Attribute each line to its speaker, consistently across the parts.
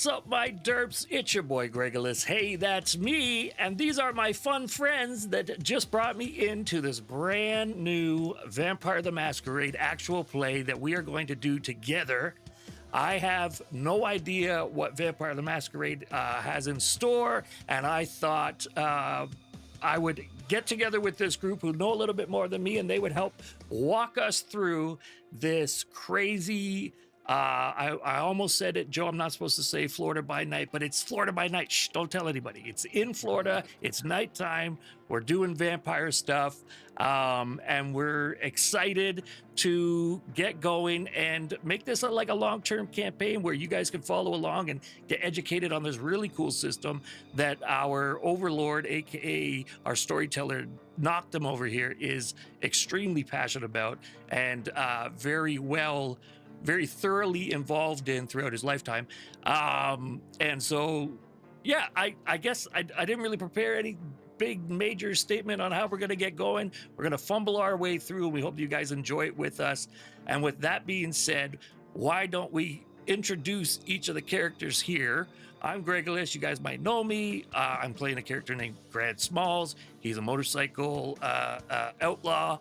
Speaker 1: What's up, my derps? It's your boy Gregolis. Hey, that's me, and these are my fun friends that just brought me into this brand new Vampire the Masquerade actual play that we are going to do together. I have no idea what Vampire the Masquerade has in store, and I thought I would get together with this group who know a little bit more than me, and they would help walk us through this crazy. I almost said it, Joe. I'm not supposed to say Florida by night, but it's Florida by night. Shh, don't tell anybody. It's in Florida. It's nighttime. We're doing vampire stuff, and we're excited to get going and make this like a long-term campaign where you guys can follow along and get educated on this really cool system that our overlord, aka our storyteller Noctum over here, is extremely passionate about and very thoroughly involved in throughout his lifetime. And so, yeah, I guess I didn't really prepare any big major statement on how we're going to get going. We're going to fumble our way through, and we hope you guys enjoy it with us. And with that being said, why don't we introduce each of the characters here? I'm Gregolis. You guys might know me. I'm playing a character named Grant Smalls. He's a motorcycle outlaw.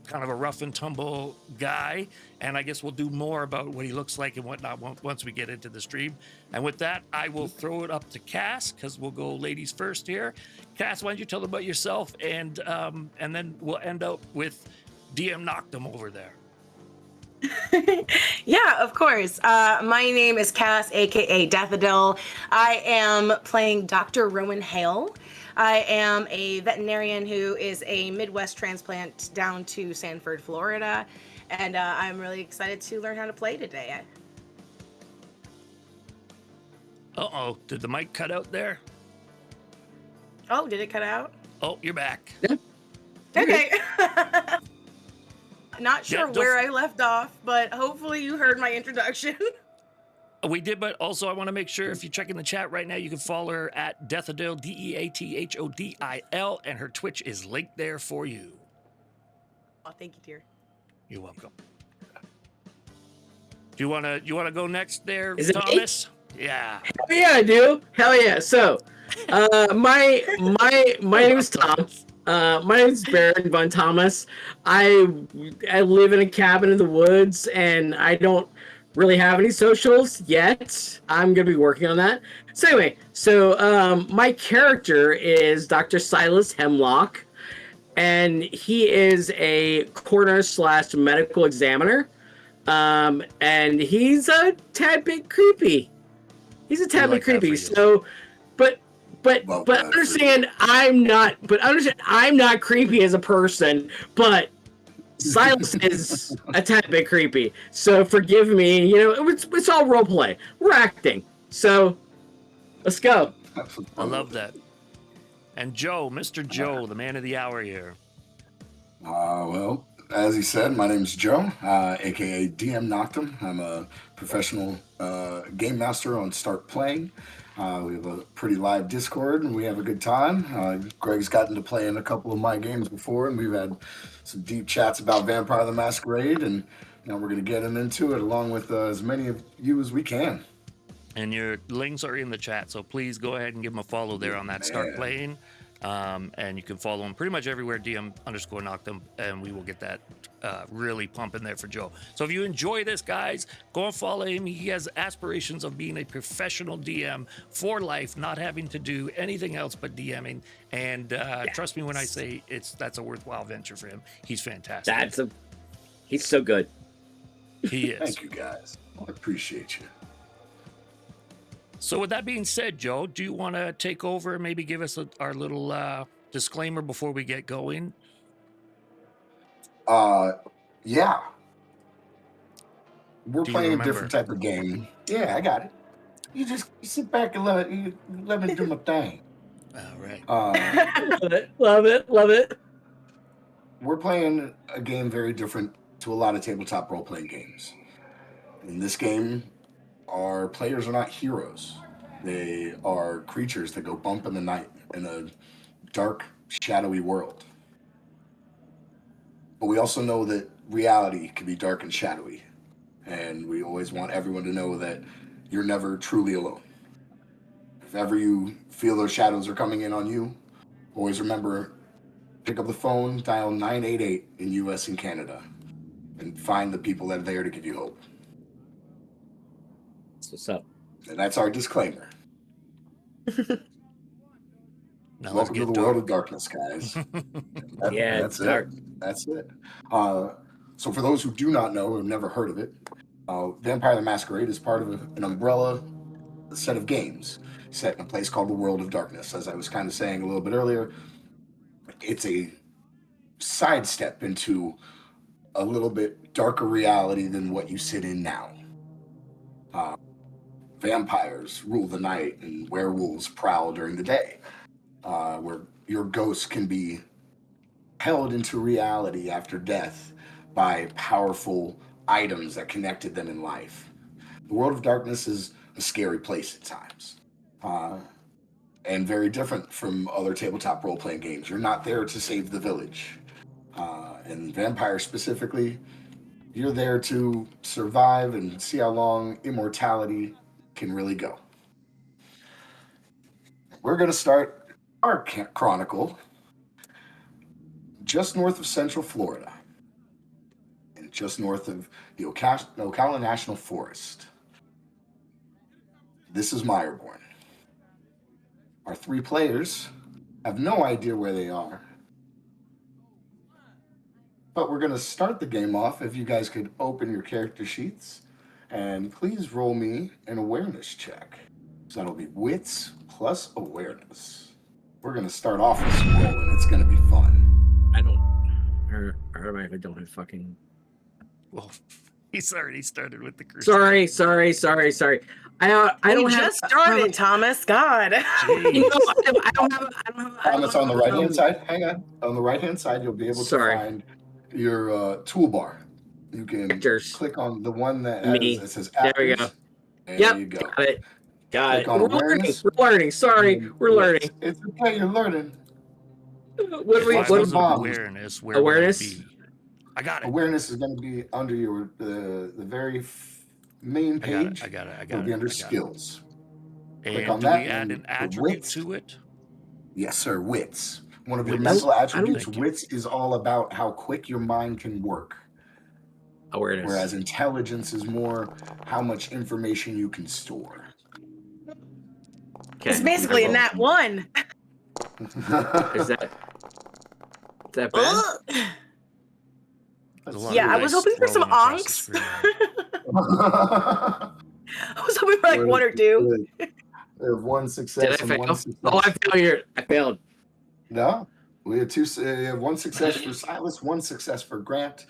Speaker 1: Kind of a rough and tumble guy, and I guess we'll do more about what he looks like and whatnot once we get into the stream. And with that, I will throw it up to Cass, because we'll go ladies first here. Cass, why don't you tell them about yourself, and then we'll end up with DM Noctum over there.
Speaker 2: Yeah, of course. My name is Cass, aka Daffodil. I am playing Dr. Rowan Hale. I am a veterinarian who is a Midwest transplant down to Sanford, Florida, and I'm really excited to learn how to play today.
Speaker 1: Uh-oh, did the mic cut out there?
Speaker 2: Oh, did it cut out?
Speaker 1: Oh, you're back.
Speaker 3: Yeah.
Speaker 2: Okay. Not sure where I left off, but hopefully you heard my introduction.
Speaker 1: We did, but also I want to make sure if you're checking the chat right now, you can follow her at Deathodil, Deathodil, and her Twitch is linked there for you.
Speaker 2: Oh, thank you, dear.
Speaker 1: You're welcome. Do you wanna go next there,
Speaker 3: Is it
Speaker 1: Thomas? Yeah.
Speaker 3: Hell yeah, I do. Hell yeah. So, my name is Tom. My name is Baron Von Thomas. I live in a cabin in the woods, and I don't really have any socials yet. I'm gonna be working on that. So anyway, my character is Dr. Silas Hemlock, and he is a coroner / medical examiner. And he's a tad bit creepy. He's a tad bit creepy. So, but understand I'm not creepy as a person, but Silas is a tad bit creepy, so forgive me. You know, it's all role play. We're acting, so let's go.
Speaker 1: I love that. And Joe, Mr. Joe, the man of the hour here.
Speaker 4: Well, as he said, my name is Joe, aka DM Noctum. I'm a professional game master on Start Playing. We have a pretty live Discord, and we have a good time. Greg's gotten to play in a couple of my games before, and we've had some deep chats about Vampire the Masquerade, and we're going to get him into it along with as many of you as we can.
Speaker 1: And your links are in the chat, so please go ahead and give him a follow there on that Start Playing. And you can follow him pretty much everywhere, DM_Noctum, and we will get that really pumping there for Joe. So if you enjoy this, guys, go and follow him. He has aspirations of being a professional DM for life, not having to do anything else but DMing. And trust me when I say that's a worthwhile venture for him. He's fantastic.
Speaker 3: He's so good.
Speaker 1: He is.
Speaker 4: Thank you, guys. I appreciate you.
Speaker 1: So with that being said, Joe, do you want to take over and maybe give us our little disclaimer before we get going?
Speaker 4: Yeah. We're playing a different type of game. Yeah, I got it. You sit back and let me do my thing.
Speaker 1: All right.
Speaker 3: Love it.
Speaker 4: We're playing a game very different to a lot of tabletop role-playing games. In this game, our players are not heroes. They are creatures that go bump in the night in a dark, shadowy world. But we also know that reality can be dark and shadowy. And we always want everyone to know that you're never truly alone. If ever you feel those shadows are coming in on you, always remember, pick up the phone, dial 988 in US and Canada, and find the people that are there to give you hope.
Speaker 3: That's what's up.
Speaker 4: And that's our disclaimer.
Speaker 1: Now let's
Speaker 4: Welcome to
Speaker 1: get
Speaker 4: the world
Speaker 1: dark.
Speaker 4: of darkness, guys.
Speaker 3: Yeah,
Speaker 4: That's
Speaker 3: it's dark.
Speaker 4: it. That's it. So for those who do not know or have never heard of it, Vampire the Masquerade is part of an umbrella set of games set in a place called the World of Darkness. As I was kind of saying a little bit earlier, it's a sidestep into a little bit darker reality than what you sit in now. Vampires rule the night and werewolves prowl during the day, where your ghost can be held into reality after death by powerful items that connected them in life. The World of Darkness is a scary place at times, and very different from other tabletop role-playing games. You're not there to save the village. And Vampire specifically, you're there to survive and see how long immortality can really go. We're going to start our chronicle just north of Central Florida, and just north of the Ocala National Forest. This is Mireborn. Our three players have no idea where they are, but we're going to start the game off. If you guys could open your character sheets and please roll me an awareness check. So that'll be wits plus awareness. We're going to start off with some rolling. It's going to be fun.
Speaker 3: I don't. Or if I don't have fucking.
Speaker 1: Well, he's already started with the crusade.
Speaker 3: Sorry. I don't
Speaker 2: We
Speaker 3: have.
Speaker 2: just started, Thomas. God.
Speaker 3: You know, I don't have.
Speaker 4: Thomas, on the right-hand side, hang on. On the right-hand side, you'll be able to find your toolbar. You can
Speaker 3: Characters.
Speaker 4: click on the one that has, it says
Speaker 3: There we
Speaker 4: actors.
Speaker 3: go.
Speaker 4: There you go.
Speaker 3: Got
Speaker 4: Click
Speaker 3: it.
Speaker 4: on
Speaker 3: We're
Speaker 4: awareness.
Speaker 3: learning. Sorry, we're learning.
Speaker 4: It's okay, you're learning.
Speaker 3: What do we?
Speaker 1: If I was
Speaker 3: What?
Speaker 1: awareness, where
Speaker 3: Awareness?
Speaker 1: would I be? I got it.
Speaker 4: Awareness is going to be under your the very main page.
Speaker 1: I got it.
Speaker 4: It'll be under skills.
Speaker 1: And
Speaker 4: on
Speaker 1: do
Speaker 4: that
Speaker 1: we add
Speaker 4: and
Speaker 1: an
Speaker 4: the
Speaker 1: attribute
Speaker 4: wits.
Speaker 1: to it?
Speaker 4: Yes, sir. Wits. One of your
Speaker 1: Wits.
Speaker 4: mental attributes.
Speaker 1: Thank you.
Speaker 4: Wits is all about how quick your mind can work.
Speaker 3: Awareness.
Speaker 4: Whereas intelligence is more how much information you can store.
Speaker 3: Okay.
Speaker 2: It's basically a nat one.
Speaker 3: Is that bad?
Speaker 1: There's a lot
Speaker 2: Yeah,
Speaker 1: of
Speaker 2: I was
Speaker 1: dice
Speaker 2: hoping for some
Speaker 1: rolling across the
Speaker 2: onks.
Speaker 1: screen.
Speaker 2: I was hoping for like one or two.
Speaker 4: We have one success
Speaker 3: Did I
Speaker 4: and one
Speaker 3: fail?
Speaker 4: success.
Speaker 3: Oh, I failed.
Speaker 4: No, we have one success for Silas, one success for Grant.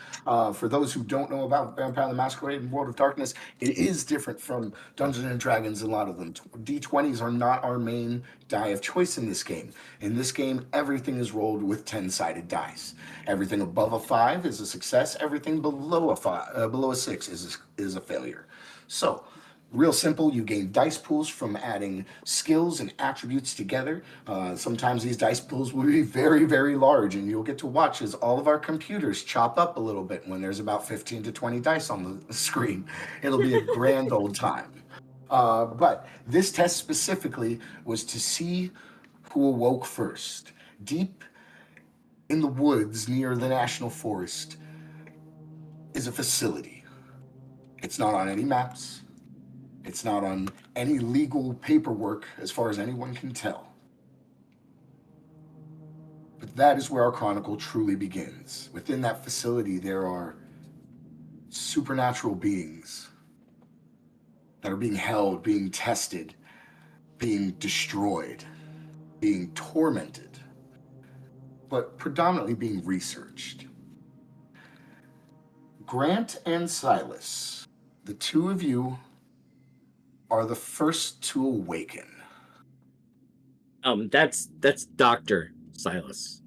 Speaker 4: For those who don't know about Vampire the Masquerade and World of Darkness, it is different from Dungeons and Dragons. A lot of them. D20s are not our main die of choice in this game. In this game, everything is rolled with 10-sided dice. Everything above a 5 is a success. Everything below a 6 is a failure. So, real simple, you gain dice pools from adding skills and attributes together. Sometimes these dice pools will be very, very large, and you'll get to watch as all of our computers chop up a little bit when there's about 15 to 20 dice on the screen. It'll be a grand old time. But this test specifically was to see who awoke first. Deep in the woods near the National Forest is a facility. It's not on any maps. It's not on any legal paperwork as far as anyone can tell. But that is where our chronicle truly begins. Within that facility, there are supernatural beings that are being held, being tested, being destroyed, being tormented, but predominantly being researched. Grant and Silas, the two of you are the first to awaken.
Speaker 3: That's Dr. Silas.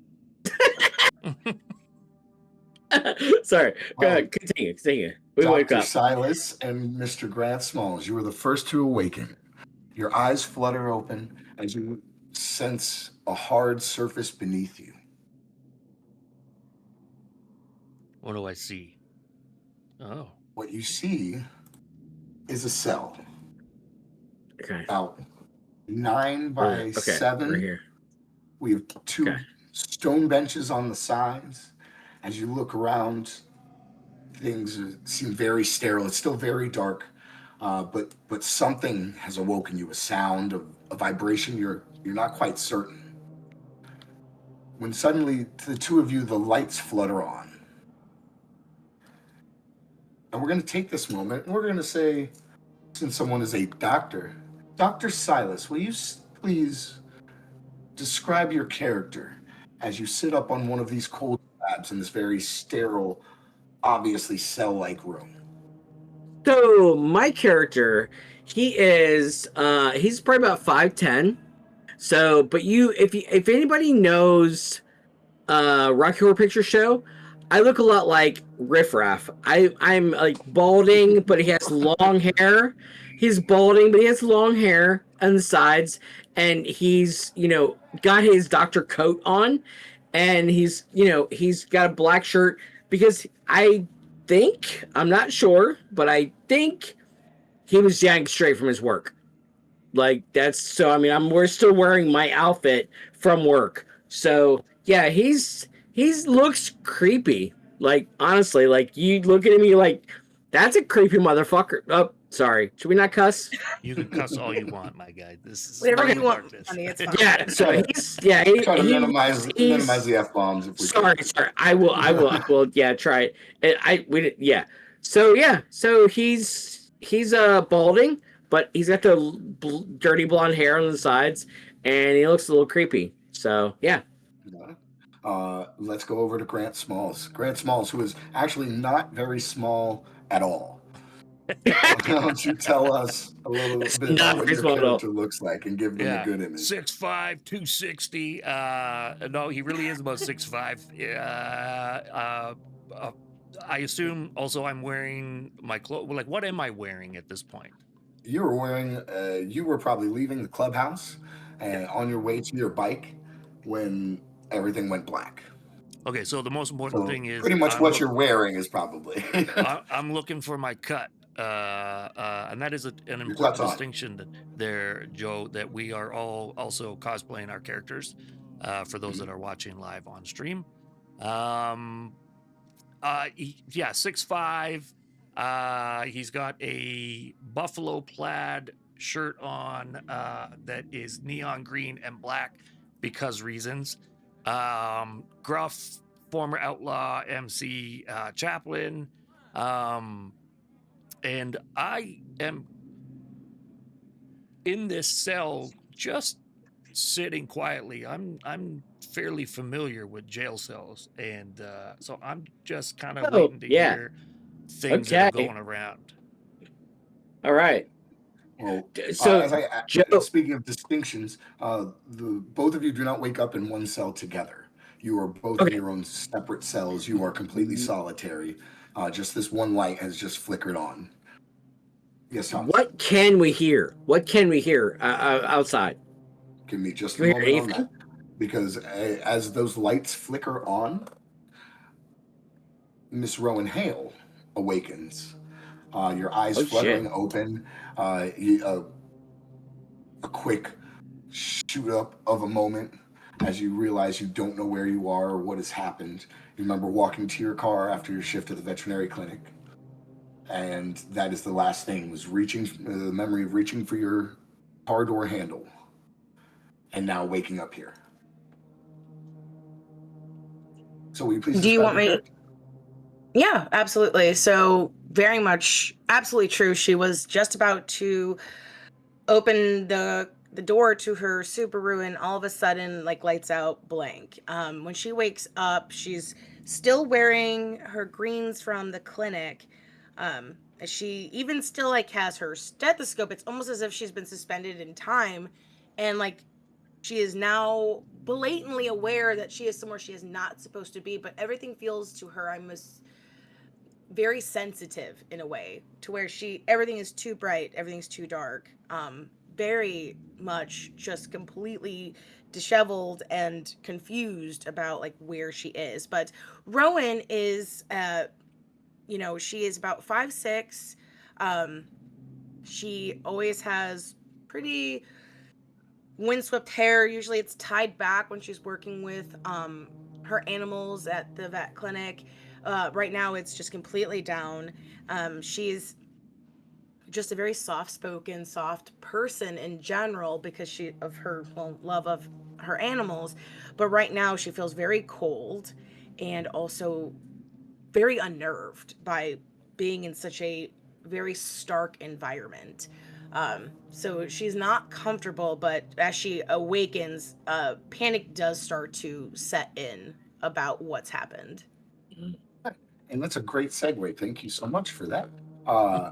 Speaker 3: Sorry. Go ahead. Continue. We wake
Speaker 4: Dr.
Speaker 3: up.
Speaker 4: Silas and Mr. Grant Smalls, you are the first to awaken. Your eyes flutter open as you sense a hard surface beneath you.
Speaker 1: What do I see? Oh.
Speaker 4: What you see is a cell.
Speaker 3: Okay.
Speaker 4: about 9 by
Speaker 3: Okay.
Speaker 4: 7.
Speaker 3: Right here.
Speaker 4: We have 2
Speaker 3: Okay.
Speaker 4: stone benches on the sides. As you look around, things seem very sterile. It's still very dark, but something has awoken you. A sound, a vibration. You're not quite certain. When suddenly, to the two of you, the lights flutter on. And we're going to take this moment and we're going to say, since someone is a doctor, Dr. Silas, will you please describe your character as you sit up on one of these cold slabs in this very sterile, obviously cell-like room?
Speaker 3: So my character, he's probably about 5'10". So, but if anybody knows Rocky Horror Picture Show, I look a lot like Riff Raff. I'm like balding, but he has long hair. He's balding, but he has long hair on the sides, and he's got his doctor coat on, and he's got a black shirt because I'm not sure, but I think he was yanked straight from his work. Like that's so. I mean, we're still wearing my outfit from work. So yeah, he's looks creepy. Like honestly, like you looking at me like that's a creepy motherfucker. Oh, sorry. Should we not cuss?
Speaker 1: You can cuss all you want, my guy. This is
Speaker 2: Whatever
Speaker 1: Light
Speaker 2: you
Speaker 1: of
Speaker 2: want,
Speaker 1: Darkness.
Speaker 2: honey, it's fine.
Speaker 3: Yeah. So
Speaker 4: Try to minimize the F-bombs if we
Speaker 3: sorry.
Speaker 4: can.
Speaker 3: Sorry. I will. Yeah. Try it. Yeah. So yeah. So he's balding, but he's got the dirty blonde hair on the sides, and he looks a little creepy. So yeah.
Speaker 4: Let's go over to Grant Smalls. Grant Smalls, who is actually not very small at all. Why don't you tell us a little
Speaker 3: It's
Speaker 4: bit
Speaker 3: not
Speaker 4: about what
Speaker 3: very
Speaker 4: your
Speaker 3: small at all.
Speaker 4: character looks like and give them a good image?
Speaker 1: 6'5", 260. No, he really is about 6'5". I assume also I'm wearing my clothes. Like, what am I wearing at this point?
Speaker 4: You were probably leaving the clubhouse and on your way to your bike when everything went black.
Speaker 1: Okay, so the most important thing is
Speaker 4: pretty much what you're wearing is probably.
Speaker 1: I'm looking for my cut, and that is an important
Speaker 4: cut's on.
Speaker 1: distinction there, Joe. That we are all also cosplaying our characters. For those that are watching live on stream, 6'5". He's got a buffalo plaid shirt on that is neon green and black because reasons. Gruff, former outlaw MC chaplain. And I am in this cell just sitting quietly. I'm fairly familiar with jail cells, and so I'm just kind of waiting to hear things that are going around.
Speaker 3: All right.
Speaker 4: Well,
Speaker 3: so
Speaker 4: speaking of distinctions, both of you do not wake up in one cell together. You are both in your own separate cells. You are completely solitary. Just this one light has just flickered on. Yes, Thomas.
Speaker 3: What can we hear? Outside?
Speaker 4: Give me just a moment on that. Because as those lights flicker on, Miss Rowan Hale awakens. Your eyes fluttering open. A quick shoot up of a moment as you realize you don't know where you are or what has happened. You remember walking to your car after your shift at the veterinary clinic, and that is the last thing, was the memory of reaching for your car door handle, and now waking up here. So will you please
Speaker 2: do you want me
Speaker 4: character?
Speaker 2: Yeah, absolutely. So very much absolutely true. She was just about to open the door to her Subaru, and all of a sudden, like, lights out, blank. When she wakes up, she's still wearing her greens from the clinic. She even still like has her stethoscope. It's almost as if she's been suspended in time, and like she is now blatantly aware that she is somewhere she is not supposed to be. But everything feels to her, very sensitive in a way, to where everything is too bright, everything's too dark. Very much just completely disheveled and confused about like where she is. But Rowan is she is about 5'6". She always has pretty windswept hair. Usually it's tied back when she's working with her animals at the vet clinic. Right now it's just completely down. She's just a very soft-spoken, soft person in general because she of her love of her animals, but right now she feels very cold and also very unnerved by being in such a very stark environment. So she's not comfortable, but as she awakens, panic does start to set in about what's happened.
Speaker 4: And that's a great segue. Thank you so much for that. Uh,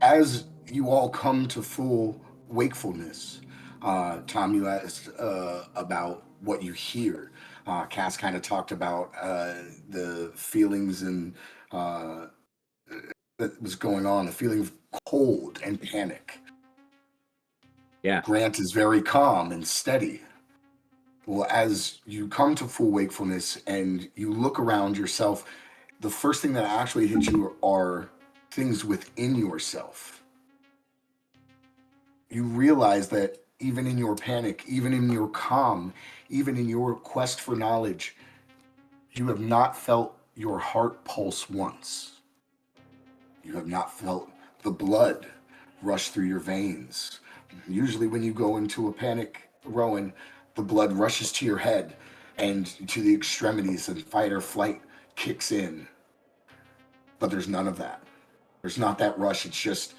Speaker 4: as you all come to full wakefulness, Tom, you asked about what you hear. Cass kind of talked about the feelings and that was going on, the feeling of cold and panic.
Speaker 3: Yeah.
Speaker 4: Grant is very calm and steady. Well, as you come to full wakefulness and you look around yourself, the first thing that actually hits you are things within yourself. You realize that even in your panic, even in your calm, even in your quest for knowledge, you have not felt your heart pulse once. You have not felt the blood rush through your veins. Usually when you go into a panic, Rowan, the blood rushes to your head and to the extremities and fight or flight kicks in. But there's none of that. There's not that rush. It's just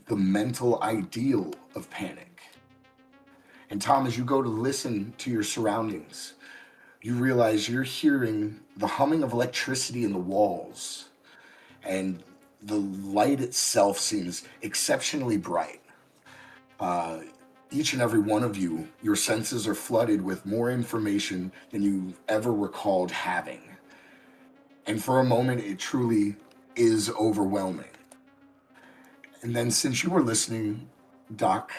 Speaker 4: the mental ideal of panic. And Tom, as you go to listen to your surroundings, you realize you're hearing the humming of electricity in the walls, and the light itself seems exceptionally bright. Each and every one of you, your senses are flooded with more information than you've ever recalled having. And for a moment, it truly is overwhelming. And then since you were listening, Doc,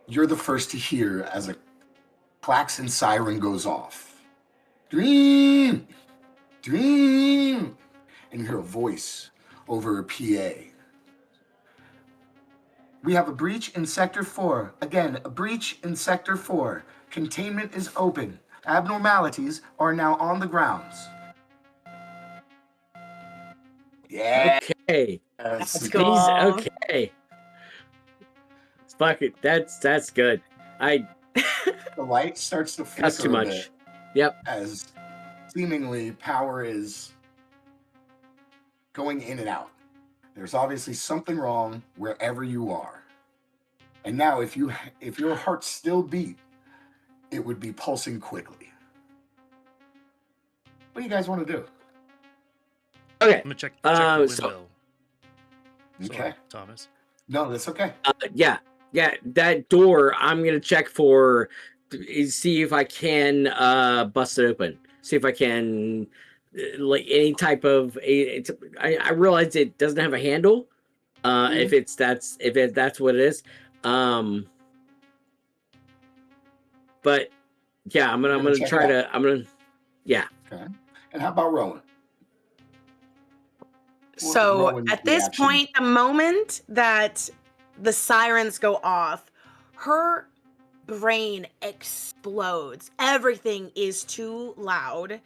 Speaker 4: you're the first to hear as a klaxon siren goes off. Dream! Dream! And you hear a voice over a PA. We have a breach in Sector 4. Again, a breach in Sector 4. Containment is open. Abnormalities are now on the grounds. Yeah.
Speaker 3: Okay.
Speaker 2: That's
Speaker 3: He's
Speaker 2: cool.
Speaker 3: okay. Fuck it. That's good.
Speaker 4: The light starts to
Speaker 3: That's
Speaker 4: flicker
Speaker 3: too
Speaker 4: a
Speaker 3: much.
Speaker 4: bit
Speaker 3: Yep.
Speaker 4: as seemingly power is going in and out. There's obviously something wrong wherever you are. And now if your heart still beat, it would be pulsing quickly. What do you guys want to do?
Speaker 3: Okay.
Speaker 1: I'm gonna check the window.
Speaker 3: So-
Speaker 4: Okay.
Speaker 1: Sorry, Thomas.
Speaker 4: No, that's okay.
Speaker 3: Yeah. That door, I'm gonna check for, see if I can bust it open. See if I can, like any type of. I realize it doesn't have a handle. If that's what it is. But yeah, I'm gonna
Speaker 4: check
Speaker 3: try
Speaker 4: it out.
Speaker 3: to. Yeah.
Speaker 4: Okay. And how about Rowan?
Speaker 2: So
Speaker 4: Rowan's
Speaker 2: at this
Speaker 4: reaction.
Speaker 2: point, the moment that the sirens go off, her brain explodes. Everything is too loud.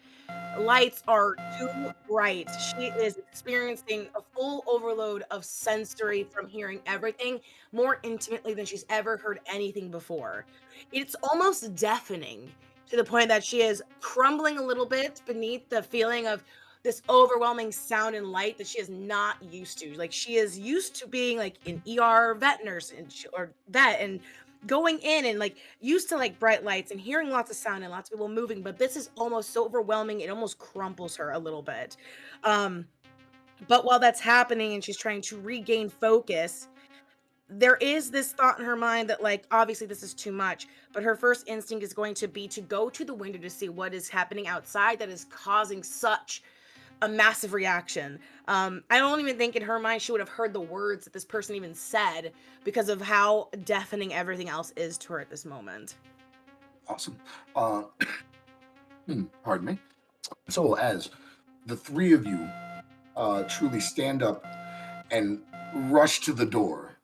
Speaker 2: Lights are too bright. She is experiencing a full overload of sensory from hearing everything more intimately than she's ever heard anything before. It's almost deafening to the point that she is crumbling a little bit beneath the feeling of this overwhelming sound and light that she is not used to. Like she is used to being like an ER vet nurse or vet and going in and like used to like bright lights and hearing lots of sound and lots of people moving, but this is almost so overwhelming it almost crumples her a little bit. But while that's happening and she's trying to regain focus, there is this thought in her mind that like obviously this is too much, but her first instinct is going to be to go to the window to see what is happening outside that is causing such a massive reaction. I don't even think in her mind she would have heard the words that this person even said because of how deafening everything else is to her at this moment.
Speaker 4: Awesome. Pardon me. So as the three of you truly stand up and rush to the door,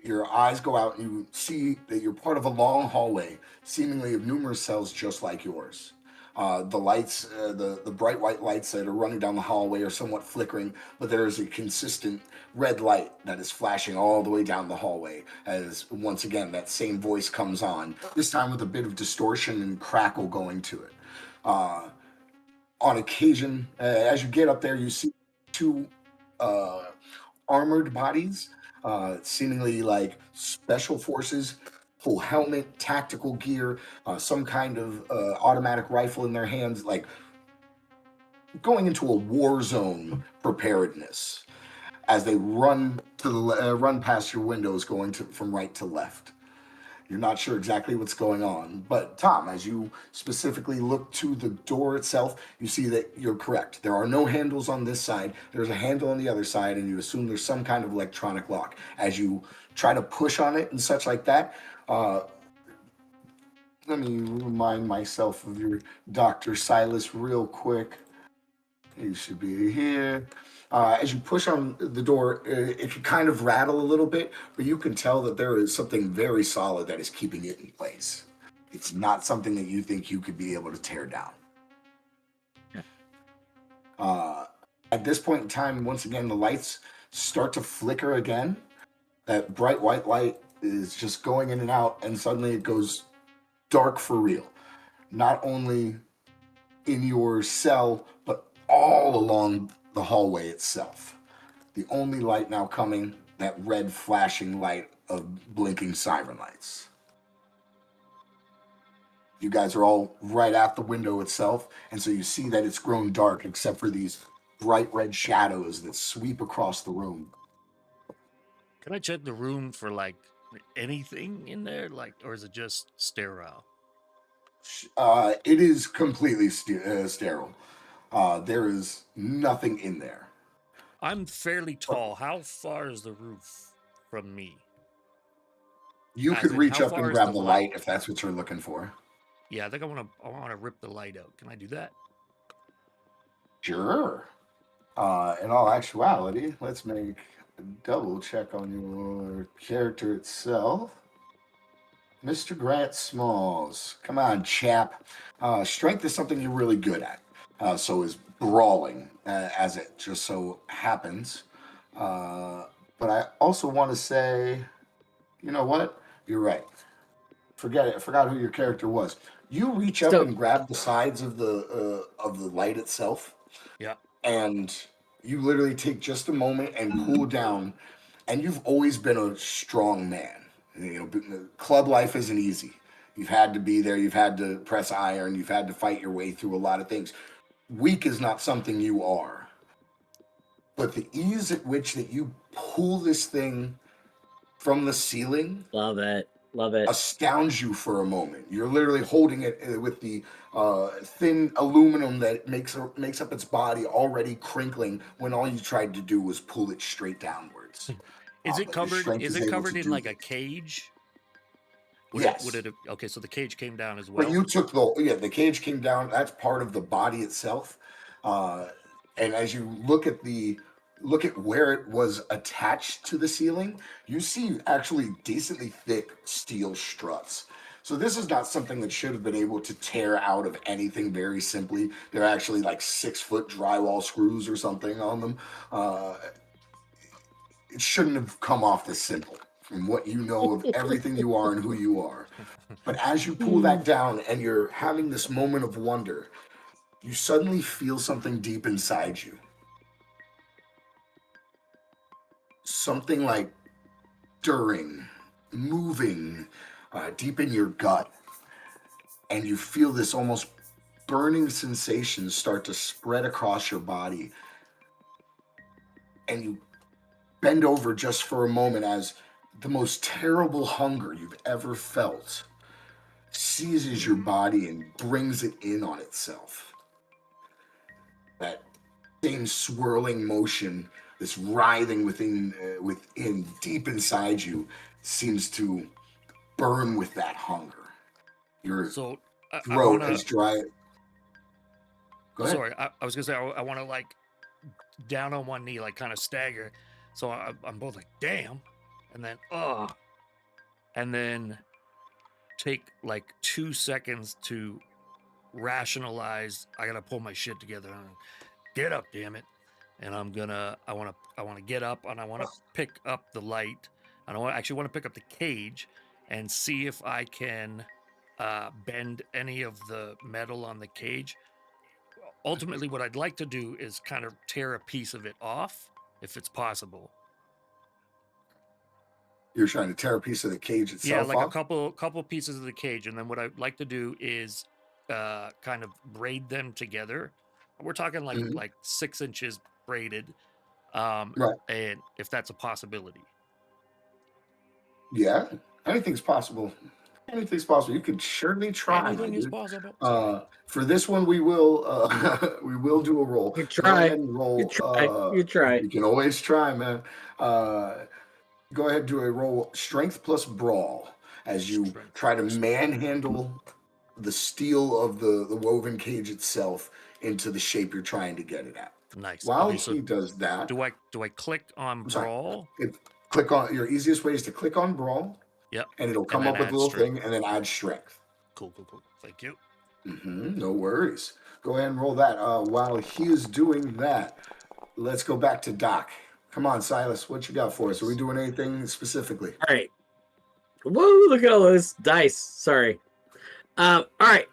Speaker 4: Your eyes go out and you see that you're part of a long hallway, seemingly of numerous cells just like yours. The lights, the bright white lights that are running down the hallway are somewhat flickering, but there is a consistent red light that is flashing all the way down the hallway as once again that same voice comes on, this time with a bit of distortion and crackle going to it. On occasion, as you get up there, you see two armored bodies, seemingly like special forces, full helmet, tactical gear, some kind of automatic rifle in their hands, like going into a war zone preparedness as they run to run past your windows, going from right to left. You're not sure exactly what's going on, but Tom, as you specifically look to the door itself, you see that you're correct. There are no handles on this side. There's a handle on the other side, and you assume there's some kind of electronic lock. As you try to push on it and such like that, let me remind myself of your Dr. Silas real quick. You should be here. As you push on the door, it can kind of rattle a little bit, but you can tell that there is something very solid that is keeping it in place. It's not something that you think you could be able to tear down. At this point in time, once again, the lights start to flicker again. That bright white light is just going in and out, and suddenly it goes dark for real. Not only in your cell, but all along the hallway itself. The only light now coming, that red flashing light of blinking siren lights. You guys are all right at the window itself, and so you see that it's grown dark except for these bright red shadows that sweep across the room.
Speaker 1: Can I check the room for like anything in there, like, or is it just sterile?
Speaker 4: It is completely sterile. There is nothing in there.
Speaker 1: I'm fairly tall. How far is the roof from me?
Speaker 4: You
Speaker 1: As
Speaker 4: could
Speaker 1: in,
Speaker 4: reach
Speaker 1: how
Speaker 4: up
Speaker 1: far
Speaker 4: and
Speaker 1: is
Speaker 4: grab
Speaker 1: the
Speaker 4: the
Speaker 1: light?
Speaker 4: light if that's what you're looking for.
Speaker 1: Yeah, I think I want to rip the light out. Can I do that?
Speaker 4: Sure. In all actuality, let's make a double check on your character itself. Mr. Grant Smalls. Come on, chap. Strength is something you're really good at. So is brawling, as it just so happens. But I also want to say, you know what? You're right. Forget it. I forgot who your character was. You reach up
Speaker 3: So-
Speaker 4: and grab the sides of the light itself,
Speaker 1: Yeah.
Speaker 4: and you literally take just a moment and pull down. And you've always been a strong man. You know, club life isn't easy. You've had to be there. You've had to press iron. You've had to fight your way through a lot of things. Weak is not something you are. But the ease at which that you pull this thing from the ceiling
Speaker 3: Love it.
Speaker 4: astounds you for a moment. You're literally holding it with the thin aluminum that makes up its body already crinkling when all you tried to do was pull it straight downwards.
Speaker 1: Is
Speaker 4: But
Speaker 1: it
Speaker 4: your
Speaker 1: covered?
Speaker 4: strength
Speaker 1: Is
Speaker 4: is
Speaker 1: it
Speaker 4: able
Speaker 1: covered
Speaker 4: to
Speaker 1: in
Speaker 4: do
Speaker 1: like a
Speaker 4: this.
Speaker 1: cage?
Speaker 4: Yes.
Speaker 1: Would it? Okay, so the cage came down as well.
Speaker 4: But you took the cage came down. That's part of the body itself. And as you look at where it was attached to the ceiling, you see actually decently thick steel struts. So this is not something that should have been able to tear out of anything very simply. They're actually like 6-foot drywall screws or something on them. It shouldn't have come off this simple from what you know of everything you are and who you are. But as you pull that down and you're having this moment of wonder, you suddenly feel something deep inside you. Something like stirring, moving deep in your gut. And you feel this almost burning sensation start to spread across your body. And you bend over just for a moment as the most terrible hunger you've ever felt seizes your body and brings it in on itself. That same swirling motion, this writhing within deep inside you, seems to burn with that hunger. Your
Speaker 1: So
Speaker 4: throat is dry. Go ahead.
Speaker 1: Sorry, I was gonna say I want to like down on one knee, like kind of stagger, So I'm both like, damn, and then and then take like 2 seconds to rationalize. I gotta pull my shit together and get up, damn it. And I want to get up and I want to pick up the light. And I actually want to pick up the cage and see if I can bend any of the metal on the cage. Ultimately, what I'd like to do is kind of tear a piece of it off, if it's possible.
Speaker 4: You're trying to tear a piece of the cage itself
Speaker 1: Yeah, like
Speaker 4: off?
Speaker 1: a couple pieces of the cage, and then what I'd like to do is kind of braid them together. We're talking
Speaker 4: Mhm.
Speaker 1: like 6 inches braided,
Speaker 4: Right.
Speaker 1: and if that's a possibility.
Speaker 4: Yeah. Anything's possible. Anything's possible. You could surely try, my
Speaker 1: Anything is
Speaker 4: dude.
Speaker 1: possible. Sorry.
Speaker 4: For this one, we will we will do a roll.
Speaker 3: You
Speaker 4: Go
Speaker 3: try.
Speaker 4: ahead and
Speaker 3: You
Speaker 4: roll.
Speaker 3: try. You try.
Speaker 4: You can always try, man. Go ahead and do a roll strength plus brawl as you
Speaker 1: Strength
Speaker 4: try to
Speaker 1: plus-
Speaker 4: manhandle the steel of the woven cage itself into the shape you're trying to get it at.
Speaker 1: Nice.
Speaker 4: While
Speaker 1: Okay, so
Speaker 4: he does that,
Speaker 1: do I click on
Speaker 4: I'm sorry.
Speaker 1: brawl?
Speaker 4: Click on your easiest way is to click on brawl,
Speaker 1: Yep.
Speaker 4: and it'll
Speaker 1: And
Speaker 4: come
Speaker 1: then
Speaker 4: up with a
Speaker 1: add
Speaker 4: little
Speaker 1: strength.
Speaker 4: thing, and then add strength.
Speaker 1: Cool. Thank you.
Speaker 4: No worries. Go ahead and roll that. While he is doing that, let's go back to Doc. Come on, Silas. What you got for us? Are we doing anything specifically?
Speaker 3: All right. Whoa, look at all those dice. Sorry. All right.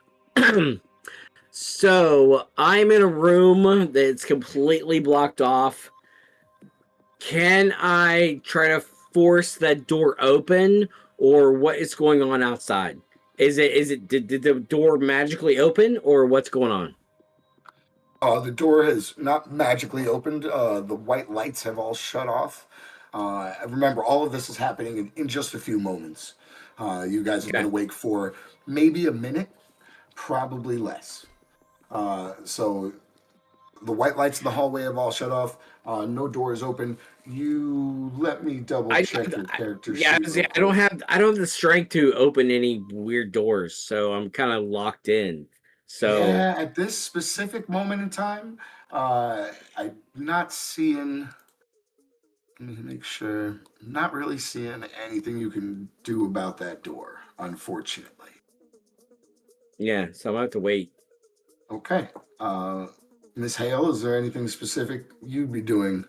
Speaker 3: So I'm in a room that's completely blocked off. Can I try to force that door open, or what is going on outside? Did the door magically open, or what's going on?
Speaker 4: The door has not magically opened. The white lights have all shut off. Remember, all of this is happening in just a few moments. You guys have been
Speaker 3: Okay.
Speaker 4: awake for maybe a minute, probably less. So the white lights in the hallway have all shut off. No door is open. You let me double check your character
Speaker 3: Yeah,
Speaker 4: sheet. real
Speaker 3: I don't
Speaker 4: quick.
Speaker 3: have the strength to open any weird doors, so I'm kind of locked in. So
Speaker 4: Yeah, at this specific moment in time, I'm not seeing. Let me make sure. Not really seeing anything you can do about that door, unfortunately.
Speaker 3: yeah, so I'm gonna have to wait.
Speaker 4: Okay. Miss Hale, is there anything specific you'd be doing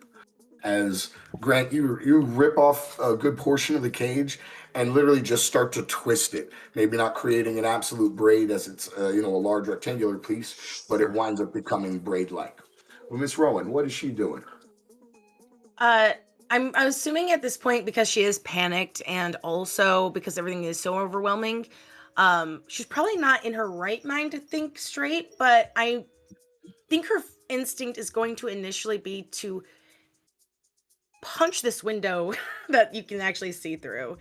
Speaker 4: as Grant, you rip off a good portion of the cage and literally just start to twist it. Maybe not creating an absolute braid as it's a large rectangular piece, but it winds up becoming braid-like. Well, Miss Rowan, what is she doing?
Speaker 2: I'm assuming at this point, because she is panicked and also because everything is so overwhelming, she's probably not in her right mind to think straight, but I think her instinct is going to initially be to punch this window that you can actually see through.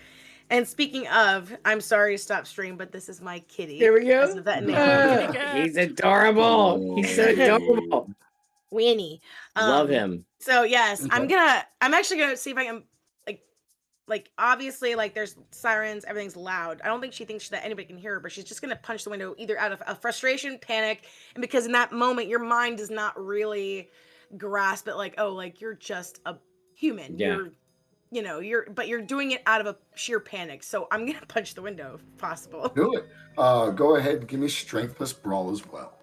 Speaker 2: And speaking of, I'm sorry to stop stream, but this is my kitty.
Speaker 3: There we
Speaker 2: As
Speaker 3: go.
Speaker 2: a veterinarian.
Speaker 3: He's adorable. He's so adorable.
Speaker 2: Winnie.
Speaker 3: Love him.
Speaker 2: So yes,
Speaker 4: Okay.
Speaker 2: I'm actually gonna see if I can like obviously like there's sirens, everything's loud. I don't think she thinks that anybody can hear her, but she's just gonna punch the window either out of frustration, panic, and because in that moment your mind does not really grasp it, like, oh, like you're just a human.
Speaker 3: Yeah.
Speaker 2: You're doing it out of a sheer panic. So I'm gonna punch the window if possible.
Speaker 4: Do it. Go ahead and give me strength plus brawl as well.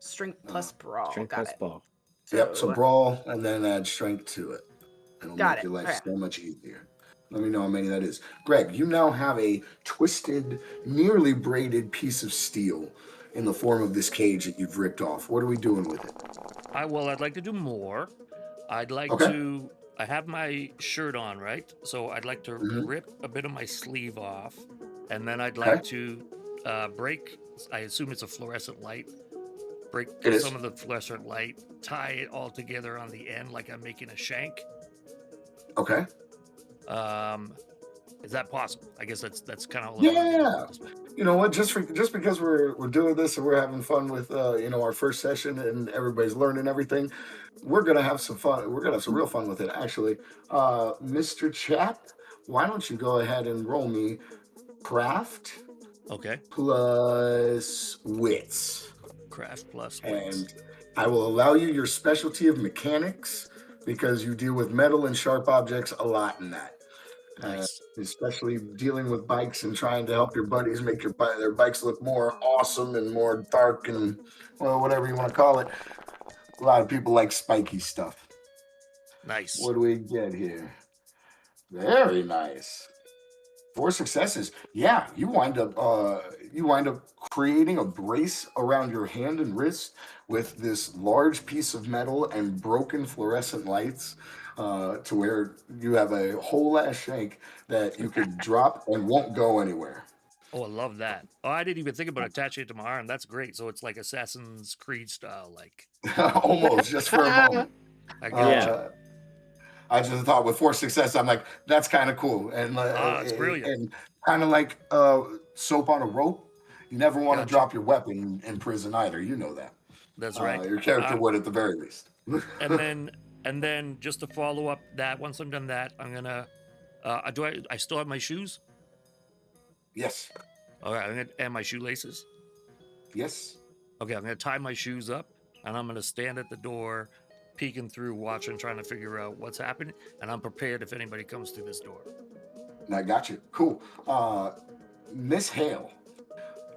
Speaker 2: Strength plus brawl.
Speaker 3: Strength
Speaker 2: Got
Speaker 3: plus
Speaker 2: it.
Speaker 3: ball.
Speaker 4: Yep, so brawl and then add strength to it. It'll
Speaker 2: Got
Speaker 4: make
Speaker 2: it.
Speaker 4: your life
Speaker 2: Okay.
Speaker 4: so much easier. Let me know how many that is. Greg, you now have a twisted, nearly braided piece of steel in the form of this cage that you've ripped off. What are we doing with it?
Speaker 1: I'd like to do more. I'd like
Speaker 4: Okay.
Speaker 1: to. I have my shirt on, right? So I'd like to
Speaker 4: Mhm.
Speaker 1: rip a bit of my sleeve off, and then I'd
Speaker 4: Okay.
Speaker 1: like to break. I assume it's a fluorescent light. Break
Speaker 4: It is.
Speaker 1: some of the fluorescent light, tie it all together on the end like I'm making a shank.
Speaker 4: Okay.
Speaker 1: Is that possible? I guess that's kind of
Speaker 4: Yeah. You know what? Just because we're doing this and we're having fun with our first session and everybody's learning everything, we're gonna have some fun. We're gonna have some real fun with it, actually. Mr. Chap, why don't you go ahead and roll me craft
Speaker 1: Okay.
Speaker 4: plus wits,
Speaker 1: Craft plus wits.
Speaker 4: and I will allow you your specialty of mechanics because you deal with metal and sharp objects a lot in that.
Speaker 1: Nice.
Speaker 4: Especially dealing with bikes and trying to help your buddies make their bikes look more awesome and more dark and, well, whatever you want to call it. A lot of people like spiky stuff.
Speaker 1: Nice.
Speaker 4: What do we get here? Very nice. 4 successes. Yeah, you wind up creating a brace around your hand and wrist with this large piece of metal and broken fluorescent lights, to where you have a whole ass shank that you could drop and won't go anywhere.
Speaker 1: Oh, I love that. Oh, I didn't even think about attaching it to my arm. That's great. So it's like Assassin's Creed style. Like,
Speaker 4: Almost, just for a moment.
Speaker 1: I gotcha.
Speaker 4: I just thought with 4 successes, I'm like, that's kind of cool,
Speaker 1: It's brilliant.
Speaker 4: and kind of like soap on a rope. You never want to
Speaker 1: Gotcha.
Speaker 4: drop your weapon in prison either. You know that.
Speaker 1: That's right.
Speaker 4: Your character would at the very least.
Speaker 1: And then just to follow up that, once I'm done that, I'm gonna. I still have my shoes?
Speaker 4: Yes.
Speaker 1: All right, and my shoelaces.
Speaker 4: Yes.
Speaker 1: Okay, I'm gonna tie my shoes up, and I'm gonna stand at the door, peeking through, watching, trying to figure out what's happening, and I'm prepared if anybody comes through this door.
Speaker 4: I got you. Cool. Miss Hale,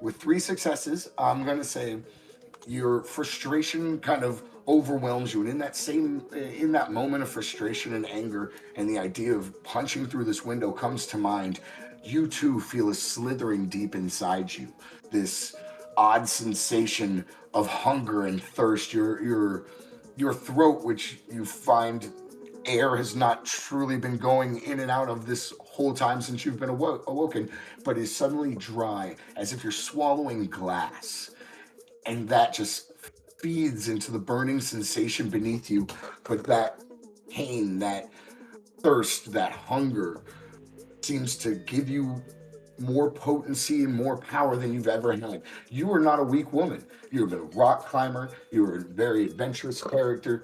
Speaker 4: with 3 successes, I'm gonna say your frustration kind of overwhelms you, and in that moment of frustration and anger, and the idea of punching through this window comes to mind, you too feel a slithering deep inside you, this odd sensation of hunger and thirst. Your throat, which you find air has not truly been going in and out of this whole time since you've been awoken, but is suddenly dry, as if you're swallowing glass, and that just feeds into the burning sensation beneath you. But that pain, that thirst, that hunger seems to give you more potency and more power than you've ever had. You are not a weak woman. You've been a rock climber. You're a very adventurous character.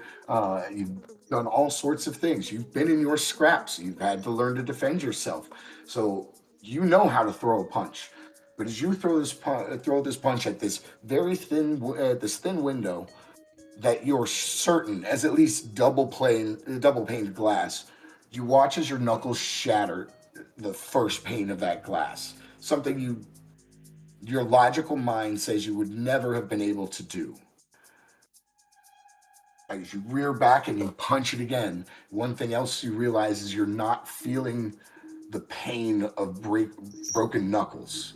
Speaker 4: You've done all sorts of things. You've been in your scraps. You've had to learn to defend yourself. So you know how to throw a punch. But as you throw this punch at this very thin window that you're certain, as at least double paned glass, you watch as your knuckles shatter the first pane of that glass. Something your logical mind says you would never have been able to do. As you rear back and you punch it again, one thing else you realize is you're not feeling the pain of broken knuckles.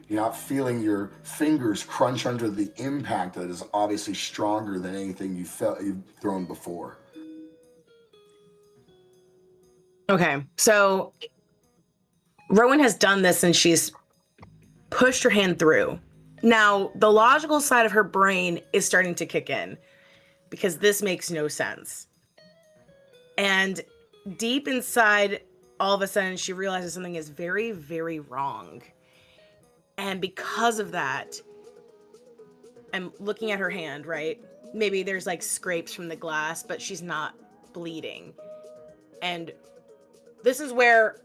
Speaker 4: You're not feeling your fingers crunch under the impact that is obviously stronger than anything you've thrown before.
Speaker 2: Okay, so Rowan has done this and she's pushed her hand through. Now, the logical side of her brain is starting to kick in because this makes no sense. And deep inside, all of a sudden, she realizes something is very, very wrong. And because of that, I'm looking at her hand, right? Maybe there's like scrapes from the glass, but she's not bleeding. And this is where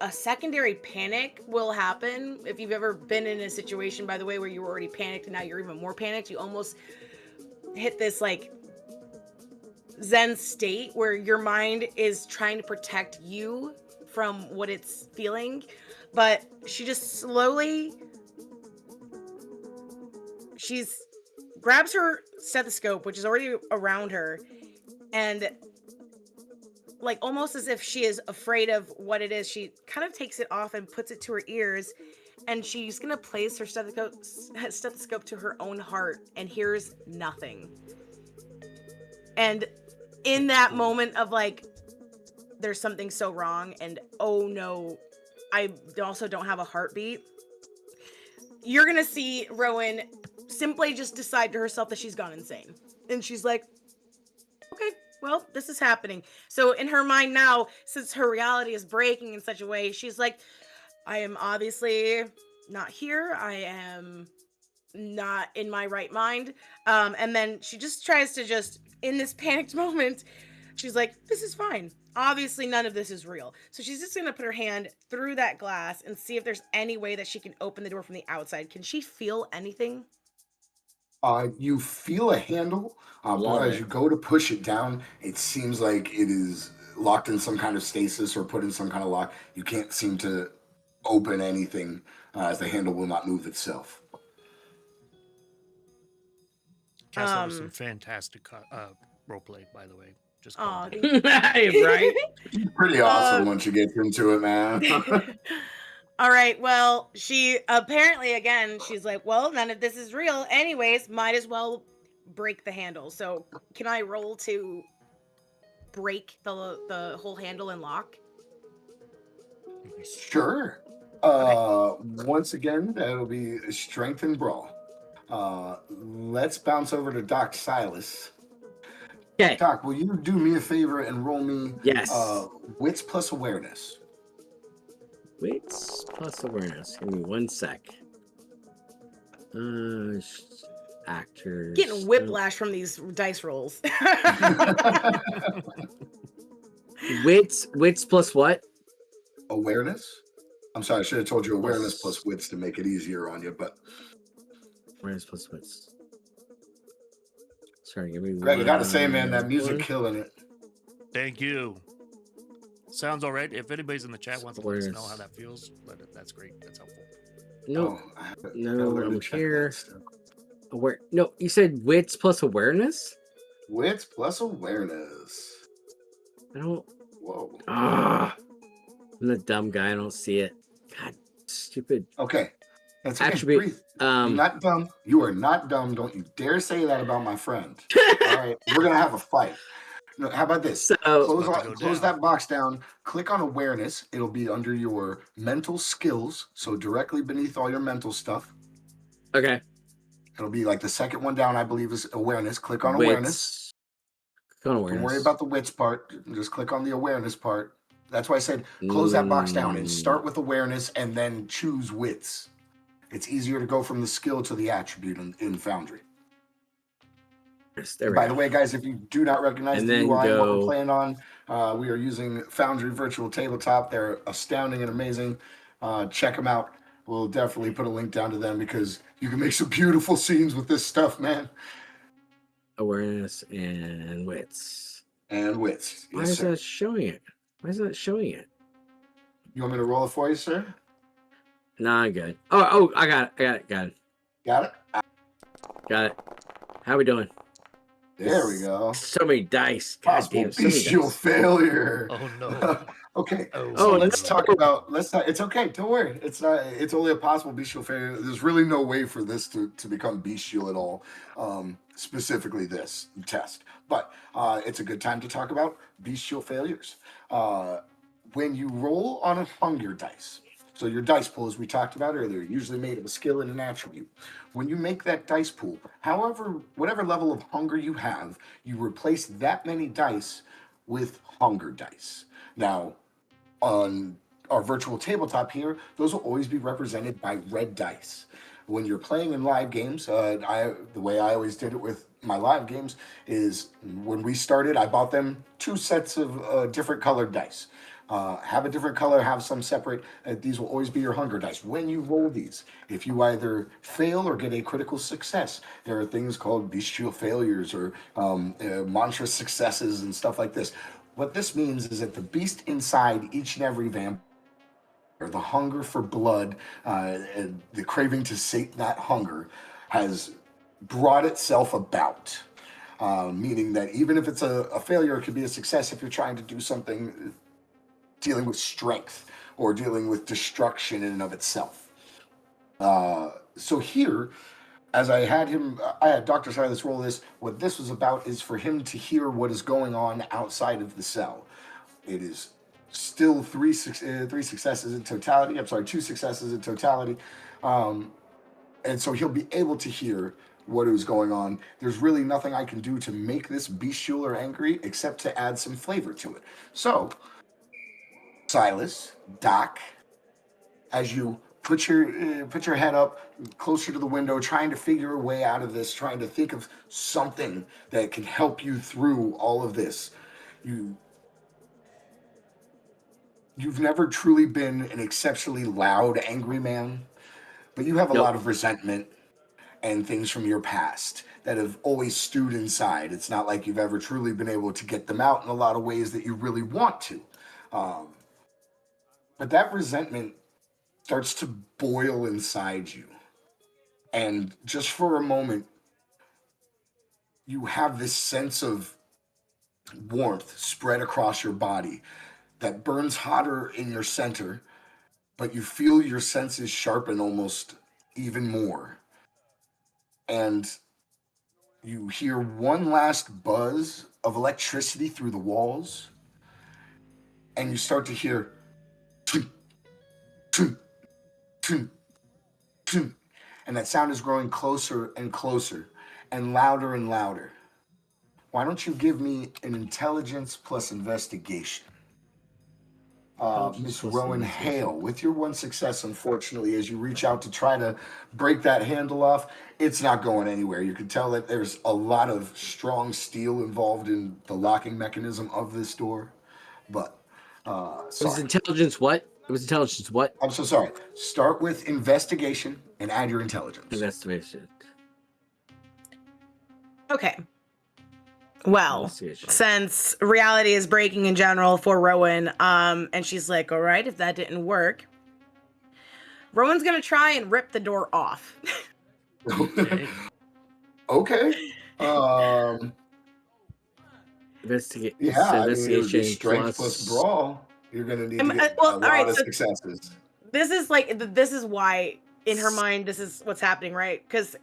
Speaker 2: a secondary panic will happen. If you've ever been in a situation, by the way, where you were already panicked and now you're even more panicked, you almost hit this like Zen state where your mind is trying to protect you from what it's feeling. But she just slowly, grabs her stethoscope, which is already around her, and like almost as if she is afraid of what it is, she kind of takes it off and puts it to her ears, and she's gonna place her stethoscope to her own heart and hears nothing. And in that moment of like, there's something so wrong, and oh no, I also don't have a heartbeat, you're gonna see Rowan simply just decide to herself that she's gone insane. And she's like, okay, well, this is happening. So in her mind now, since her reality is breaking in such a way, she's like, I am obviously not here. I am not in my right mind. And then she just tries to in this panicked moment, she's like, this is fine. Obviously, none of this is real. So she's just going to put her hand through that glass and see if there's any way that she can open the door from the outside. Can she feel anything?
Speaker 4: You feel a handle, but
Speaker 3: Love
Speaker 4: as
Speaker 3: it.
Speaker 4: you go to push it down, it seems like it is locked in some kind of stasis or put in some kind of lock. You can't seem to open anything as the handle will not move itself.
Speaker 1: Cass, that was some
Speaker 2: Um.
Speaker 1: fantastic role play, by the way. Just
Speaker 2: Oh,
Speaker 1: calling it.
Speaker 2: thank you.
Speaker 3: Right?
Speaker 4: Pretty awesome once you get into it, man.
Speaker 2: All right. Well, she apparently again. She's like, well, none of this is real. Anyways, might as well break the handle. So, can I roll to break the whole handle and lock?
Speaker 4: Sure.
Speaker 2: Okay.
Speaker 4: Once again, that'll be strength and brawl. Let's bounce over to Doc Silas.
Speaker 3: Okay.
Speaker 4: Doc, will you do me a favor and roll me
Speaker 3: Yes.
Speaker 4: wits plus awareness?
Speaker 3: Wits plus awareness. Give me 1 sec. Actors.
Speaker 2: Getting whiplash from these dice rolls.
Speaker 3: Wits plus what?
Speaker 4: Awareness? I'm sorry, I should have told you awareness plus wits to make it easier on you, but
Speaker 3: Awareness plus wits. Sorry, give me
Speaker 4: Greg, I gotta say, man, that music
Speaker 3: one.
Speaker 4: killing it.
Speaker 1: Thank you. Sounds all right. If anybody's in the chat wants to let us know
Speaker 3: Awareness.
Speaker 1: how that feels, that's great. That's helpful.
Speaker 3: No,
Speaker 4: Oh, I gotta
Speaker 3: no,
Speaker 4: learn to
Speaker 3: I'm
Speaker 4: check
Speaker 3: here.
Speaker 4: that stuff.
Speaker 3: No, you said wits plus awareness?
Speaker 4: Wits plus awareness.
Speaker 3: I don't.
Speaker 4: Whoa.
Speaker 3: Ah, I'm the dumb guy. I don't see it. God, stupid
Speaker 4: Okay. That's okay.
Speaker 3: attribute.
Speaker 4: Breathe. You're not dumb. You are not dumb. Don't you dare say that about my friend. All right. We're gonna have a fight. No, how about this?
Speaker 3: So
Speaker 4: Close that box down. Click on awareness. It'll be under your mental skills. So directly beneath all your mental stuff.
Speaker 3: okay.
Speaker 4: It'll be like the second one down, I believe, is awareness. Click on awareness.
Speaker 3: Wits. Click on awareness.
Speaker 4: Don't worry about the wits part. Just click on the awareness part. That's why I said close that box down and start with awareness and then choose wits. It's easier to go from the skill to the attribute in Foundry.
Speaker 3: There we
Speaker 4: By
Speaker 3: go.
Speaker 4: the way, guys, if you do not recognize
Speaker 3: And
Speaker 4: the
Speaker 3: then
Speaker 4: UI and what
Speaker 3: go-
Speaker 4: we're playing on, we are using Foundry Virtual Tabletop. They're astounding and amazing. Check them out. We'll definitely put a link down to them because you can make some beautiful scenes with this stuff, man.
Speaker 3: Awareness and wits.
Speaker 4: And wits.
Speaker 3: Why
Speaker 4: Yes,
Speaker 3: is
Speaker 4: sir.
Speaker 3: that showing it? Why is that showing it?
Speaker 4: You want me to roll it for you, sir?
Speaker 3: Nah, I'm good. Oh, I got it.
Speaker 4: Got it?
Speaker 3: Got it. How we doing?
Speaker 4: There we go.
Speaker 3: So many dice. God
Speaker 4: Possible
Speaker 3: damn, so many
Speaker 4: bestial
Speaker 3: dice.
Speaker 4: failure.
Speaker 1: Oh no.
Speaker 4: Okay.
Speaker 1: Oh,
Speaker 4: So
Speaker 3: Oh,
Speaker 4: let's
Speaker 3: no.
Speaker 4: talk about it's okay, don't worry. It's only a possible bestial failure. There's really no way for this to become bestial at all. Specifically this test. But it's a good time to talk about bestial failures. When you roll on a hunger dice, so your dice pool, as we talked about earlier, usually made of a skill and an attribute. When you make that dice pool, whatever level of hunger you have, you replace that many dice with hunger dice. Now, on our virtual tabletop here, those will always be represented by red dice. When you're playing in live games, the way I always did it with my live games is when we started, I bought them 2 sets of different colored dice. Have a different color, have some separate. These will always be your hunger dice. When you roll these, if you either fail or get a critical success, there are things called bestial failures or monstrous successes and stuff like this. What this means is that the beast inside each and every vampire, the hunger for blood, and the craving to sate that hunger, has brought itself about. Meaning that even if it's a failure, it could be a success if you're trying to do something dealing with strength or dealing with destruction in and of itself. So here, as I had Dr. Silas roll this, what this was about is for him to hear what is going on outside of the cell. It is still 3 successes in totality. I'm sorry, 2 successes in totality. And so he'll be able to hear what is going on. There's really nothing I can do to make this bestial or angry except to add some flavor to it. So, Silas, Doc, as you put your head up closer to the window, trying to figure a way out of this, trying to think of something that can help you through all of this. You've never truly been an exceptionally loud, angry man, but you have a lot of resentment. and things from your past that have always stewed inside. It's not like you've ever truly been able to get them out in a lot of ways that you really want to. Um, but that resentment starts to boil inside you. And just for a moment, you have this sense of warmth spread across your body that burns hotter in your center, but you feel your senses sharpen almost even more. And you hear one last buzz of electricity through the walls, and you start to hear "Toon, toon, toon, toon," and that sound is growing closer and closer and louder. Why don't you give me an intelligence plus investigation? Miss Rowan Hale, with your one success, unfortunately, as you reach out to try to break that handle off, it's not going anywhere. You can tell that there's a lot of strong steel involved in the locking mechanism of this door. But,
Speaker 3: It was
Speaker 4: sorry.
Speaker 3: intelligence what? It was intelligence what?
Speaker 4: I'm so sorry. Start with investigation and add your intelligence.
Speaker 3: Investigation.
Speaker 2: Okay. Well,
Speaker 3: Investigation.
Speaker 2: since reality is breaking in general for Rowan, and she's like, all right, if that didn't work, Rowan's gonna try and rip the door off.
Speaker 4: Okay.
Speaker 3: Investigate.
Speaker 4: Yeah, I mean, it would be
Speaker 3: Investigation
Speaker 4: strength plus brawl. You're gonna need to get
Speaker 2: well,
Speaker 4: a
Speaker 2: all right,
Speaker 4: lot of
Speaker 2: so-
Speaker 4: successes.
Speaker 2: This is why in her mind this is what's happening, right? Because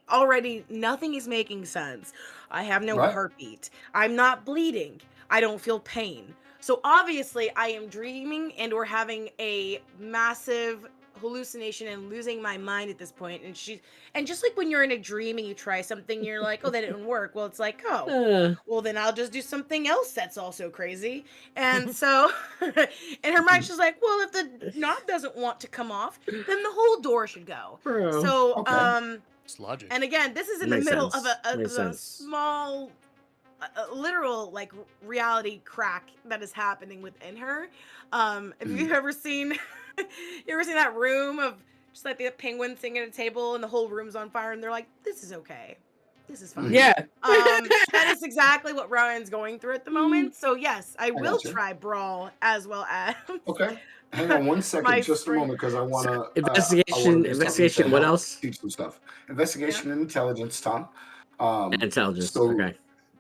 Speaker 2: already nothing is making sense. I have no
Speaker 4: Right.
Speaker 2: heartbeat. I'm not bleeding. I don't feel pain. So obviously I am dreaming and or having a massive hallucination and losing my mind at this point. And just like when you're in a dream and you try something, you're like, oh, that didn't work. Well, it's like, oh, well, then I'll just do something else that's also crazy. And so in her mind, she's like, well, if the knob doesn't want to come off, then the whole door should go.
Speaker 3: Bro.
Speaker 2: So,
Speaker 4: Okay.
Speaker 1: It's logic.
Speaker 2: and again, this is in the
Speaker 3: Makes
Speaker 2: middle
Speaker 3: sense.
Speaker 2: of
Speaker 3: Makes
Speaker 2: a
Speaker 3: sense.
Speaker 2: small, literal like reality crack that is happening within her. If you've ever seen, that room of just like the penguin sitting at a table and the whole room's on fire and they're like, this is okay. This is fine.
Speaker 3: Yeah.
Speaker 2: That is exactly what Rowan's going through at the moment. So yes, I will
Speaker 4: gotcha.
Speaker 2: try brawl as well as
Speaker 4: Okay. Hang on one second,
Speaker 2: My
Speaker 4: just a
Speaker 2: strength.
Speaker 4: moment, because I want to
Speaker 3: Investigation. What else?
Speaker 4: teach some stuff. Investigation and intelligence, Tom.
Speaker 3: Intelligence.
Speaker 4: So
Speaker 3: Okay.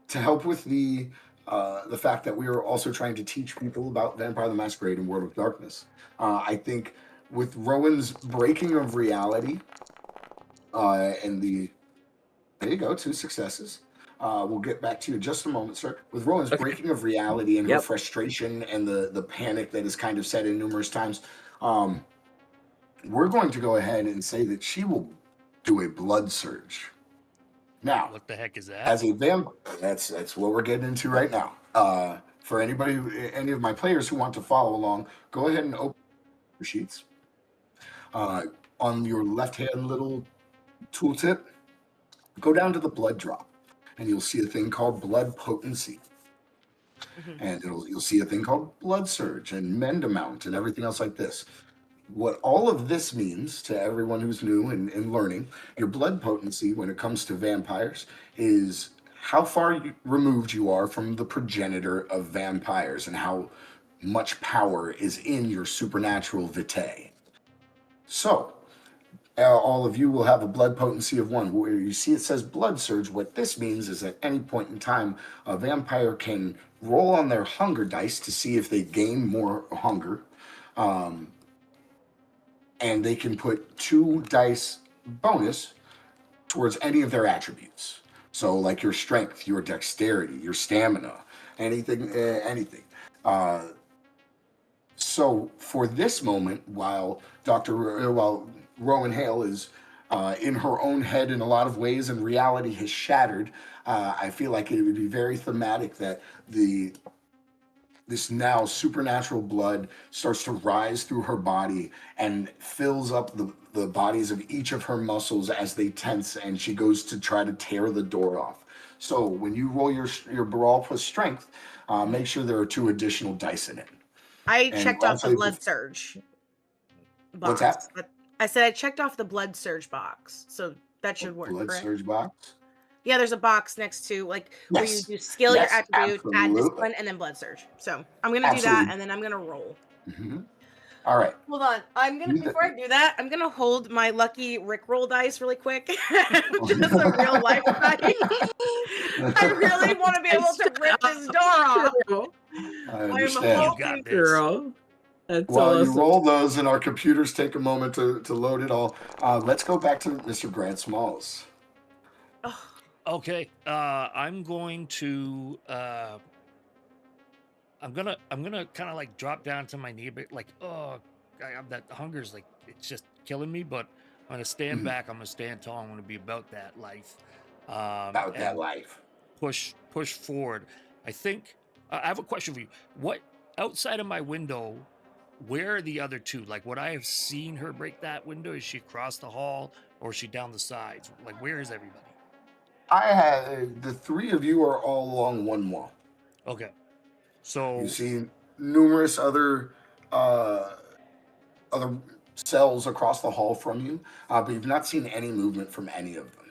Speaker 4: to help with the fact that we are also trying to teach people about Vampire the Masquerade and World of Darkness, I think with Rowan's breaking of reality, and there you go, 2 successes. We'll get back to you in just a moment, sir. With Rowan's breaking of reality and her frustration and the panic that is kind of set in numerous times, we're going to go ahead and say that she will do a blood surge. Now,
Speaker 1: What the heck is that?
Speaker 4: as a vampire, that's what we're getting into right now. For anybody, any of my players who want to follow along, go ahead and open your sheets. On your left-hand little tooltip, go down to the blood drop, and you'll see a thing called blood potency. And you'll see a thing called blood surge and mend amount and everything else like this. What all of this means to everyone who's new and learning, your blood potency when it comes to vampires is how far removed you are from the progenitor of vampires and how much power is in your supernatural vitae. So, all of you will have a blood potency of 1. Where you see it says blood surge, what this means is at any point in time, a vampire can roll on their hunger dice to see if they gain more hunger. And they can put 2 dice bonus towards any of their attributes. So like your strength, your dexterity, your stamina, anything. So for this moment, while Rowan Hale is in her own head in a lot of ways and reality has shattered, I feel like it would be very thematic that this now supernatural blood starts to rise through her body and fills up the bodies of each of her muscles as they tense, and she goes to try to tear the door off. So when you roll your brawl plus strength, make sure there are 2 additional dice in it.
Speaker 2: I
Speaker 4: And
Speaker 2: checked off the
Speaker 4: lastly,
Speaker 2: blood surge box.
Speaker 4: What's that?
Speaker 2: But I said I checked off the blood surge box. So That should work,
Speaker 4: Blood
Speaker 2: correct?
Speaker 4: surge box.
Speaker 2: Yeah, there's a box next to like where you
Speaker 4: Yes.
Speaker 2: do skill,
Speaker 4: Yes,
Speaker 2: your attribute, add
Speaker 4: absolutely.
Speaker 2: discipline, and then blood surge. So I'm gonna do that,
Speaker 4: Absolutely.
Speaker 2: and then I'm gonna roll.
Speaker 4: Mm-hmm. All right.
Speaker 2: Hold on, I'm gonna before I do that, I'm gonna hold my lucky Rickroll dice really quick, just a real life dice. I really want to be able to rip this door off.
Speaker 4: I
Speaker 2: I'm
Speaker 4: understand.
Speaker 1: You
Speaker 2: hoping,
Speaker 1: got this.
Speaker 3: Girl. That's
Speaker 4: While you
Speaker 3: awesome.
Speaker 4: roll those and our computers take a moment to load it all, let's go back to Mr. Grant Smalls.
Speaker 2: oh,
Speaker 1: Okay, I'm going to I'm gonna kind of like drop down to my knee a bit, like that hunger's like it's just killing me. But I'm gonna stand
Speaker 4: Mhm.
Speaker 1: back. I'm gonna stand tall. I'm gonna be about that life.
Speaker 4: About that
Speaker 1: and
Speaker 4: life.
Speaker 1: push forward. I think I have a question for you. What outside of my window? Where are the other two? Like, would I have seen her break that window? Is she across the hall or is she down the sides? Like, where is everybody?
Speaker 4: I have the three of you are all along one wall.
Speaker 1: Okay, so
Speaker 4: You see numerous other other cells across the hall from you, but you've not seen any movement from any of them.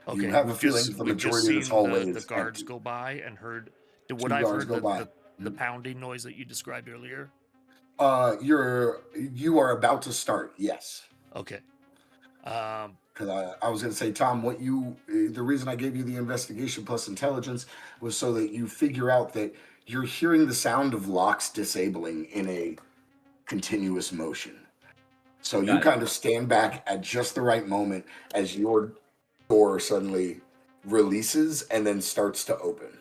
Speaker 1: okay,
Speaker 4: You have a
Speaker 1: we've
Speaker 4: feeling
Speaker 1: just
Speaker 4: the
Speaker 1: we've just
Speaker 4: majority of this
Speaker 1: seen
Speaker 4: hallway
Speaker 1: the
Speaker 4: is
Speaker 1: guards
Speaker 4: empty.
Speaker 1: go by and heard. Would
Speaker 4: Two
Speaker 1: I have
Speaker 4: guards
Speaker 1: heard
Speaker 4: go by.
Speaker 1: the pounding noise that you described earlier?
Speaker 4: You are about to start. Yes.
Speaker 1: Okay.
Speaker 4: Because I was going to say, Tom, the reason I gave you the investigation plus intelligence was so that you figure out that you're hearing the sound of locks disabling in a continuous motion. So you
Speaker 3: Got it.
Speaker 4: kind of stand back at just the right moment as your door suddenly releases and then starts to open.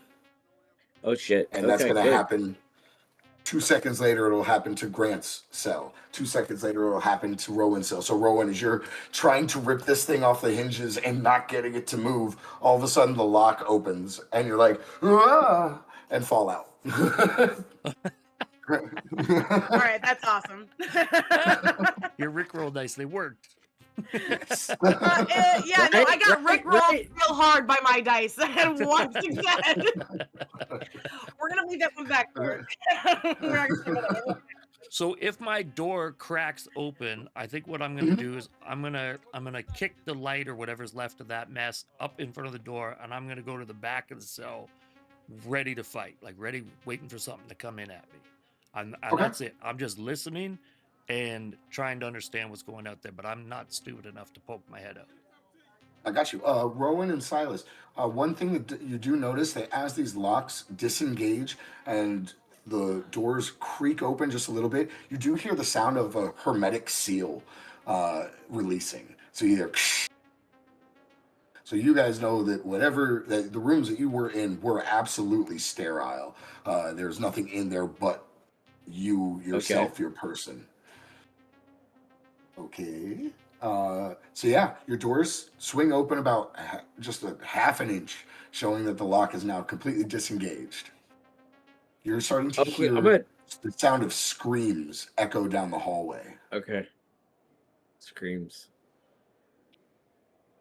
Speaker 3: Oh shit.
Speaker 4: And that's
Speaker 3: Okay,
Speaker 4: going to
Speaker 3: good.
Speaker 4: happen 2 seconds later, it'll happen to Grant's cell. 2 seconds later, it'll happen to Rowan's cell. So Rowan, as you're trying to rip this thing off the hinges and not getting it to move, all of a sudden the lock opens and you're like, ah, and fall out.
Speaker 2: all right, that's awesome.
Speaker 1: Your Rickroll dice, they worked.
Speaker 2: Yeah, no, I got Rickrolled real hard by my dice and one success. We're gonna leave that one back there. We're not gonna say that.
Speaker 1: So if my door cracks open, I think what I'm gonna do is I'm gonna kick the light or whatever's left of that mess up in front of the door, and I'm gonna go to the back of the cell, ready to fight, like ready, waiting for something to come in at me. And
Speaker 4: Okay.
Speaker 1: that's it. I'm just listening and trying to understand what's going out there, but I'm not stupid enough to poke my head out.
Speaker 4: I got you. Rowan and Silas, one thing that you do notice that as these locks disengage and the doors creak open just a little bit, you do hear the sound of a hermetic seal releasing. So you hear. So you guys know that the rooms that you were in were absolutely sterile. There's nothing in there but you yourself, your person. Okay. So yeah, your doors swing open about just a half an inch, showing that the lock is now completely disengaged. You're starting to hear the sound of screams echo down the hallway.
Speaker 3: Okay. Screams.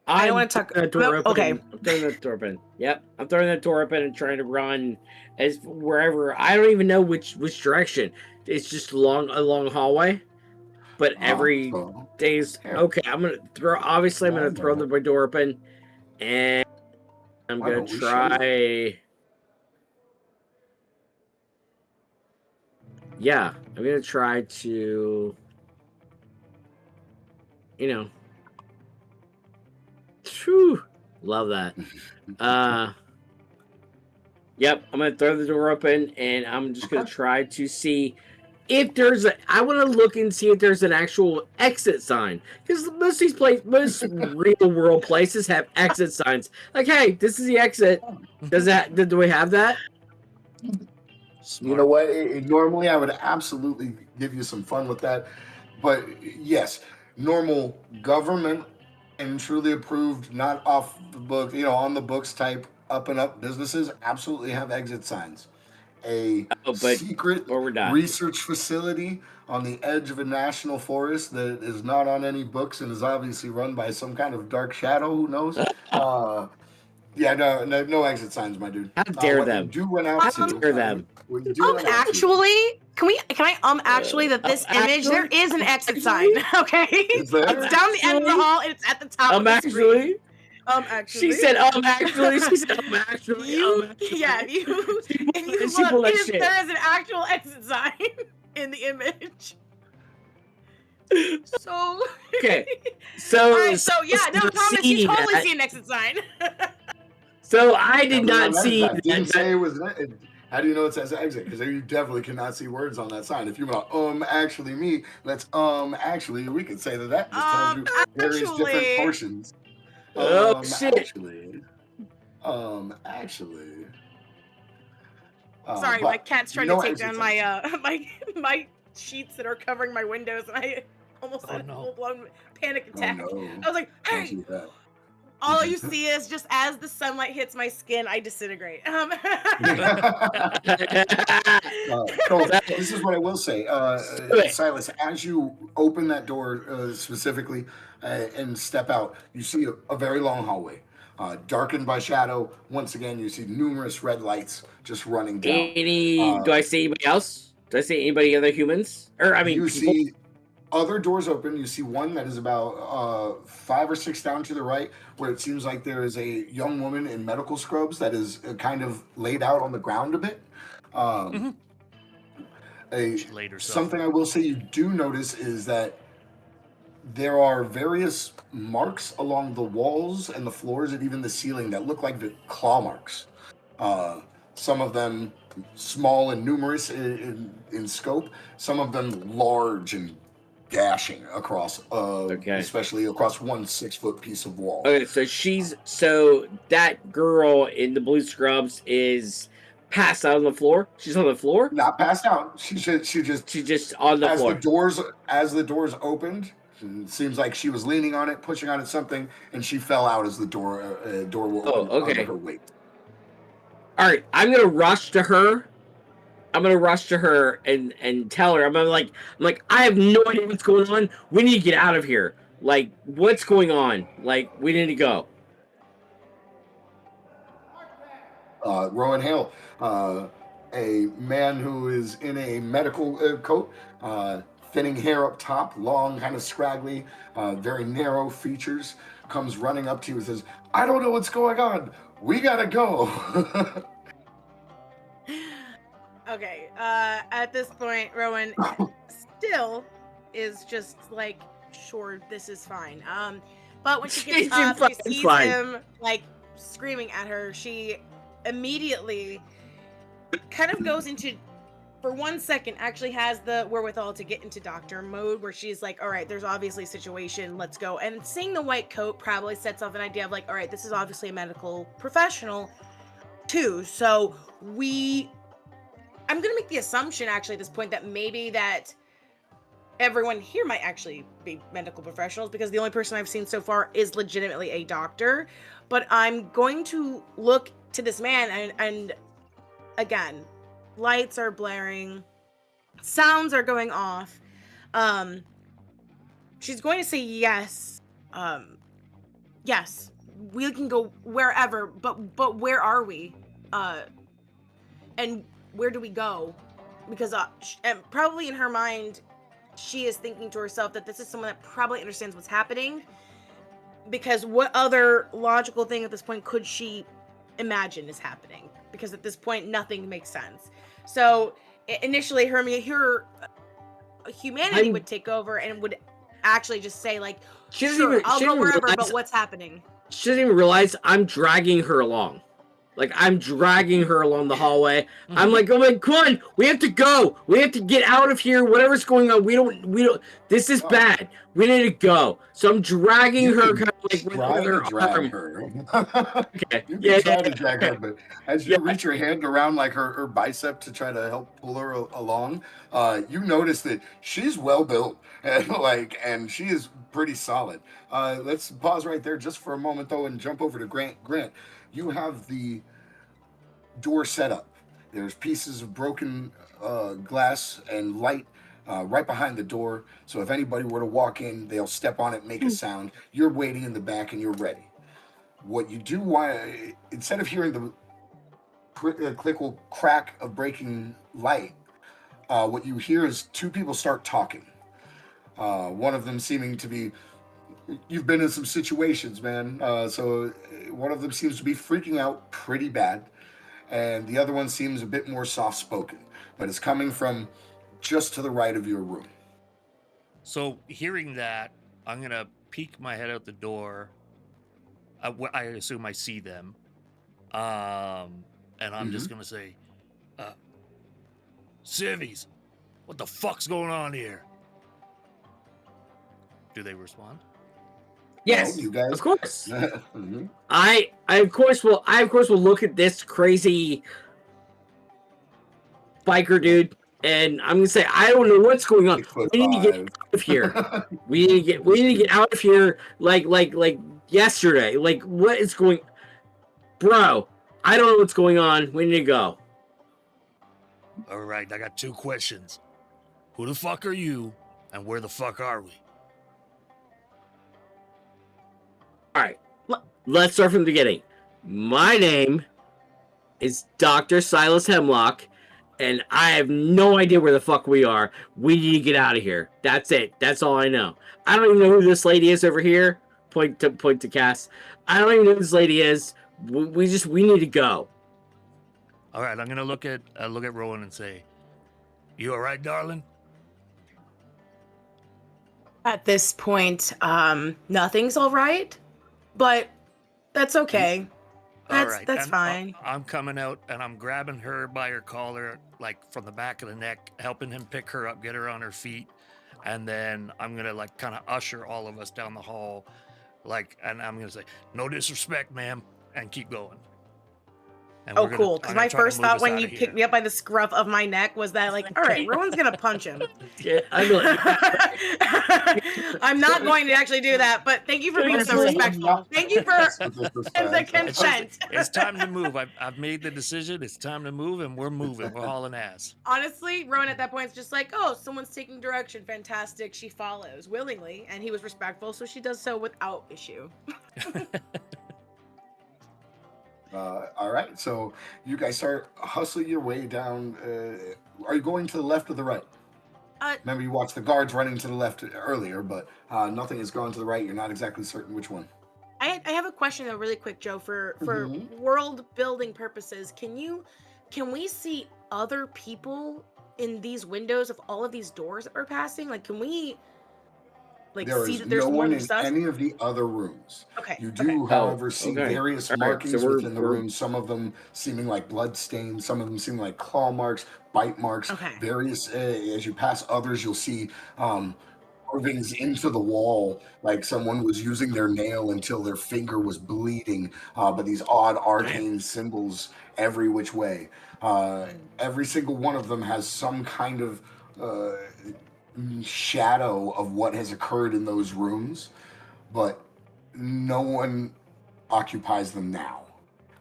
Speaker 2: I don't want to talk.
Speaker 3: That door open.
Speaker 2: Okay.
Speaker 3: I'm throwing that door open. Yep. I'm throwing that door open and trying to run as wherever. I don't even know which direction. It's just a long hallway. But every day's okay. I'm gonna throw. Obviously, I'm gonna throw my door open, and I'm gonna try. Yeah, I'm gonna try to. Whew, love that. Yep, I'm gonna throw the door open, and I'm just gonna try to see if there's I want to look and see if there's an actual exit sign, because most real world places have exit signs. Like, hey, this is the exit. Do we have that?
Speaker 4: You know what? Normally, I would absolutely give you some fun with that, but yes, normal government and truly approved, not off the book, on the books type up and up businesses absolutely have exit signs. Secret research facility on the edge of a national forest that is not on any books and is obviously run by some kind of dark shadow. Who knows? Yeah, no exit signs, my dude.
Speaker 3: How dare them?
Speaker 4: You do run out
Speaker 3: How dare them?
Speaker 2: Actually, Can I actually that this image there
Speaker 3: actually?
Speaker 2: is an exit sign, okay?
Speaker 4: Is there?
Speaker 2: It's down the end of the hall and it's at the top of the
Speaker 3: Actually?
Speaker 2: screen. Actually.
Speaker 3: She said, actually. She said, actually.
Speaker 2: You,
Speaker 3: actually.
Speaker 2: yeah, if you
Speaker 3: She pulled
Speaker 2: look,
Speaker 3: that shit.
Speaker 2: there is an actual exit sign in the image. So
Speaker 3: Okay. So,
Speaker 2: all right, so yeah, no, Thomas, you totally
Speaker 3: that.
Speaker 2: see an exit sign.
Speaker 3: So I did not
Speaker 4: that
Speaker 3: see
Speaker 4: sign didn't
Speaker 3: that.
Speaker 4: say it was. How do you know it says exit? Because you definitely cannot see words on that sign. If you want, actually me, let's actually, we could say that just tells you various different
Speaker 2: actually.
Speaker 4: portions.
Speaker 3: Oh, shit.
Speaker 4: Actually.
Speaker 2: Sorry, my cat's trying to take down
Speaker 4: my.
Speaker 2: my sheets that are covering my windows, and I almost had a full-blown panic attack.
Speaker 4: Oh, no.
Speaker 2: I was like,
Speaker 4: Don't
Speaker 2: hey!
Speaker 4: do that.
Speaker 2: All you see is just as the sunlight hits my skin, I disintegrate.
Speaker 4: So this is what I will say, Silas. As you open that door specifically and step out, you see a very long hallway, darkened by shadow. Once again, you see numerous red lights just running down.
Speaker 3: Do I see anybody else? Do I see anybody other humans? Or I mean,
Speaker 4: you
Speaker 3: people?
Speaker 4: see other doors open. You see one that is about 5 or 6 down to the right, where it seems like there is a young woman in medical scrubs that is kind of laid out on the ground a bit. Something I will say you do notice is that there are various marks along the walls and the floors and even the ceiling that look like the claw marks. Some of them small and numerous in scope, some of them large and gashing across, especially across one 6-foot piece of wall.
Speaker 3: Okay, so that girl in the blue scrubs is passed out on the floor. She's on the floor.
Speaker 4: Not passed out. She's
Speaker 3: just on the floor.
Speaker 4: As the doors opened, it seems like she was leaning on it, pushing on it something, and she fell out as the door will open under her weight.
Speaker 3: All right, I'm gonna rush to her. And tell her. I'm like, I have no idea what's going on. We need to get out of here. Like, what's going on? Like, we need to go.
Speaker 4: Rowan Hale, a man who is in a medical coat, thinning hair up top, long, kind of scraggly, very narrow features, comes running up to you and says, I don't know what's going on. We gotta go.
Speaker 2: Okay, at this point, Rowan still is just like, sure, this is fine. But when she gets up, she sees him like screaming at her. She immediately kind of goes into, for 1 second, actually has the wherewithal to get into doctor mode, where she's like, all right, there's obviously a situation, let's go. And seeing the white coat probably sets off an idea of like, all right, this is obviously a medical professional too. So I'm gonna make the assumption actually at this point that maybe that everyone here might actually be medical professionals, because the only person I've seen so far is legitimately a doctor. But I'm going to look to this man and again, lights are blaring, sounds are going off. She's going to say yes. Yes, we can go wherever, but where are we? And where do we go? Because and probably in her mind, she is thinking to herself that this is someone that probably understands what's happening, because what other logical thing at this point could she imagine is happening? Because at this point, nothing makes sense. So initially, her humanity would take over and would actually just say like, sure, I'll go wherever, but what's happening?
Speaker 3: She doesn't even realize I'm dragging her along. Like, I'm dragging her along the hallway. Mm-hmm. I'm like, oh my, come on, we have to go. We have to get out of here. Whatever's going on, we don't, this is bad. We need to go. So I'm dragging her kind of like with her arm.
Speaker 4: Okay. You can try to drag her, but as you reach your hand around like her bicep to try to help pull her along, you notice that she's well built and she is pretty solid. Let's pause right there just for a moment though and jump over to Grant. Grant, you have the door set up. There's pieces of broken glass and light right behind the door. So if anybody were to walk in, they'll step on it, make a sound. You're waiting in the back and you're ready. What you do want, instead of hearing the clickle crack of breaking light, what you hear is two people start talking. One of them seeming to be, you've been in some situations, man. So one of them seems to be freaking out pretty bad, and the other one seems a bit more soft-spoken, but it's coming from just to the right of your room.
Speaker 1: So hearing that, I'm gonna peek my head out the door. I assume I see them, and I'm just gonna say, "Civvies, what the fuck's going on here?" Do they respond?
Speaker 3: Yes,
Speaker 4: Well, you guys,
Speaker 3: of course.
Speaker 4: Mm-hmm.
Speaker 3: I of course will look at this crazy biker dude, and I'm gonna say, I don't know what's going on. We need to get out of here. we need to get out of here like yesterday. Like, what is going, bro? I don't know what's going on. We need to go.
Speaker 1: All right, I got 2 questions. Who the fuck are you, and where the fuck are we?
Speaker 3: All right, let's start from the beginning. My name is Dr. Silas Hemlock, and I have no idea where the fuck we are. We need to get out of here. That's it. That's all I know. I don't even know who this lady is over here. Point to Cass. I don't even know who this lady is. We need to go.
Speaker 1: All right, I'm gonna look at Rowan and say, "You all right, darling?"
Speaker 2: At this point, nothing's all right, but that's okay.
Speaker 1: All right,
Speaker 2: That's
Speaker 1: and
Speaker 2: fine.
Speaker 1: I'm coming out and I'm grabbing her by her collar, like from the back of the neck, helping him pick her up, get her on her feet, and then I'm gonna like kind of usher all of us down the hall, and I'm gonna say, "No disrespect, ma'am," and keep going. And
Speaker 2: Oh, cool. Because my first thought when you picked me up by the scruff of my neck was that, like, all right, Rowan's going to punch him.
Speaker 3: Yeah, I'm like,
Speaker 2: I'm not going to actually do that, but thank you for being so respectful. Thank you for the consent.
Speaker 1: It's time to move. I've made the decision. It's time to move, and we're moving. We're hauling ass.
Speaker 2: Honestly, Rowan at that point is just like, oh, someone's taking direction. Fantastic. She follows willingly, and he was respectful, so she does so without issue.
Speaker 4: All right, so you guys start hustling your way down. Are you going to the left or the right? Remember, you watched the guards running to the left earlier, but nothing has gone to the right. You're not exactly certain which one.
Speaker 2: I have a question though, really quick, Joe. For world building purposes, can we see other people in these windows of all of these doors that we're passing? Like, can we
Speaker 4: there
Speaker 2: see
Speaker 4: is
Speaker 2: that there's
Speaker 4: no
Speaker 2: more
Speaker 4: one in
Speaker 2: stuff?
Speaker 4: any of the other rooms.
Speaker 2: Okay.
Speaker 4: You do, however, see
Speaker 3: okay.
Speaker 4: various
Speaker 3: All right,
Speaker 4: markings
Speaker 3: so
Speaker 4: within the room. Some of them seeming like blood stains. Some of them seem like claw marks, bite marks.
Speaker 2: Okay.
Speaker 4: Various, as you pass others, you'll see carvings into the wall, like someone was using their nail until their finger was bleeding. But these odd arcane symbols every which way. Every single one of them has some kind of shadow of what has occurred in those rooms, but no one occupies them now.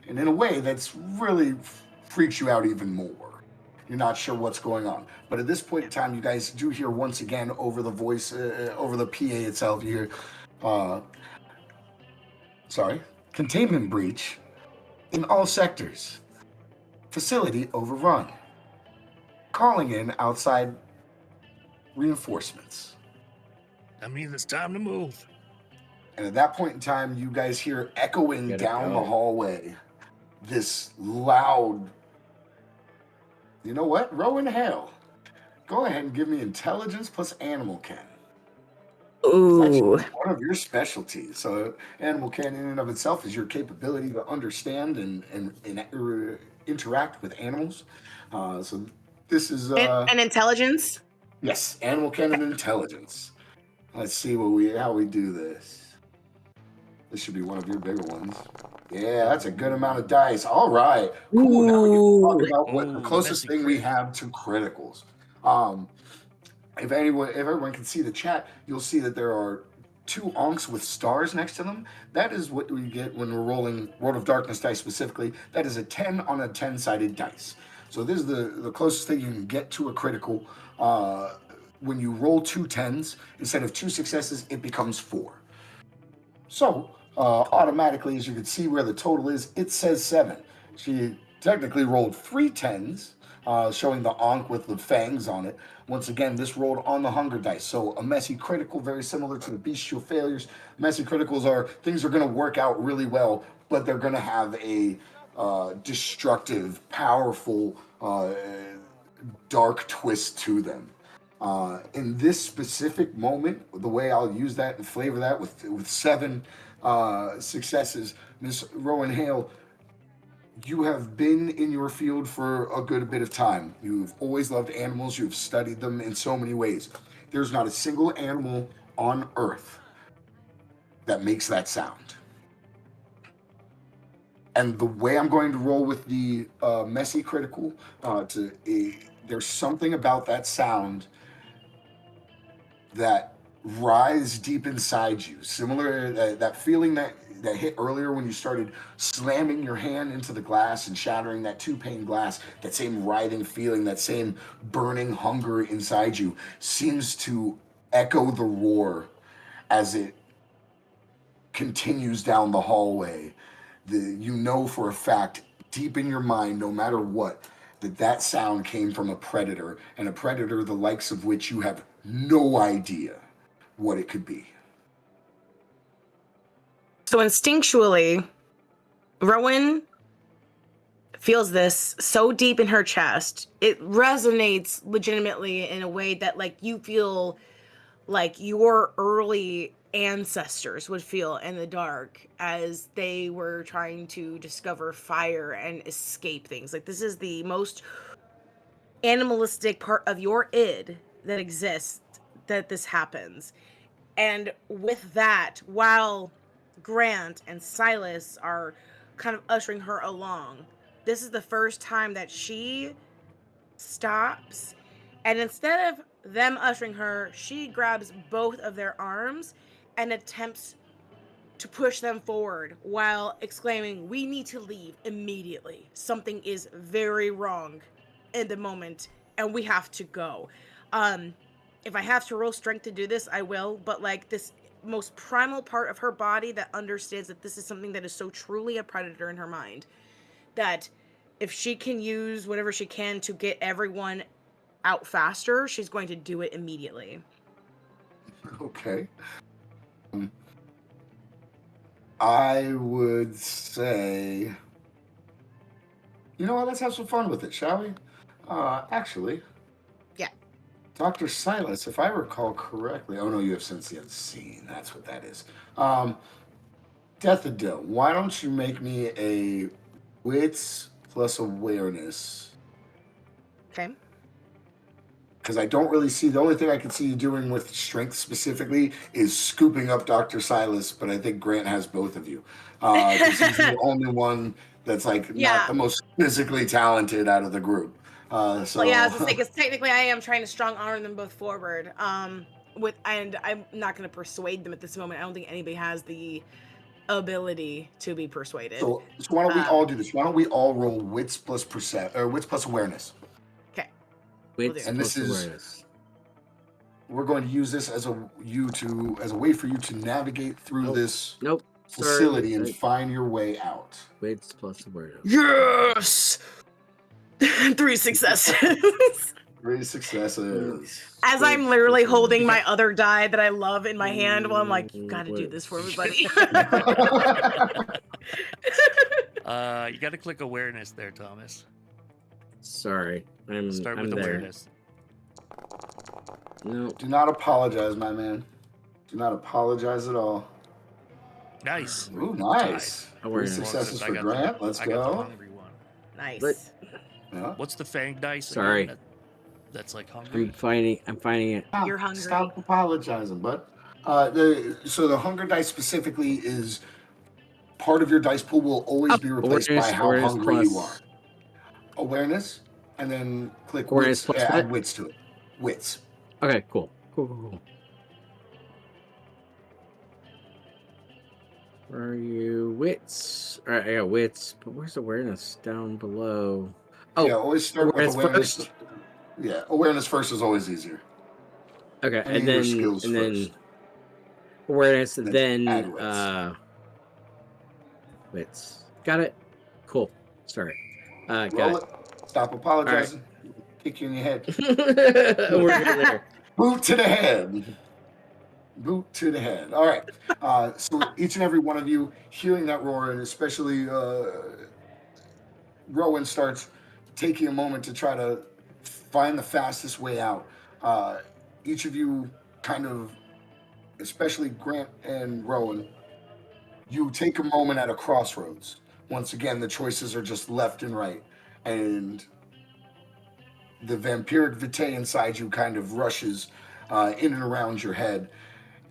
Speaker 4: And in a way, that's really freaks you out even more. You're not sure what's going on. But at this point in time, you guys do hear once again over the voice, over the PA itself, you hear, containment breach in all sectors. Facility overrun. Calling in outside reinforcements.
Speaker 1: That means it's time to move.
Speaker 4: And at that point in time, you guys hear echoing down the hallway this loud, you know what? Rowan Hale, go ahead and give me intelligence plus animal ken.
Speaker 2: Ooh.
Speaker 4: It's one of your specialties. So animal ken in and of itself is your capability to understand and interact with animals. So this is
Speaker 2: and intelligence.
Speaker 4: Yes, animal ken and intelligence. Let's see how we do this. This should be one of your bigger ones. Yeah, that's a good amount of dice. All right. Cool. Now we can talk about what the closest thing we have to criticals. If everyone can see the chat, you'll see that there are 2 onks with stars next to them. That is what we get when we're rolling World of Darkness dice specifically. That is a 10 on a 10-sided dice. So this is the closest thing you can get to a critical. When you roll 2 10s, instead of 2 successes, it becomes 4. So automatically, as you can see where the total is, it says 7. She technically rolled 3 10s, showing the Ankh with the fangs on it. Once again, this rolled on the hunger dice. So a messy critical, very similar to the bestial failures. Messy criticals are things are going to work out really well, but they're going to have a destructive, powerful, dark twist to them. In this specific moment, the way I'll use that and flavor that with 7 successes, Miss Rowan Hale, you have been in your field for a good bit of time. You've always loved animals. You've studied them in so many ways. There's not a single animal on Earth that makes that sound. And the way I'm going to roll with the messy critical, there's something about that sound that rise deep inside you, similar that feeling that hit earlier when you started slamming your hand into the glass and shattering that 2-pane glass. That same writhing feeling, that same burning hunger inside you seems to echo the roar as it continues down the hallway. You know for a fact, deep in your mind, no matter what, that sound came from a predator, and a predator the likes of which you have no idea what it could be.
Speaker 2: So instinctually, Rowan feels this so deep in her chest. It resonates legitimately in a way that, like, you feel like your early ancestors would feel in the dark as they were trying to discover fire and escape things. Like, this is the most animalistic part of your id that exists, that this happens. And with that, while Grant and Silas are kind of ushering her along, this is the first time that she stops, and instead of them ushering her, she grabs both of their arms and attempts to push them forward while exclaiming, "We need to leave immediately. Something is very wrong in the moment, and we have to go." If I have to roll strength to do this, I will, but like this most primal part of her body that understands that this is something that is so truly a predator in her mind, that if she can use whatever she can to get everyone out faster, she's going to do it immediately.
Speaker 4: Okay. I would say, you know what, let's have some fun with it, shall we? Actually,
Speaker 2: Yeah.
Speaker 4: Dr. Silas, if I recall correctly, oh no, you have Sense the Unseen. That's what that is. Deathadil, why don't you make me a wits plus awareness?
Speaker 2: Okay.
Speaker 4: Because I don't really see, the only thing I can see you doing with strength specifically is scooping up Dr. Silas, but I think Grant has both of you. Because he's the only one that's like not the most physically talented out of the group.
Speaker 2: Well, yeah, I was gonna say, because technically I am trying to strong arm them both forward. And I'm not gonna persuade them at this moment. I don't think anybody has the ability to be persuaded.
Speaker 4: So why don't we all do this? Why don't we all roll wits plus wits plus awareness?
Speaker 2: Okay.
Speaker 3: Wits
Speaker 4: and
Speaker 3: plus
Speaker 4: this is
Speaker 3: awareness.
Speaker 4: We're going to use this as a way for you to navigate through this facility and find your way out.
Speaker 3: Wits plus awareness.
Speaker 2: Yes. 3 successes.
Speaker 4: 3 successes.
Speaker 2: As I'm literally holding my other die that I love in my hand, while I'm like, "You got to do this for me, buddy."
Speaker 1: You got to click awareness there, Thomas.
Speaker 3: Sorry,
Speaker 1: Start with
Speaker 3: there.
Speaker 1: awareness.
Speaker 3: No.
Speaker 4: Do not apologize, my man. Do not apologize at all.
Speaker 1: Nice.
Speaker 4: Ooh, nice. 3
Speaker 3: Awareness.
Speaker 4: successes for Grant. Let's
Speaker 1: I got the
Speaker 4: go.
Speaker 1: hungry one.
Speaker 2: Nice.
Speaker 4: Yeah.
Speaker 1: What's the fang dice?
Speaker 3: Sorry.
Speaker 1: Again? That's like hungry.
Speaker 3: I'm finding it.
Speaker 2: You're hungry.
Speaker 4: Stop apologizing, bud. So the hunger dice specifically is part of your dice pool will always be replaced by how hungry you are. Awareness, and then click
Speaker 3: awareness
Speaker 4: wits,
Speaker 3: plus
Speaker 4: add wits to it. Wits.
Speaker 3: Okay, cool. Cool. Where are you? Wits. All right, I got wits, but where's awareness? Down below. Oh,
Speaker 4: yeah, always start with awareness
Speaker 3: first.
Speaker 4: Yeah, awareness first is always easier.
Speaker 3: Okay,
Speaker 4: Any of your skills
Speaker 3: and
Speaker 4: first.
Speaker 3: then awareness, and then
Speaker 4: add wits.
Speaker 3: Wits. Got it. Cool. Sorry. Got
Speaker 4: Roll
Speaker 3: it.
Speaker 4: it. Stop apologizing. Kick you in your head.
Speaker 3: We're getting there.
Speaker 4: Boot to the head. Boot to the head. All right. So each and every one of you hearing that roar, and especially Rowan starts taking a moment to try to find the fastest way out. Each of you kind of, especially Grant and Rowan, you take a moment at a crossroads. Once again, the choices are just left and right. And the vampiric vitae inside you kind of rushes in and around your head.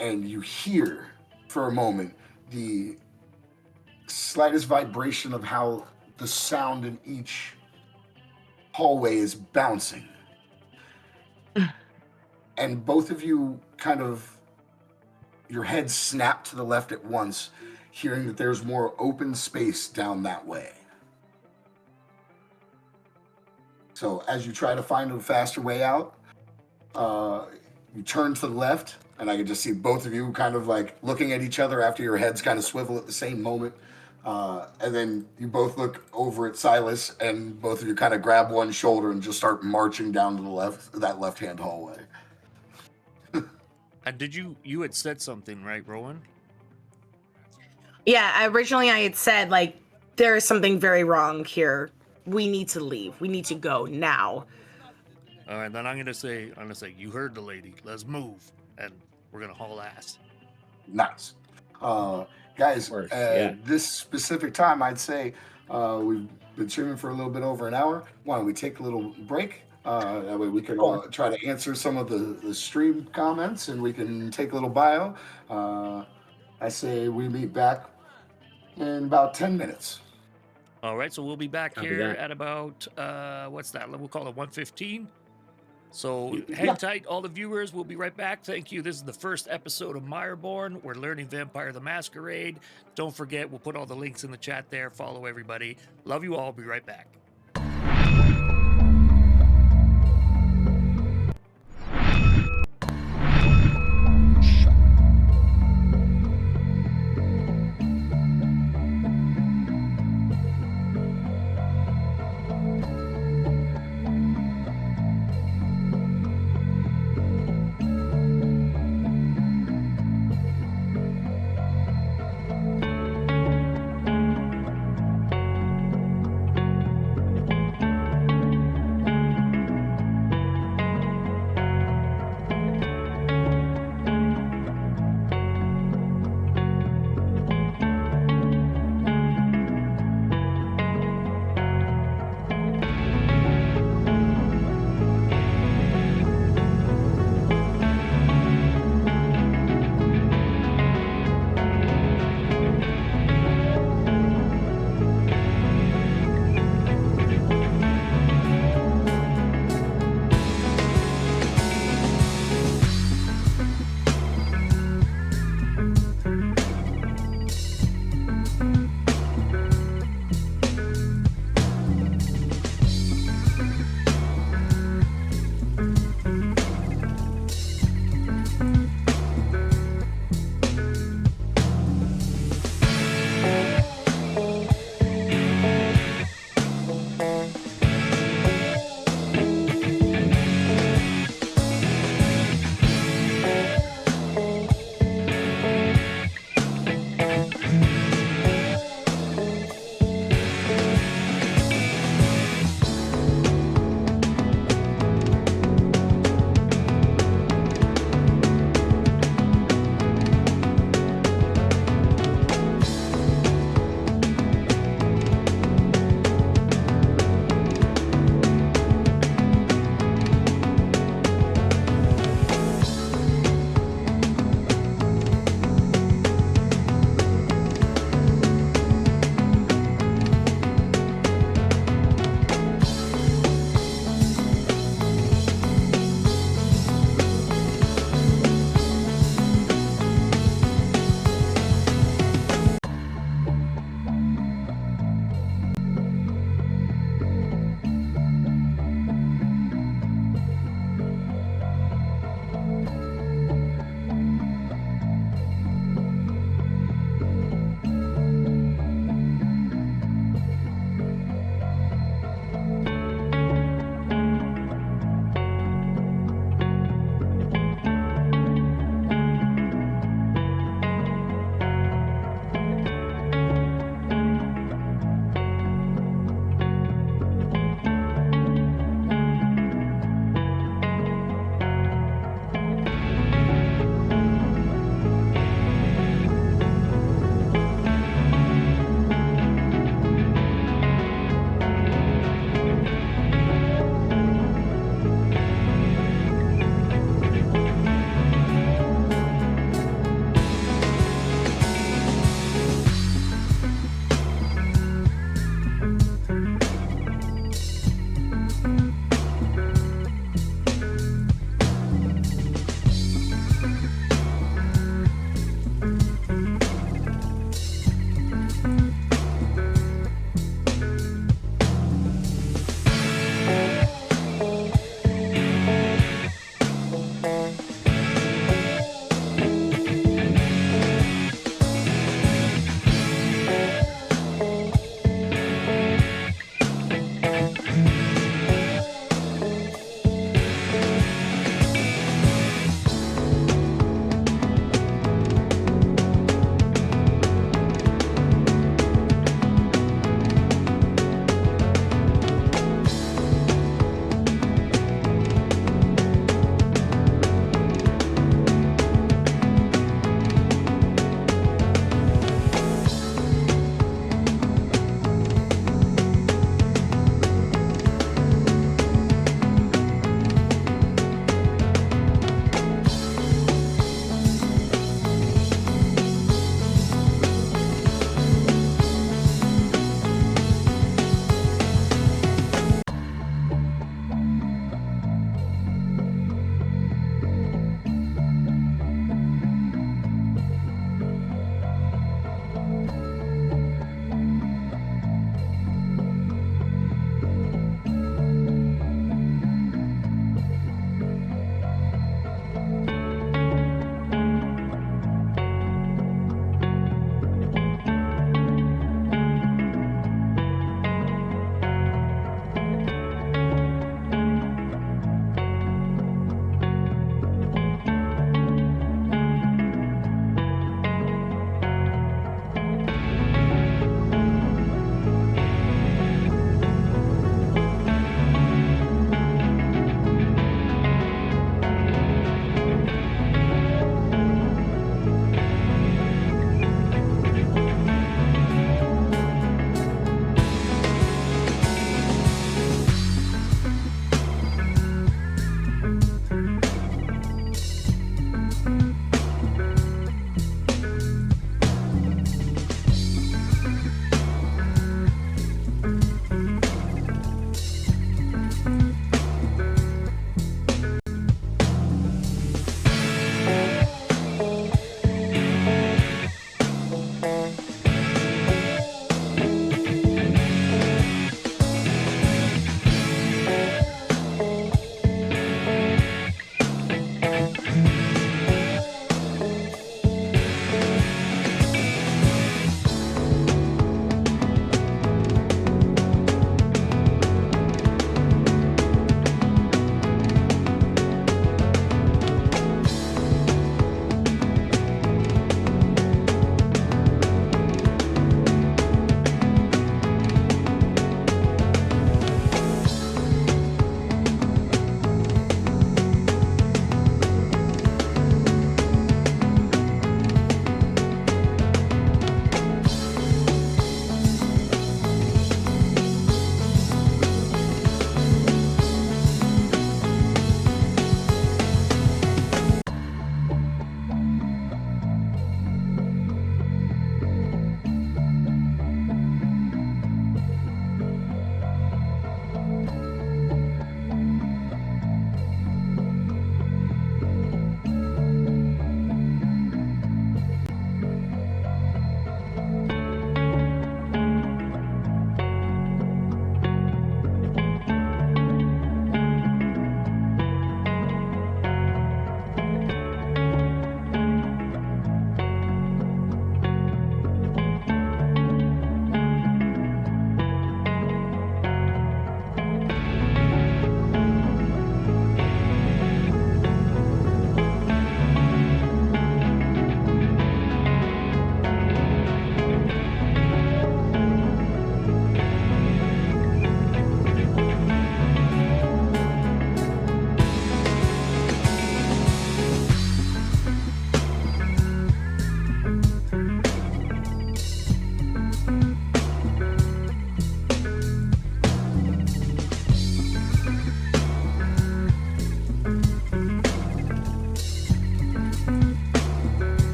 Speaker 4: And you hear, for a moment, the slightest vibration of how the sound in each hallway is bouncing. And both of you kind of, your heads snap to the left at once, hearing that there's more open space down that way. So as you try to find a faster way out, you turn to the left, and I can just see both of you kind of like looking at each other after your heads kind of swivel at the same moment. And then you both look over at Silas, and both of you kind of grab one shoulder and just start marching down to the left, that left-hand hallway.
Speaker 1: And did you had said something, right, Rowan?
Speaker 2: Yeah, originally I had said, like, there is something very wrong here. We need to leave. We need to go now.
Speaker 1: All right, then I'm gonna say, you heard the lady. Let's move, and we're gonna haul ass.
Speaker 4: Nice. Guys,
Speaker 3: Works,
Speaker 4: at
Speaker 3: yeah.
Speaker 4: this specific time, I'd say we've been streaming for a little bit over an hour. Why don't we take a little break? That way we can try to answer some of the stream comments, and we can take a little bio. I say we meet back in about 10 minutes.
Speaker 1: All right, so we'll be back
Speaker 3: Copy
Speaker 1: here
Speaker 3: that.
Speaker 1: at about what's that? We'll call it 1:15. So
Speaker 4: Yeah.
Speaker 1: hang tight, all the viewers. We'll be right back. Thank you. This is the first episode of Mireborn. We're learning Vampire the Masquerade. Don't forget, we'll put all the links in the chat there. Follow everybody. Love you all. Be right back.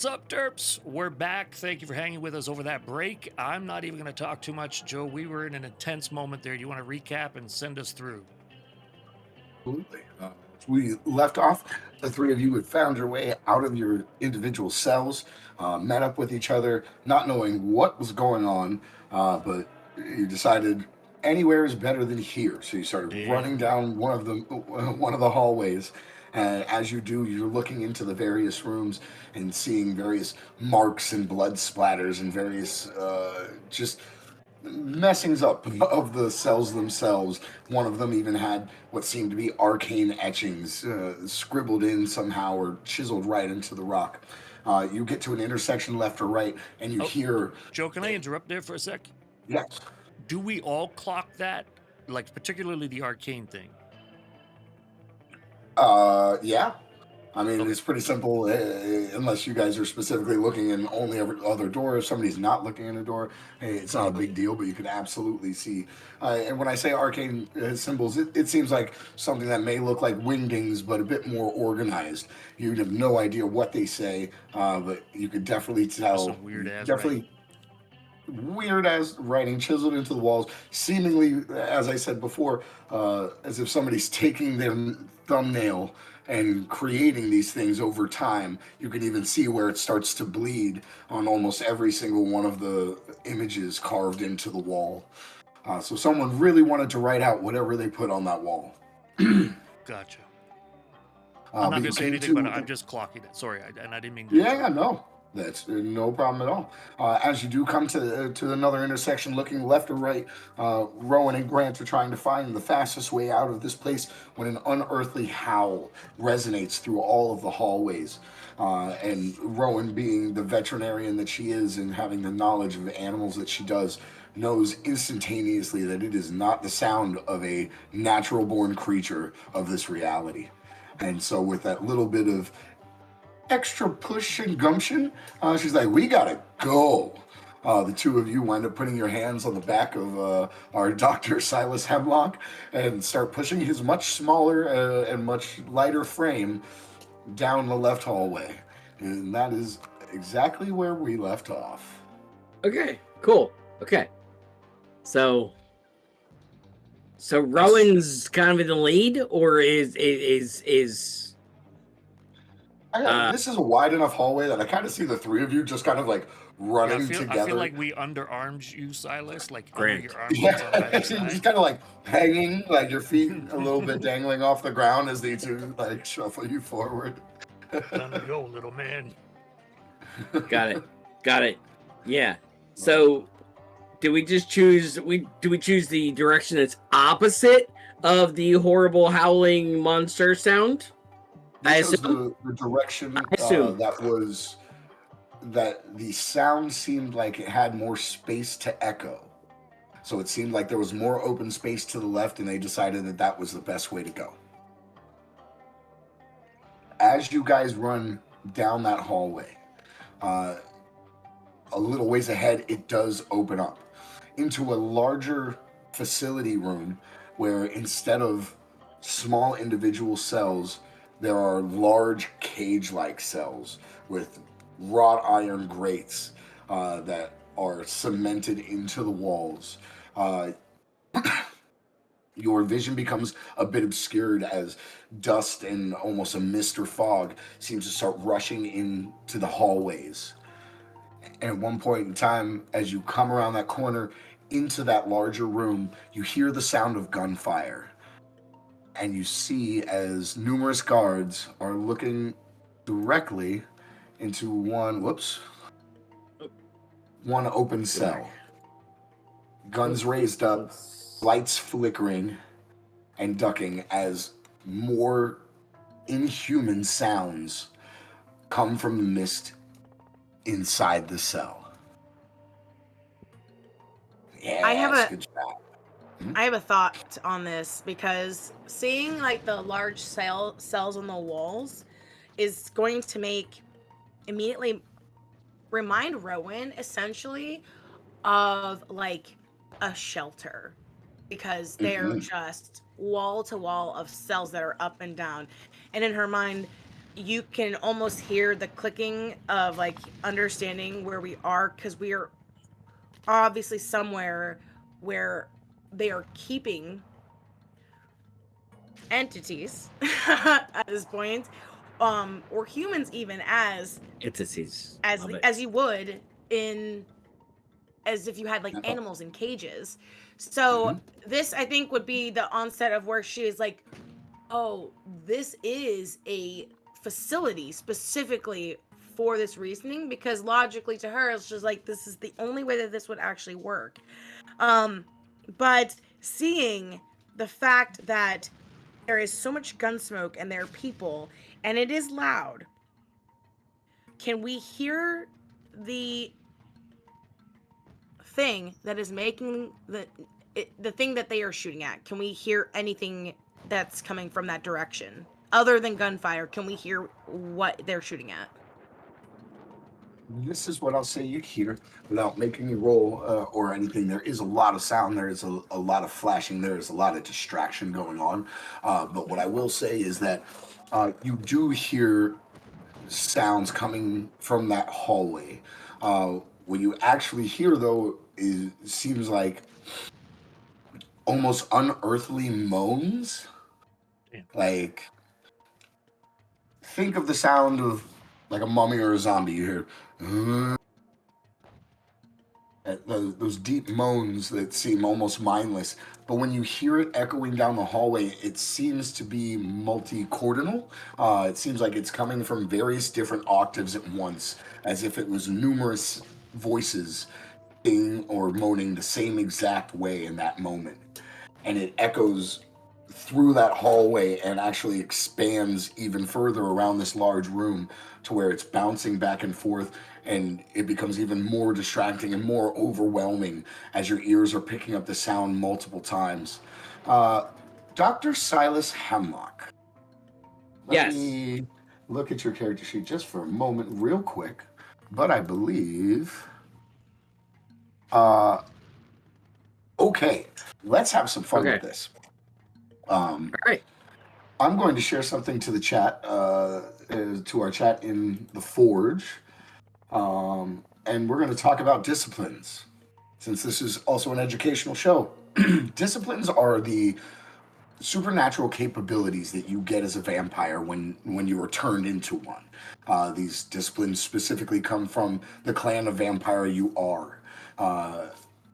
Speaker 1: What's up, Terps? We're back. Thank you for hanging with us over that break. I'm not even going to talk too much, Joe. We were in an intense moment there. Do you want to recap and send us through?
Speaker 4: Absolutely. We left off. The three of you had found your way out of your individual cells, met up with each other, not knowing what was going on, but you decided anywhere is better than here. So you started running down one of the hallways. And as you do, you're looking into the various rooms and seeing various marks and blood splatters and various just messings up of the cells themselves. One of them even had what seemed to be arcane etchings scribbled in somehow or chiseled right into the rock. You get to an intersection left or right, and you hear...
Speaker 1: Joe, can I interrupt there for a sec?
Speaker 4: Yes.
Speaker 1: Do we all clock that? Like, particularly the arcane thing?
Speaker 4: Yeah. I mean, it's pretty simple, unless you guys are specifically looking in only every other door. If somebody's not looking in a door, hey, it's not a big deal, but you can absolutely see. And when I say arcane symbols, it seems like something that may look like wingdings, but a bit more organized. You'd have no idea what they say, but you could definitely tell.
Speaker 1: Some weird-ass
Speaker 4: Definitely weird-ass writing chiseled into the walls, seemingly, as I said before, as if somebody's taking their thumbnail and creating these things over time. You can even see where it starts to bleed on almost every single one of the images carved into the wall. So someone really wanted to write out whatever they put on that wall.
Speaker 1: Gotcha. I'm not going to say anything, but I'm just clocking it. Sorry, and I didn't mean to.
Speaker 4: Yeah, no. That's no problem at all. As you do come to another intersection, looking left or right, Rowan and Grant are trying to find the fastest way out of this place when an unearthly howl resonates through all of the hallways. And Rowan, being the veterinarian that she is and having the knowledge of the animals that she does, knows instantaneously that it is not the sound of a natural-born creature of this reality. And so with that little bit of extra push and gumption, she's like, we gotta go. The two of you wind up putting your hands on the back of our Dr. Silas Hemlock and start pushing his much smaller and much lighter frame down the left hallway. And that is exactly where we left off.
Speaker 3: Okay, cool. Okay. So Rowan's kind of in the lead, or is
Speaker 4: this is a wide enough hallway that I kind of see the three of you just kind of like running together.
Speaker 1: I feel like we underarmed you, Silas. Like under
Speaker 3: Grant.
Speaker 1: your arms
Speaker 4: Yeah, just kind of like hanging, like your feet a little bit dangling off the ground as they two like shuffle you forward.
Speaker 1: Time to go, little man.
Speaker 3: Got it. Yeah. So do we choose the direction that's opposite of the horrible howling monster sound?
Speaker 4: This was the direction that the sound seemed like it had more space to echo. So it seemed like there was more open space to the left, and they decided that that was the best way to go. As you guys run down that hallway, a little ways ahead, it does open up into a larger facility room where instead of small individual cells, there are large cage-like cells with wrought iron grates that are cemented into the walls. Your vision becomes a bit obscured as dust and almost a mist or fog seems to start rushing into the hallways. And at one point in time, as you come around that corner into that larger room, you hear the sound of gunfire. And you see as numerous guards are looking directly into one open cell. Guns raised up, lights flickering and ducking as more inhuman sounds come from the mist inside the cell. Yeah, good shot.
Speaker 2: I have a thought on this, because seeing like the large cells on the walls is going to immediately remind Rowan essentially of like a shelter, because they're just wall to wall of cells that are up and down. And in her mind, you can almost hear the clicking of like understanding where we are, because we are obviously somewhere where they are keeping entities at this point, or humans even as
Speaker 3: Entities.
Speaker 2: as you would in, as if you had like animals in cages. So this, I think, would be the onset of where she is like, oh, this is a facility specifically for this reasoning, because logically to her it's just like, this is the only way that this would actually work. But seeing the fact that there is so much gun smoke and there are people and it is loud, can we hear the thing that is making the thing that they are shooting at? Can we hear anything that's coming from that direction other than gunfire? Can we hear what they're shooting at?
Speaker 4: This is what I'll say you hear without making you roll or anything. There is a lot of sound. There is a lot of flashing. There is a lot of distraction going on. But what I will say is that you do hear sounds coming from that hallway. What you actually hear, though, seems like almost unearthly moans.
Speaker 1: Damn.
Speaker 4: Like, think of the sound of like a mummy or a zombie. You hear those deep moans that seem almost mindless, but when you hear it echoing down the hallway, it seems to be multi-cordinal. It seems like it's coming from various different octaves at once, as if it was numerous voices singing or moaning the same exact way in that moment. And it echoes through that hallway and actually expands even further around this large room to where it's bouncing back and forth, and it becomes even more distracting and more overwhelming as your ears are picking up the sound multiple times. Dr. Silas Hemlock. Let me look at your character sheet just for a moment real quick, but I believe... okay, let's have some fun with this.
Speaker 3: All right.
Speaker 4: I'm going to share something to the chat, to our chat in the Forge, and we're going to talk about disciplines, since this is also an educational show. Disciplines are the supernatural capabilities that you get as a vampire when you are turned into one. These disciplines specifically come from the clan of vampire you are.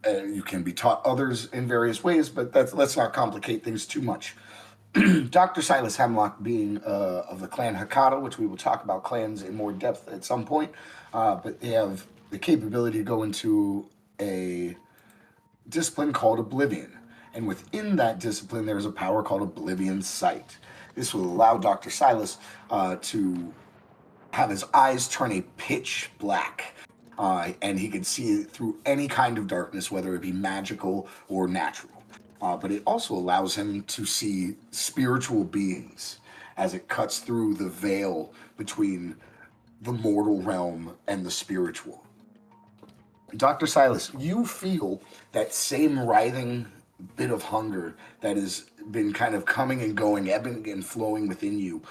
Speaker 4: You can be taught others in various ways, but let's not complicate things too much. Dr. Silas Hemlock being of the clan Hakata, which we will talk about clans in more depth at some point, but they have the capability to go into a discipline called Oblivion. And within that discipline, there's a power called Oblivion Sight. This will allow Dr. Silas to have his eyes turn a pitch black. And he can see through any kind of darkness, whether it be magical or natural. But it also allows him to see spiritual beings as it cuts through the veil between the mortal realm and the spiritual. Dr. Silas, you feel that same writhing bit of hunger that has been kind of coming and going, ebbing and flowing within you,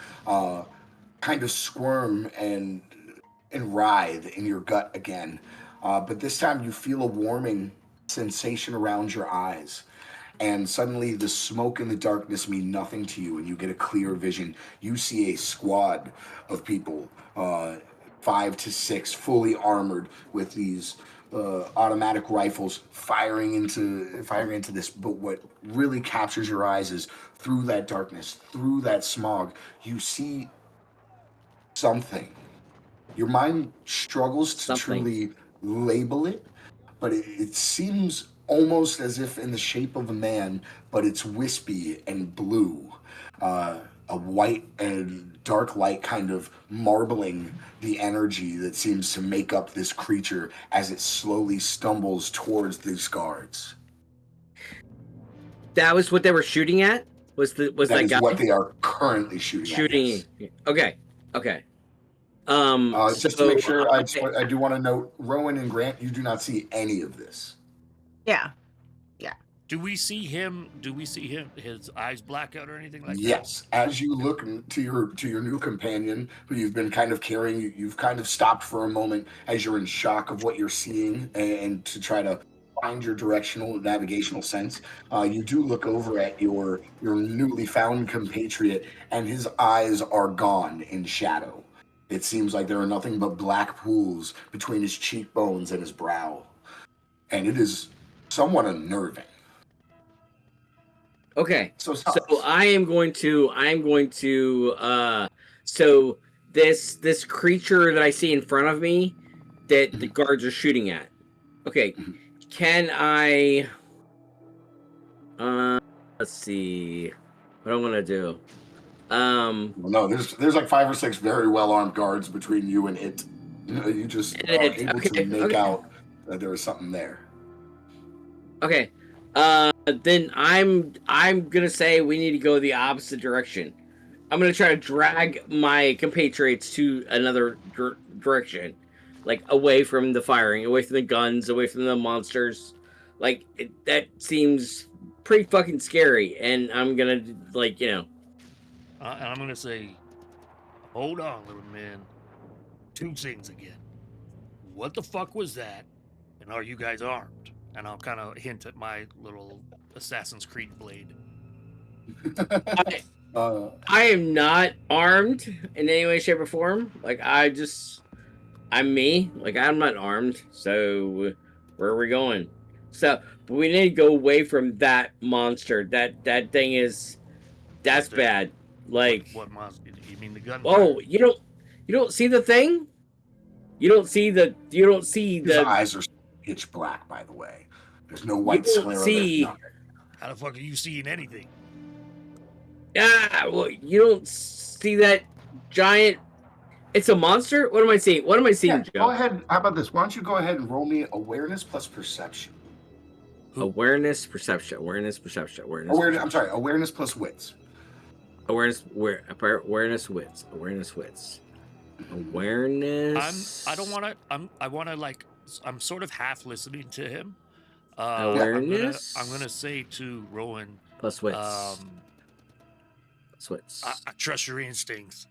Speaker 4: kind of squirm and writhe in your gut again. But this time you feel a warming sensation around your eyes. And suddenly the smoke and the darkness mean nothing to you, and you get a clear vision. You see a squad of people, 5 to 6, fully armored with these automatic rifles firing into this. But what really captures your eyes is through that darkness, through that smog, you see something. Your mind struggles to truly label it, but it seems almost as if in the shape of a man, but it's wispy and blue. A white and dark light kind of marbling the energy that seems to make up this creature as it slowly stumbles towards these guards.
Speaker 3: That was what they were shooting at? Was that
Speaker 4: is
Speaker 3: guy?
Speaker 4: What they are currently shooting at, yes.
Speaker 3: Okay.
Speaker 4: Just to make sure, I do want to note, Rowan and Grant, you do not see any of this.
Speaker 2: Yeah.
Speaker 1: Do we see him? Do we see him? His eyes black out or anything like that?
Speaker 4: Yes, as you look to your new companion, who you've been kind of carrying, you've kind of stopped for a moment as you're in shock of what you're seeing, and to try to find your directional navigational sense. You do look over at your newly found compatriot, and his eyes are gone in shadow. It seems like there are nothing but black pools between his cheekbones and his brow, and it is somewhat unnerving.
Speaker 3: Okay,
Speaker 4: So
Speaker 3: I am going to so this creature that I see in front of me that the guards are shooting at. Okay, can I let's see what I'm gonna do.
Speaker 4: No, there's like 5 or 6 very well armed guards between you and it. You just are able to make out that there is something there.
Speaker 3: Okay. Then I'm gonna say we need to go the opposite direction. I'm gonna try to drag my compatriots to another direction, like away from the firing, away from the guns, away from the monsters. Like that seems pretty fucking scary, and I'm gonna
Speaker 1: and I'm gonna say, hold on, little man. 2 things again. What the fuck was that? And are you guys armed? And I'll kind of hint at my little Assassin's Creed blade.
Speaker 3: I am not armed in any way, shape, or form. Like I'm me. Like I'm not armed. So where are we going? So, but we need to go away from that monster. That thing that's bad. Like
Speaker 1: what monster? You mean the gun?
Speaker 3: Oh, you don't see the thing? You don't see the
Speaker 4: His eyes are pitch black, by the way. There's no white sclera. There's nothing.
Speaker 1: How the fuck are you seeing anything?
Speaker 3: Well, you don't see that giant. It's a monster. What am I seeing? What am I seeing, Joe?
Speaker 4: Go ahead. How about this? Why don't you go ahead and roll me awareness plus perception?
Speaker 3: Awareness, perception. Awareness plus
Speaker 4: wits.
Speaker 3: Awareness, wits. Awareness, wits. Awareness.
Speaker 1: I'm sort of half listening to him.
Speaker 3: Awareness.
Speaker 1: I'm gonna say to Rowan.
Speaker 3: Plus wits. Wits.
Speaker 1: I trust your instincts.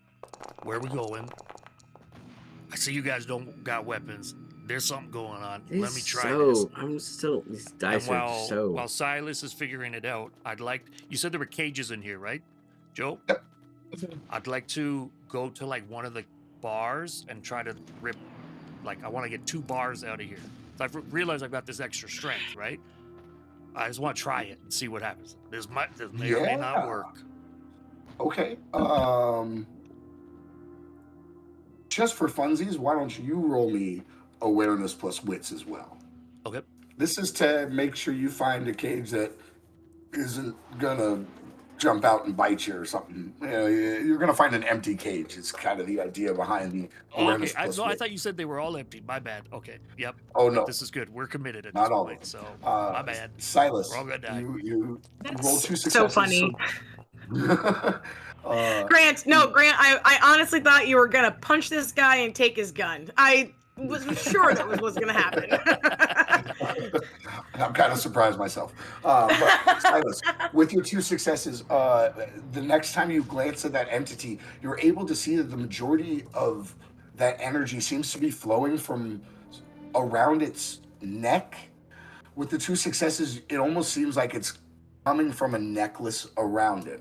Speaker 1: Where are we going? I see you guys don't got weapons. There's something going on. Let me try this.
Speaker 3: I'm still. These dice
Speaker 1: while Silas is figuring it out, you said there were cages in here, right, Joe?
Speaker 4: Yep.
Speaker 1: I'd like to go to like one of the bars and try to rip. Like I want to get 2 bars out of here. So I've realized I've got this extra strength, right? I just want to try it and see what happens. This may or may not work.
Speaker 4: Okay. Just for funsies, why don't you roll me awareness plus wits as well?
Speaker 1: Okay.
Speaker 4: This is to make sure you find a cage that isn't gonna jump out and bite you or something. You're gonna find an empty cage. It's kind of the idea behind the awareness plus
Speaker 1: I thought you said they were all empty. My bad. Okay. Yep.
Speaker 4: Oh no.
Speaker 1: This is good. We're committed at
Speaker 4: Not
Speaker 1: this
Speaker 4: all
Speaker 1: point. So
Speaker 4: my
Speaker 1: bad.
Speaker 4: Silas,
Speaker 1: we're all gonna die.
Speaker 4: You rolled 2 successes.
Speaker 2: So funny.
Speaker 4: Grant,
Speaker 2: I honestly thought you were gonna punch this guy and take his gun. I was sure that was what's gonna happen.
Speaker 4: I'm kind of surprised myself. But Silas, with your 2 successes, the next time you glance at that entity, you're able to see that the majority of that energy seems to be flowing from around its neck. With the 2 successes, it almost seems like it's coming from a necklace around it,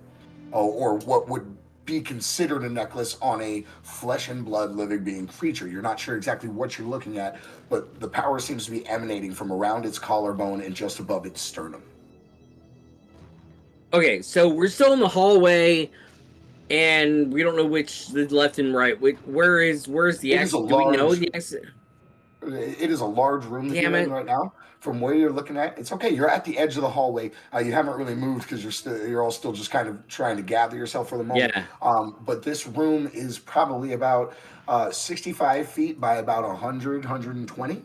Speaker 4: or what would be considered a necklace on a flesh and blood living being creature. You're not sure exactly what you're looking at, but the power seems to be emanating from around its collarbone and just above its sternum.
Speaker 3: Okay, so we're still in the hallway, and we don't know which the left and right. Where's the exit? Do we know the exit?
Speaker 4: It is a large room that you're in right now. From where you're looking at, it's okay. You're at the edge of the hallway. You haven't really moved because you're all still just kind of trying to gather yourself for the moment.
Speaker 3: Yeah.
Speaker 4: But this room is probably about 65 feet by about 120.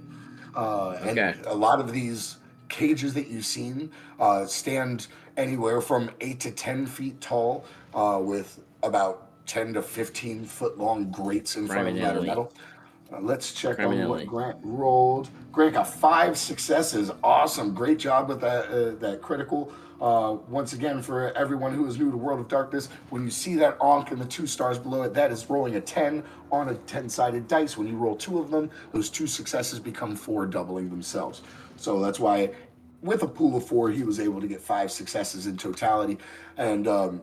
Speaker 4: And a lot of these cages that you've seen stand anywhere from 8 to 10 feet tall, with about 10 to 15 foot long grates in front of them that are metal. Let's check on
Speaker 3: Criminally.
Speaker 4: what Grant rolled. Grant got 5 successes. Awesome. Great job with that critical. Once again, for everyone who is new to World of Darkness, when you see that Ankh and the 2 stars below it, that is rolling a 10 on a 10-sided dice. When you roll 2 of them, those 2 successes become 4, doubling themselves. So that's why, with a pool of 4, he was able to get 5 successes in totality. And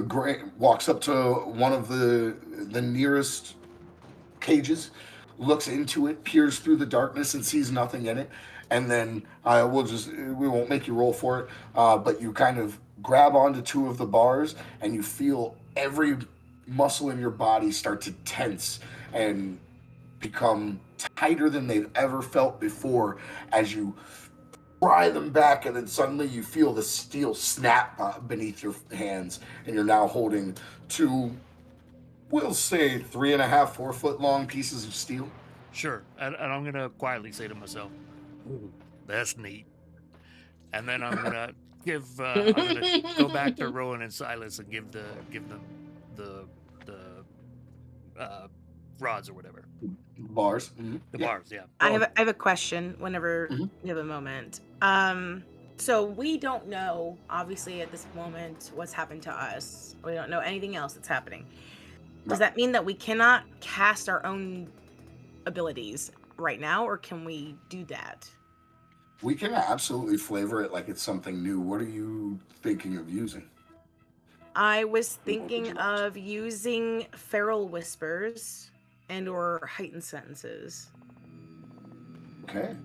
Speaker 4: Grant walks up to one of the nearest cages, looks into it, peers through the darkness, and sees nothing in it. And then we won't make you roll for it, but you kind of grab onto 2 of the bars, and you feel every muscle in your body start to tense and become tighter than they've ever felt before as you pry them back, and then suddenly you feel the steel snap beneath your hands, and you're now holding 2, we'll say 3.5, 4 foot long pieces of steel.
Speaker 1: Sure. And I'm going to quietly say to myself, ooh, that's neat. And then I'm going to I'm going to go back to Rowan and Silas and give them the rods or whatever.
Speaker 4: Bars.
Speaker 1: The bars, yeah.
Speaker 2: I have a question whenever
Speaker 4: Mhm.
Speaker 2: you have a moment. So we don't know, obviously, at this moment, what's happened to us. We don't know anything else that's happening. Does that mean that we cannot cast our own abilities right now, or can we do that?
Speaker 4: We can absolutely flavor it like it's something new. What are you thinking of using?
Speaker 2: I was
Speaker 4: What would you
Speaker 2: thinking
Speaker 4: like to-
Speaker 2: of using feral whispers and or heightened sentences.
Speaker 4: Okay.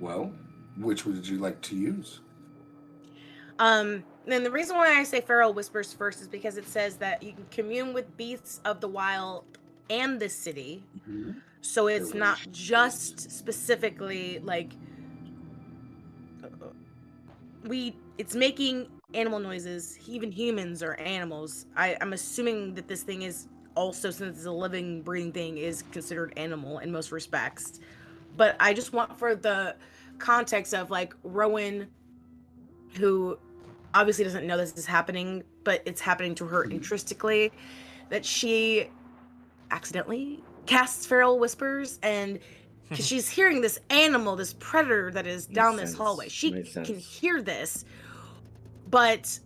Speaker 4: Well, which would you like to use?
Speaker 2: And the reason why I say feral whispers first is because it says that you can commune with beasts of the wild and the city.
Speaker 4: Mhm.
Speaker 2: So it's not just specifically like it's making animal noises. Even humans are animals. I'm assuming that this thing is also, since it's a living, breathing thing, is considered animal in most respects. But I just want for the context of like Rowan, who obviously doesn't know this is happening, but it's happening to her intrinsically, that she accidentally casts feral whispers, and because she's hearing this animal, this predator that is down this hallway. She can hear this, but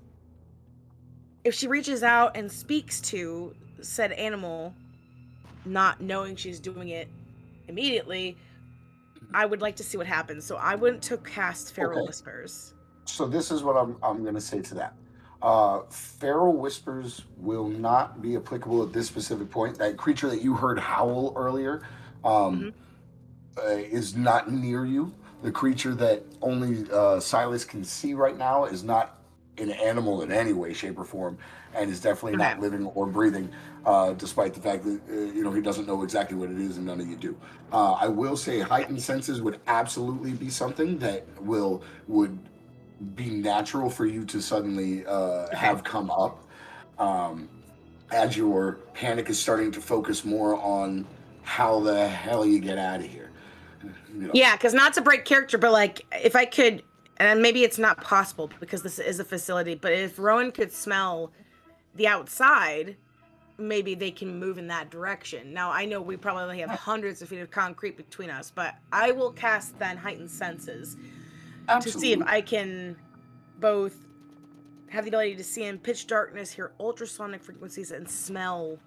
Speaker 2: if she reaches out and speaks to said animal, not knowing she's doing it immediately, I would like to see what happens. So I wouldn't to cast feral
Speaker 4: Okay.
Speaker 2: whispers.
Speaker 4: So this is what I'm going to say to that. Feral whispers will not be applicable at this specific point. That creature that you heard howl earlier is not near you. The creature that only Silas can see right now is not an animal in any way, shape, or form, and is definitely not living or breathing, despite the fact that he doesn't know exactly what it is, and none of you do. I will say heightened senses would absolutely be something that would be natural for you to suddenly have come up as your panic is starting to focus more on how the hell you get out of here.
Speaker 2: Yeah, because not to break character, but like if I could, and maybe it's not possible because this is a facility, but if Rowan could smell the outside, maybe they can move in that direction. Now, I know we probably have hundreds of feet of concrete between us, but I will cast then heightened senses to see if I can both have the ability to see in pitch darkness, hear ultrasonic frequencies, and smell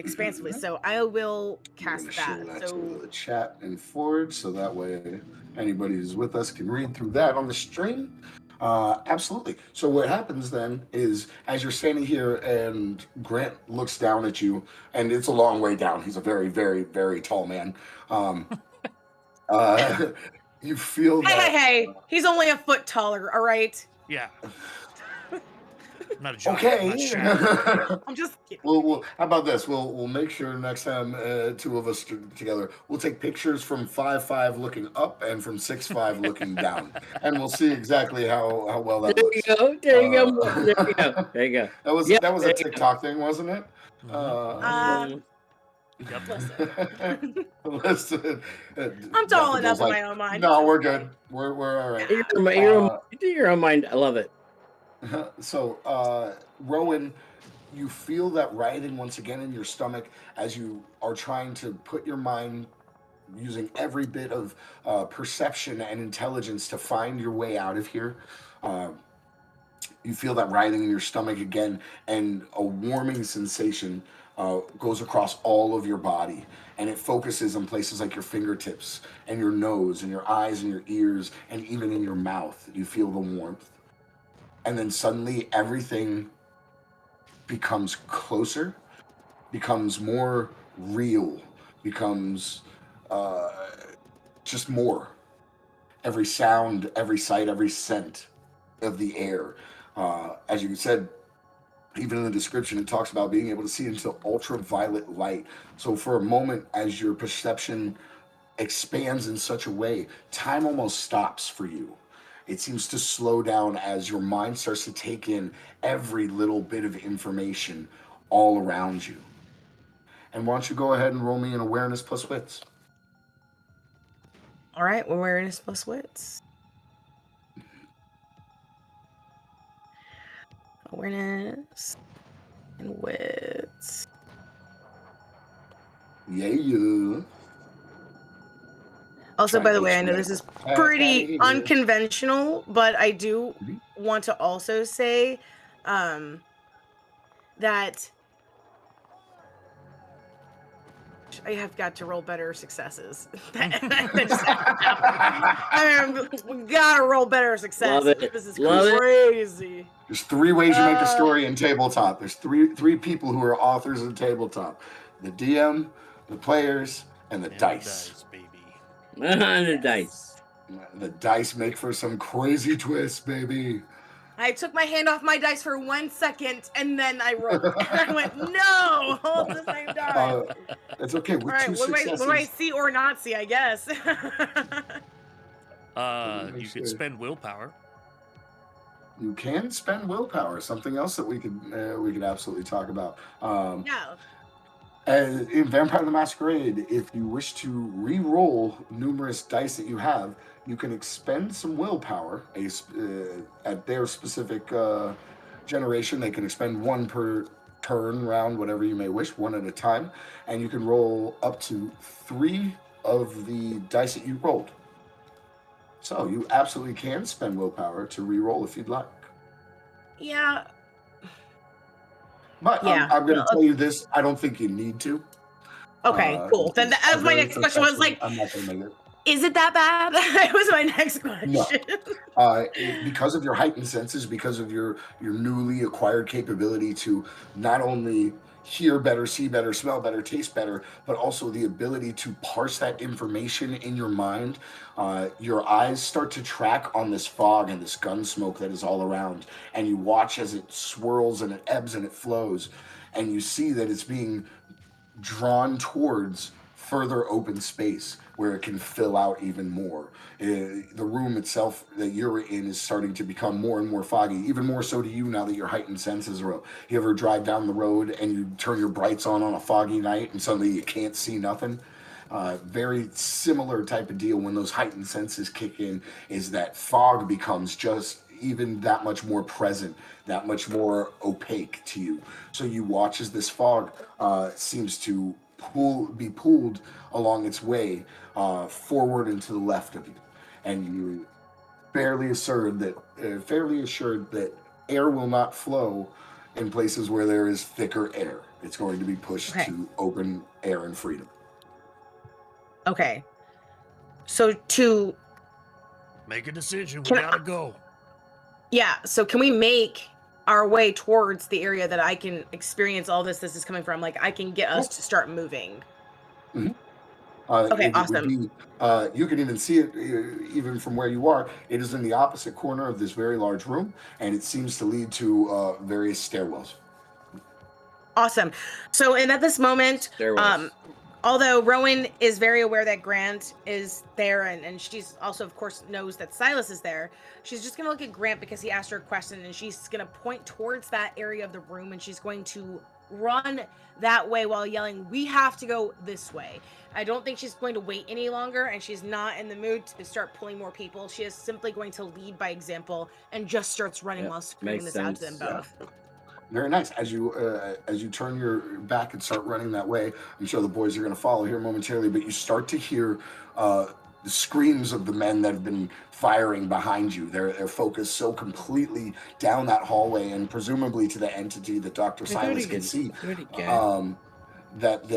Speaker 2: expansively. So I will cast that.
Speaker 4: Share that to the chat and forward, so that way anybody who's with us can read through that on the stream. Absolutely. So what happens then is, as you're standing here and Grant looks down at you, and it's a long way down. He's a very, very, very tall man. You feel that.
Speaker 2: Hey, he's only a foot taller, all right?
Speaker 1: Yeah. Not a joke.
Speaker 4: Okay.
Speaker 2: I'm just kidding.
Speaker 4: Well, how about this? We'll make sure next time 2 of us together, we'll take pictures from 5'5" looking up and from 6'5" looking down, and we'll see exactly how well that looks.
Speaker 3: There you go. There you go.
Speaker 4: That was a TikTok thing, wasn't it?
Speaker 1: Yep.
Speaker 4: Listen,
Speaker 2: I'm tall enough in my own mind.
Speaker 4: No, we're good. We're all right.
Speaker 3: You're on mind. I love it.
Speaker 4: So, Rowan, you feel that writhing once again in your stomach as you are trying to put your mind using every bit of perception and intelligence to find your way out of here. Uh, you feel that writhing in your stomach again, and a warming sensation goes across all of your body, and it focuses on places like your fingertips and your nose and your eyes and your ears and even in your mouth. You feel the warmth, and then suddenly everything becomes closer, becomes more real, becomes uh, just more. Every sound, every sight, every scent of the air. As you said, even in the description, it talks about being able to see into ultraviolet light. So for a moment, as your perception expands in such a way, time almost stops for you. It seems to slow down as your mind starts to take in every little bit of information all around you. And why don't you go ahead and roll me an awareness plus wits?
Speaker 2: All right, awareness plus wits. Awareness and wits.
Speaker 4: Yeah.
Speaker 2: Also,
Speaker 4: Try
Speaker 2: by
Speaker 4: and
Speaker 2: the way,
Speaker 4: get
Speaker 2: I know
Speaker 4: you
Speaker 2: this is
Speaker 4: outta
Speaker 2: pretty
Speaker 4: here.
Speaker 2: unconventional, but I do
Speaker 4: Mhm.
Speaker 2: want to also say that I have got to roll better successes. That just happened. We gotta roll better successes.
Speaker 3: Love it.
Speaker 2: This is
Speaker 3: Love it.
Speaker 2: crazy.
Speaker 4: There's three ways you make a story in tabletop. There's three people who are authors of tabletop: the DM, the players, and the
Speaker 1: And
Speaker 4: dice.
Speaker 1: baby.
Speaker 3: The dice.
Speaker 4: The dice make for some crazy twists, baby.
Speaker 2: I took my hand off my dice for 1 second and then I rolled. I went, no, hold the same time.
Speaker 4: It's okay. With
Speaker 2: All right,
Speaker 4: two
Speaker 2: what
Speaker 4: successes,
Speaker 2: do I see or not see? I guess.
Speaker 1: You could spend willpower.
Speaker 4: you can spend willpower. Something else that we could absolutely talk about.
Speaker 2: Yeah.
Speaker 4: In Vampire the Masquerade, if you wish to re-roll numerous dice that you have, you can expend some willpower. At their specific generation, they can expend one per turn, round, whatever you may wish, one at a time, and you can roll up to 3 of the dice that you rolled. So you absolutely can spend willpower to re-roll if you'd like.
Speaker 2: Yeah.
Speaker 4: But
Speaker 2: Yeah.
Speaker 4: I'm going to tell you this: I don't think you need to.
Speaker 2: Okay, cool. Then that was my next question. Was like,
Speaker 4: I'm not going to make it.
Speaker 2: is it that bad? That was my next question.
Speaker 4: No. Because of your heightened senses, because of your newly acquired capability to not only hear better, see better, smell better, taste better, but also the ability to parse that information in your mind, your eyes start to track on this fog and this gun smoke that is all around, and you watch as it swirls and it ebbs and it flows, and you see that it's being drawn towards further open space where it can fill out even more. The room itself that you're in is starting to become more and more foggy, even more so to you now that your heightened senses are up. You ever drive down the road and you turn your brights on a foggy night and suddenly you can't see nothing? Very similar type of deal when those heightened senses kick in, is that fog becomes just even that much more present, that much more opaque to you. So you watch as this fog seems to be pulled along its way forward and to the left of you, and you fairly assured that air will not flow in places where there is thicker air. It's going to be pushed to open air and freedom.
Speaker 2: Okay. So to
Speaker 1: make a decision. We gotta go.
Speaker 2: Yeah. So can we make our way towards the area that I can experience all this is coming from? Like, I can get us to start moving.
Speaker 4: Mm-hmm.
Speaker 2: Okay, awesome.
Speaker 4: You can even see it even from where you are. It is in the opposite corner of this very large room, and it seems to lead to various stairwells.
Speaker 2: Awesome. So, and at this moment, although Rowan is very aware that Grant is there, and she's also, of course, knows that Silas is there, she's just going to look at Grant because he asked her a question, and she's going to point towards that area of the room, and she's going to run that way while yelling, "We have to go this way." I don't think she's going to wait any longer, and she's not in the mood to start pulling more people. She is simply going to lead by example and just starts running while screaming this out to them both.
Speaker 4: Very nice. As you turn your back and start running that way, I'm sure the boys are going to follow here momentarily. But you start to hear the screams of the men that have been firing behind you. They're focused so completely down that hallway and presumably to the entity that Dr. Silas can see. That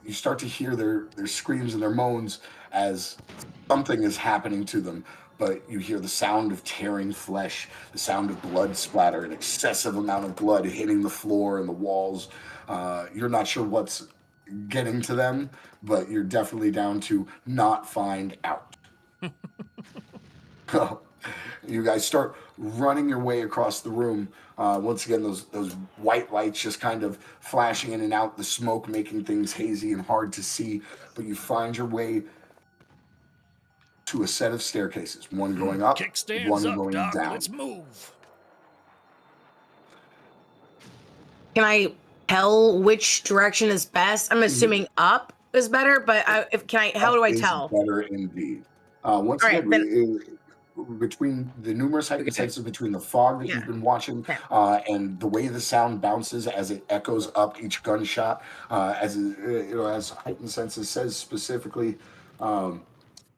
Speaker 4: you start to hear their screams and their moans as something is happening to them. But you hear the sound of tearing flesh, the sound of blood splatter, an excessive amount of blood hitting the floor and the walls. You're not sure what's getting to them, but you're definitely down to not find out. You guys start running your way across the room. Once again, those white lights just kind of flashing in and out, the smoke making things hazy and hard to see. But you find your way to a set of staircases, one going up,
Speaker 1: Kickstands
Speaker 4: one
Speaker 1: up,
Speaker 4: going
Speaker 1: Doc.
Speaker 4: down.
Speaker 1: Let's move.
Speaker 2: Can I tell which direction is best? I'm assuming up is better, but how do I
Speaker 4: Is
Speaker 2: tell?
Speaker 4: better indeed. Once
Speaker 2: All
Speaker 4: again,
Speaker 2: right,
Speaker 4: between the numerous hypotheses between the fog that you've been watching and the way the sound bounces as it echoes up each gunshot, as heightened senses says specifically.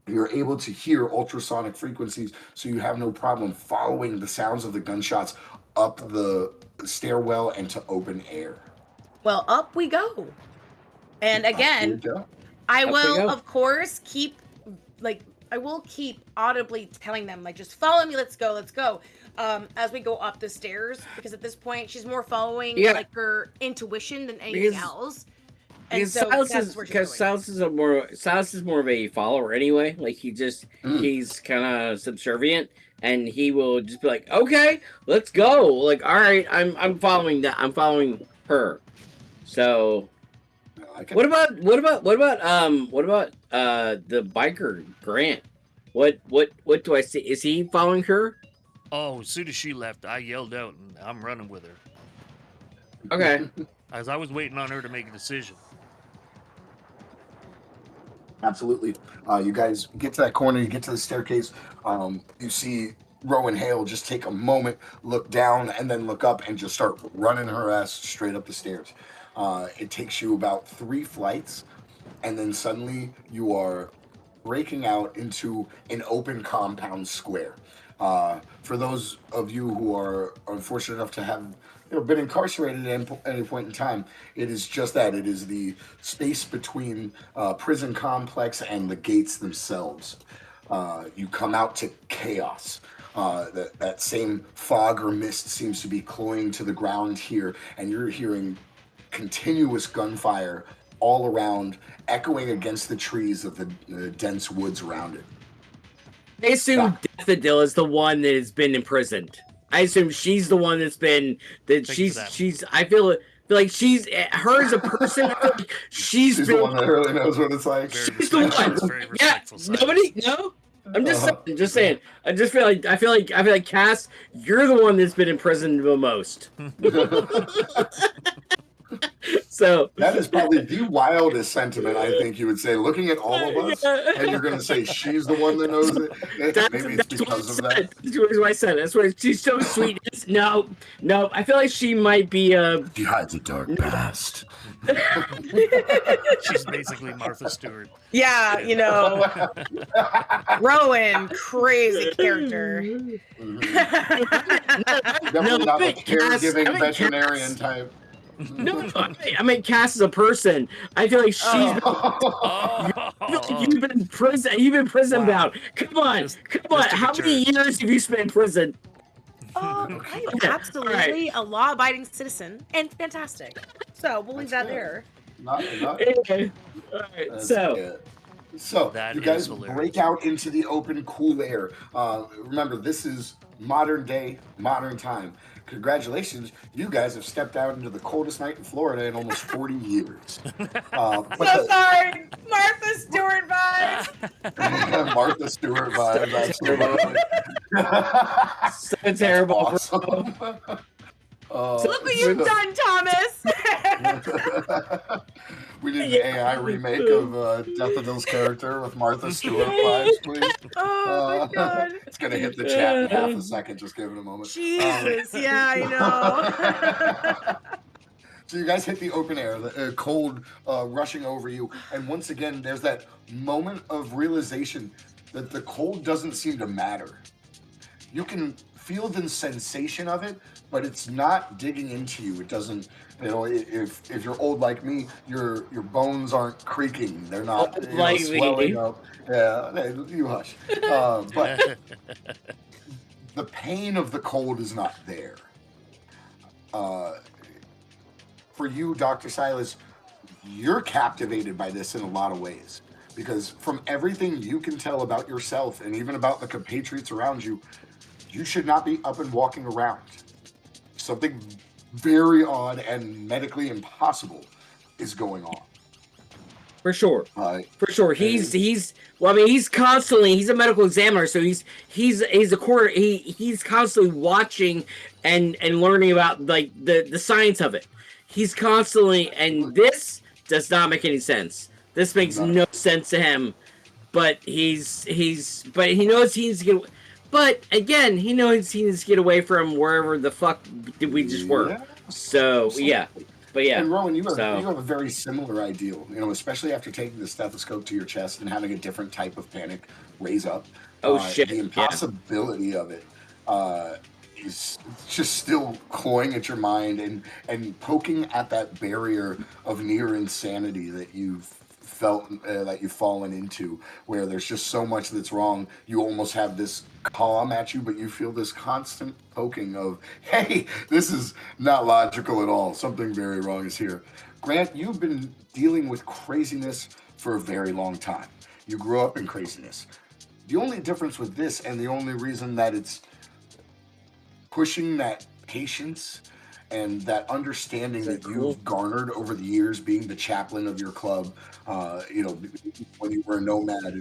Speaker 4: You're able to hear ultrasonic frequencies, so you have no problem following the sounds of the gunshots up the stairwell and to open air.
Speaker 2: Well, up we go. And again, I will, of course, keep audibly telling them, like, just follow me, let's go, as we go up the stairs, because at this point, she's more following, like, her intuition than anything else. And so
Speaker 3: Silas is more of a follower anyway. Like he's kind of subservient, and he will just be like, "Okay, let's go." Like, all right, I'm following that. I'm following her. So, what about the biker Grant? What do I see? Is he following her?
Speaker 1: Oh, as soon as she left, I yelled out, and I'm running with her.
Speaker 3: Okay.
Speaker 1: As I was waiting on her to make a decision.
Speaker 4: Absolutely. You guys get to that corner, you get to the staircase, you see Rowan Hale just take a moment, look down, and then look up and just start running her ass straight up the stairs. It takes you about 3 flights, and then suddenly you are breaking out into an open compound square. For those of you who are unfortunate enough to have been incarcerated at any point in time, it is just that. It is the space between prison complex and the gates themselves. You come out to chaos. That same fog or mist seems to be cloying to the ground here, and you're hearing continuous gunfire all around, echoing against the trees of the dense woods around it.
Speaker 3: I assume Daffodil is the one that has been imprisoned. I assume she's the one that's been she's. I feel like she's her as a person. She's been
Speaker 4: the one that really knows what it's like.
Speaker 3: She's the one. Yeah. Nobody. No. I'm just saying. I feel like Cass, you're the one that's been imprisoned the most. So
Speaker 4: that is probably the wildest sentiment I think you would say. Looking at all of us, and you're going to say she's the one that knows it. Maybe it's because of that.
Speaker 3: That's what I said. That's why she's so sweet. No. I feel like she might be.
Speaker 4: She hides a dark past.
Speaker 1: She's basically Martha Stewart.
Speaker 2: Yeah, Rowan, crazy character.
Speaker 4: Definitely not a caregiving veterinarian type.
Speaker 3: No, I mean Cass is a person. I feel like she's. You've been in prison. You've been prison bound. Come on. How many years have you spent in prison?
Speaker 2: I am absolutely a law-abiding citizen and fantastic. So we'll leave that there.
Speaker 3: Okay. All right.
Speaker 4: So you guys break out into the open, cool air. Remember, this is modern day, modern time. Congratulations, you guys have stepped out into the coldest night in Florida in almost 40 years.
Speaker 2: Sorry, Martha Stewart vibes.
Speaker 4: Martha Stewart vibes, absolutely.
Speaker 3: So terrible.
Speaker 4: Awesome.
Speaker 2: Look what you've done, Thomas.
Speaker 4: We need an AI remake of Daffodil's character with Martha Stewart vibes, please.
Speaker 2: Oh my god.
Speaker 4: It's gonna hit the chat in half a second. Just give it a moment.
Speaker 2: Jesus, yeah, I know.
Speaker 4: So you guys hit the open air, the cold rushing over you, and once again, there's that moment of realization that the cold doesn't seem to matter. You can feel the sensation of it, but it's not digging into you. It doesn't. You know, if you're old like me, your bones aren't creaking. They're not
Speaker 3: Like
Speaker 4: swelling
Speaker 3: me.
Speaker 4: up. Yeah, hey, you hush. But the pain of the cold is not there. For you, Dr. Silas, you're captivated by this in a lot of ways. Because from everything you can tell about yourself and even about the compatriots around you, you should not be up and walking around. Something very odd and medically impossible is going on.
Speaker 3: For sure. For sure. He's well, I mean, he's a medical examiner, so he's constantly watching and learning about like the science of it. He's constantly, and this does not make any sense. This makes no sense to him. But but he knows he needs to get. But again, he knows he needs to get away from wherever the fuck did we just were.
Speaker 4: Yeah.
Speaker 3: So yeah, but yeah.
Speaker 4: And Rowan, you have a very similar ideal. You know, especially after taking the stethoscope to your chest and having a different type of panic raise up.
Speaker 3: Oh shit!
Speaker 4: The impossibility of it is just still cloying at your mind and poking at that barrier of near insanity that you've felt that you've fallen into, where there's just so much that's wrong. You almost have this calm at you, but you feel this constant poking of, hey, this is not logical at all. Something very wrong is here. Grant, you've been dealing with craziness for a very long time. You grew up in craziness. The only difference with this, and the only reason that it's pushing that patience and that understanding that you've garnered over the years being the chaplain of your club, you know, when you were a nomad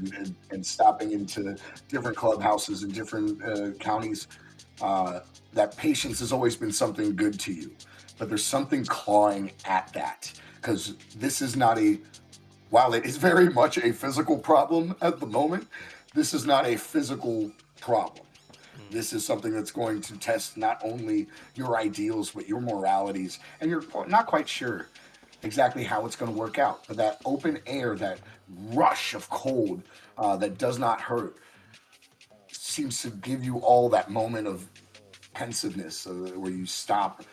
Speaker 4: and stopping into different clubhouses in different counties, that patience has always been something good to you. But there's something clawing at that, because this is not while it is very much a physical problem at the moment, this is not a physical problem. This is something that's going to test not only your ideals, but your moralities. And you're not quite sure exactly how it's going to work out. But that open air, that rush of cold that does not hurt, seems to give you all that moment of pensiveness where you stop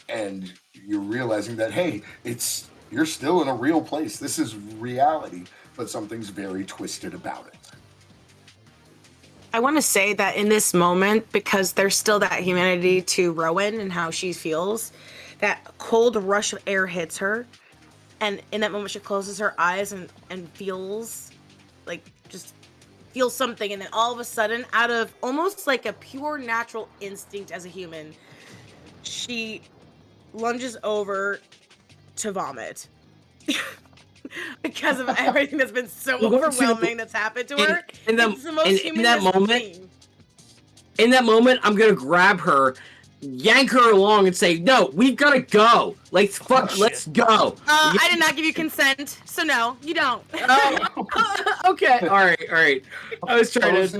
Speaker 4: and you're realizing that, hey, you're still in a real place. This is reality, but something's very twisted about it.
Speaker 2: I want to say that in this moment, because there's still that humanity to Rowan and how she feels, that cold rush of air hits her. And in that moment, she closes her eyes and feels something. And then all of a sudden, out of almost like a pure natural instinct as a human, she lunges over to vomit. Because of everything that's been so overwhelming that's happened to her.
Speaker 3: In that moment, I'm gonna grab her, yank her along, and say, "No, we've gotta go. Like, fuck, let's go."
Speaker 2: I did not give you consent, so no, you don't.
Speaker 3: Oh, okay, all right. I was trying to.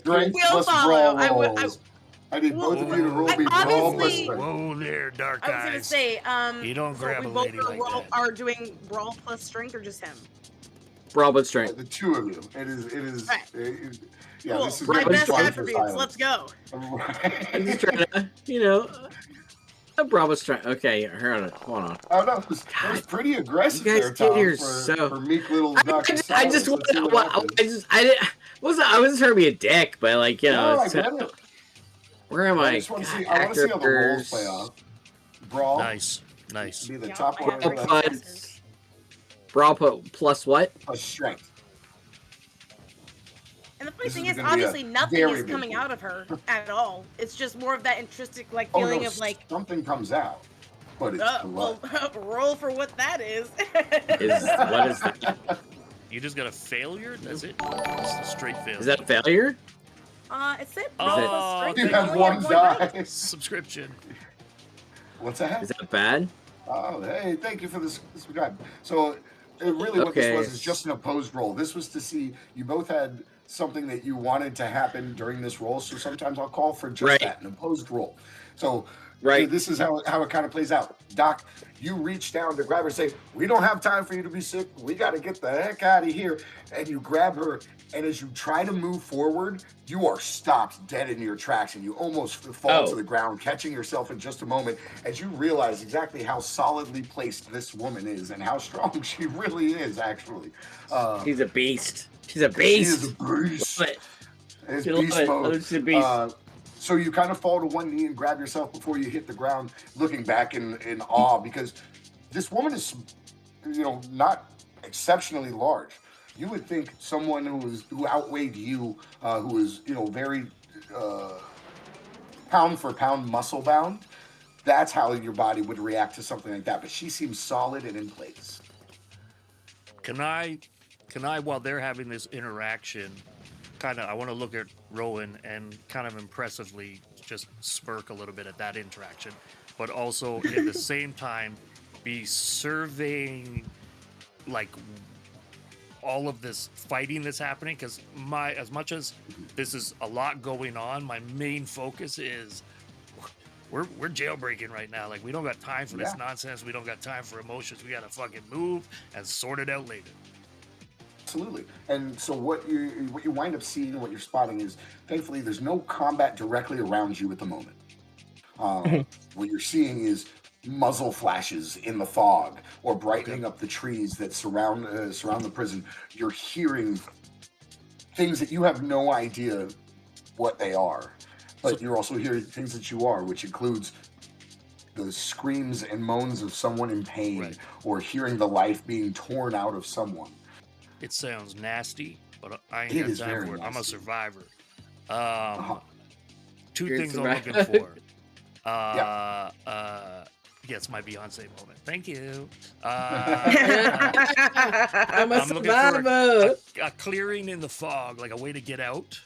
Speaker 2: We'll follow.
Speaker 4: I need both of you to roll me brawl plus strength.
Speaker 1: Whoa there, dark eyes.
Speaker 2: I was gonna say,
Speaker 1: you don't grab a lady like that.
Speaker 2: Are doing brawl plus strength or just him?
Speaker 3: Brawl plus strength.
Speaker 4: The two of you. It is.
Speaker 2: Right.
Speaker 4: Yeah,
Speaker 2: cool.
Speaker 4: this is
Speaker 2: my best
Speaker 4: fun
Speaker 2: attributes. Let's go.
Speaker 3: I'm just trying to, a brawl plus strength. Okay, hold on.
Speaker 4: Oh no, it was pretty aggressive there, Tom, for meek little Dr.
Speaker 3: I just wasn't trying to be a dick, but like,
Speaker 4: I get it.
Speaker 3: Where am I?
Speaker 4: I want to see how the roles play out. Brawl.
Speaker 1: Nice.
Speaker 4: Be the top one.
Speaker 3: Brawl plus what?
Speaker 4: Plus strength.
Speaker 2: And the funny thing is, obviously, nothing is coming out of her at all. It's just more of that intrinsic, feeling of
Speaker 4: something comes out, but it's
Speaker 2: well, roll for what that is.
Speaker 3: What is that?
Speaker 1: You just got a failure. That's it. It's a straight failure.
Speaker 3: Is that a failure?
Speaker 2: It said
Speaker 4: you have one die.
Speaker 1: Subscription.
Speaker 4: What's that?
Speaker 3: Is that bad?
Speaker 4: Oh, hey, thank you for this subscribe. So, really what this
Speaker 3: Okay.
Speaker 4: was is just an opposed roll. This was to see you both had something that you wanted to happen during this roll. So sometimes I'll call for just
Speaker 3: Right.
Speaker 4: that, an opposed roll. So
Speaker 3: Right.
Speaker 4: this is how it kind of plays out. Doc, you reach down to grab her and say, "We don't have time for you to be sick. We got to get the heck out of here." And you grab her, and as you try to move forward, you are stopped dead in your tracks, and you almost fall to the ground, catching yourself in just a moment as you realize exactly how solidly placed this woman is and how strong she really is, actually.
Speaker 3: She's a beast. She's a
Speaker 4: She
Speaker 3: beast.
Speaker 4: is a beast.
Speaker 3: Love it.
Speaker 4: It's
Speaker 3: Love
Speaker 4: beast
Speaker 3: it.
Speaker 4: mode.
Speaker 3: She's a beast.
Speaker 4: So you kind of fall to one knee and grab yourself before you hit the ground, looking back in awe, because this woman is, not exceptionally large. You would think someone who outweighed you, who is, very pound for pound muscle bound, that's how your body would react to something like that. But she seems solid and in place.
Speaker 1: Can I, while they're having this interaction, I want to look at Rowan and kind of impressively just smirk a little bit at that interaction, but also at the same time be surveying like all of this fighting that's happening, because as much as this is a lot going on, my main focus is we're jailbreaking right now. Like, we don't got time for this nonsense. We don't got time for emotions. We got to fucking move and sort it out later.
Speaker 4: Absolutely. And so what you wind up seeing and what you're spotting is, thankfully, there's no combat directly around you at the moment. What you're seeing is muzzle flashes in the fog or brightening up the trees that surround the prison. You're hearing things that you have no idea what they are, but you're also hearing things that you are, which includes the screams and moans of someone in pain, or hearing the life being torn out of someone.
Speaker 1: It sounds nasty, but I ain't
Speaker 4: It
Speaker 1: got time for it. I'm a survivor. Two things I'm looking for. Yes, my Beyonce moment. Thank you.
Speaker 3: I'm
Speaker 1: I'm looking
Speaker 3: survivor.
Speaker 1: for a clearing in the fog, like a way to get out,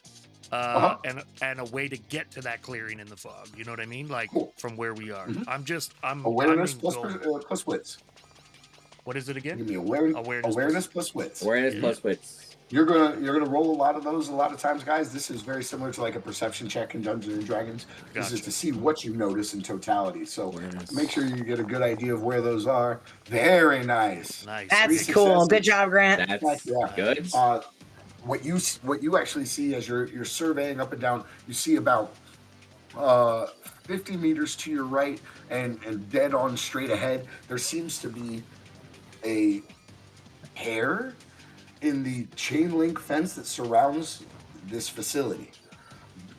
Speaker 1: and a way to get to that clearing in the fog. You know what I mean? Like, from where we are. I'm
Speaker 4: awareness
Speaker 1: I'm
Speaker 4: plus wits.
Speaker 1: What is it again?
Speaker 4: Give me awareness plus wits.
Speaker 3: Awareness plus wits.
Speaker 4: You're gonna roll a lot of those a lot of times, guys. This is very similar to like a perception check in Dungeons and Dragons.
Speaker 1: Gotcha.
Speaker 4: This is to see what you notice in totality. So make sure you get a good idea of where those are. Very nice.
Speaker 1: Nice.
Speaker 2: That's cool. Good job, Grant.
Speaker 3: That's good.
Speaker 4: What you actually see as you're surveying up and down, you see about 50 meters to your right and dead on straight ahead, there seems to be a hair in the chain link fence that surrounds this facility.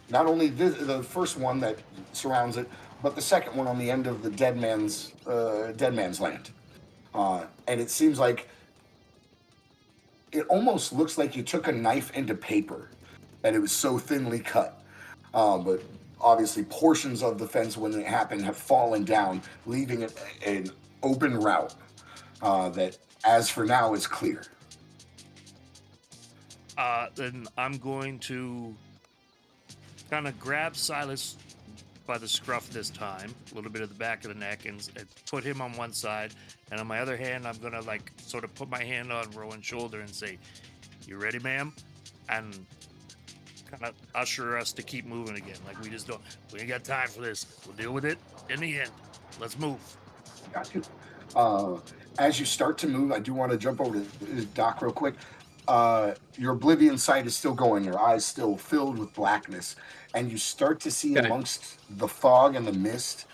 Speaker 4: Not only the first one that surrounds it, but the second one on the end of the dead man's land. And it seems like it almost looks like you took a knife into paper, and it was so thinly cut. But obviously, portions of the fence when it happened have fallen down, leaving it an open route that, as for now, is clear.
Speaker 1: Then I'm going to kind of grab Silas by the scruff this time, a little bit of the back of the neck, and put him on one side. And on my other hand, I'm going to like sort of put my hand on Rowan's shoulder and say, "You ready, ma'am?" And kind of usher us to keep moving again. Like, we ain't got time for this. We'll deal with it in the end. Let's move.
Speaker 4: Got you. As you start to move, I do want to jump over to Doc real quick. Your oblivion sight is still going, your eyes still filled with blackness, and you start to see amongst the fog and the mist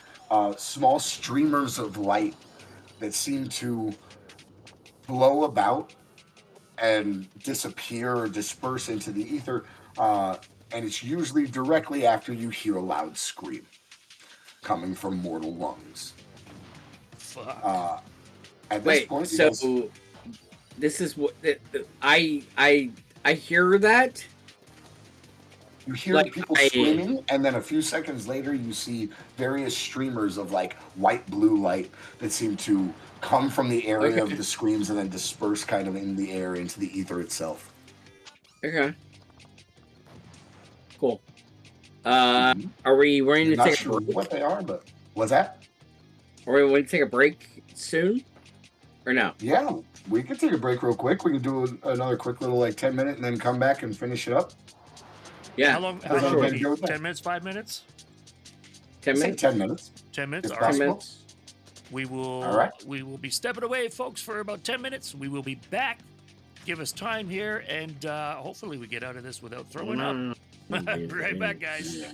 Speaker 4: small streamers of light that seem to blow about and disappear or disperse into the ether, and it's usually directly after you hear a loud scream coming from mortal lungs.
Speaker 1: Fuck.
Speaker 4: At this point,
Speaker 3: this is what I hear that.
Speaker 4: You hear people screaming, and then a few seconds later, you see various streamers of like white-blue light that seem to come from the area of the screams and then disperse kind of in the air into the ether itself.
Speaker 3: Okay. Cool. Are we going to take a break?
Speaker 4: What they are, but what's that?
Speaker 3: Are we going to take a break soon? Or no?
Speaker 4: Yeah, we could take a break real quick. We could do another quick little 10-minute and then come back and finish it up.
Speaker 3: Yeah.
Speaker 1: How long
Speaker 4: Sure.
Speaker 1: will it
Speaker 4: Go with
Speaker 1: be?
Speaker 4: that.
Speaker 1: 10 minutes, 5 minutes?
Speaker 3: 10
Speaker 4: Say
Speaker 3: minutes?
Speaker 4: 10 minutes.
Speaker 1: 10 minutes?
Speaker 4: If
Speaker 1: All right.
Speaker 3: 10
Speaker 4: possible.
Speaker 3: minutes.
Speaker 1: We will
Speaker 4: All right.
Speaker 1: we will be stepping away, folks, for about 10 minutes. We will be back. Give us time here, and hopefully we get out of this without throwing up. Be right back, guys.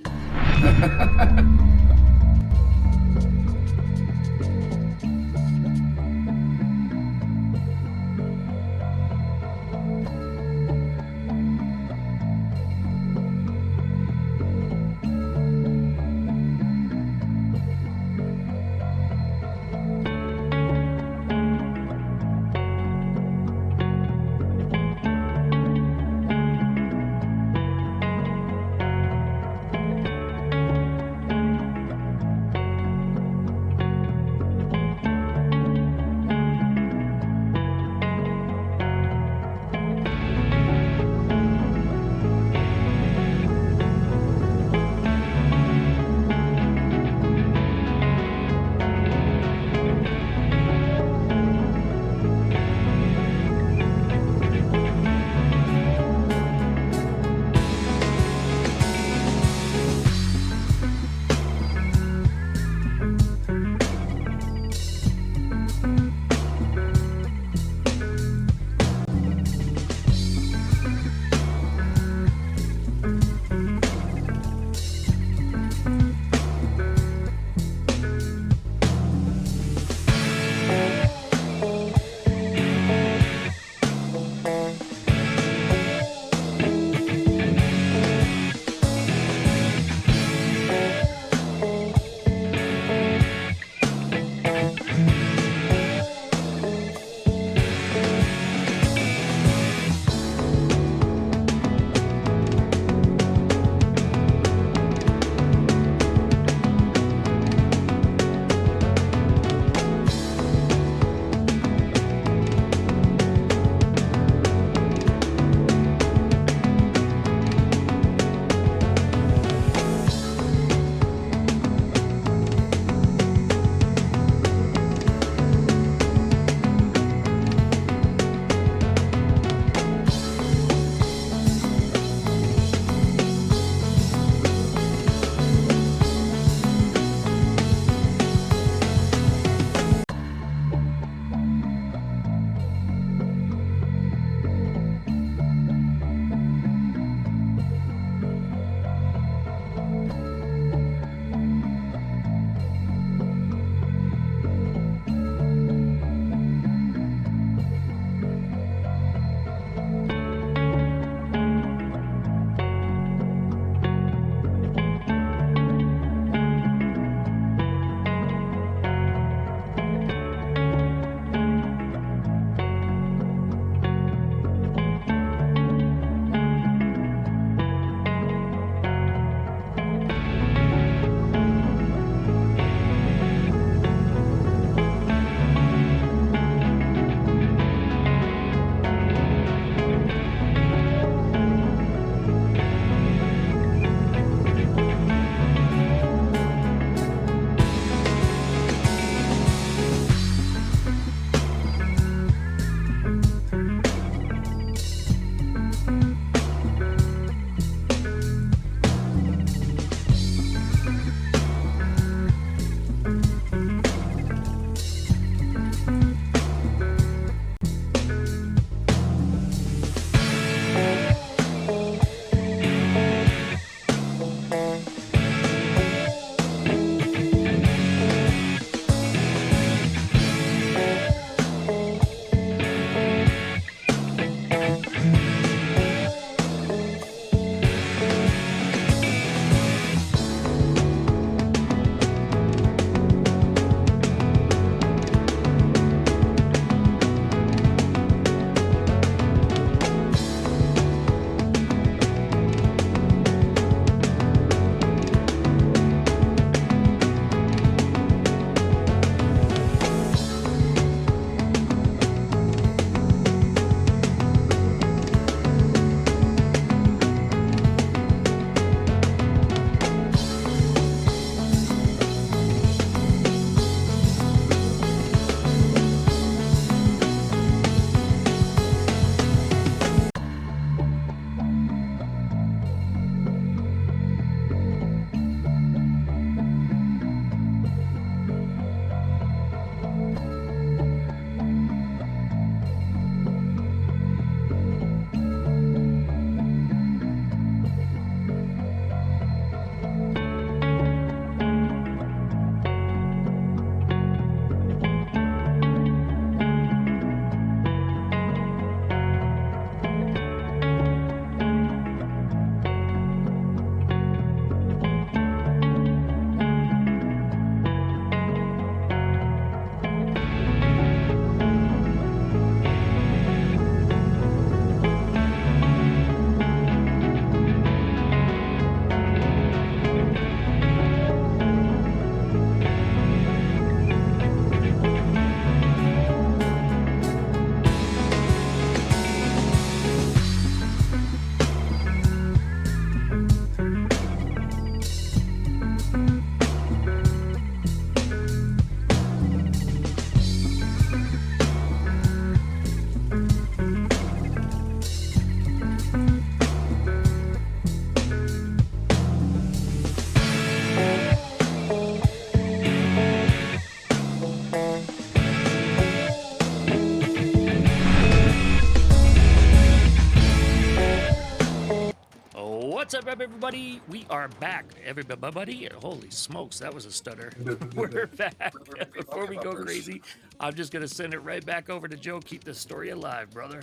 Speaker 1: What's up, everybody? We are back, everybody. Holy smokes, that was a stutter. We're back. Before we go crazy, I'm just gonna send it right back over to Joe. Keep this story alive, brother.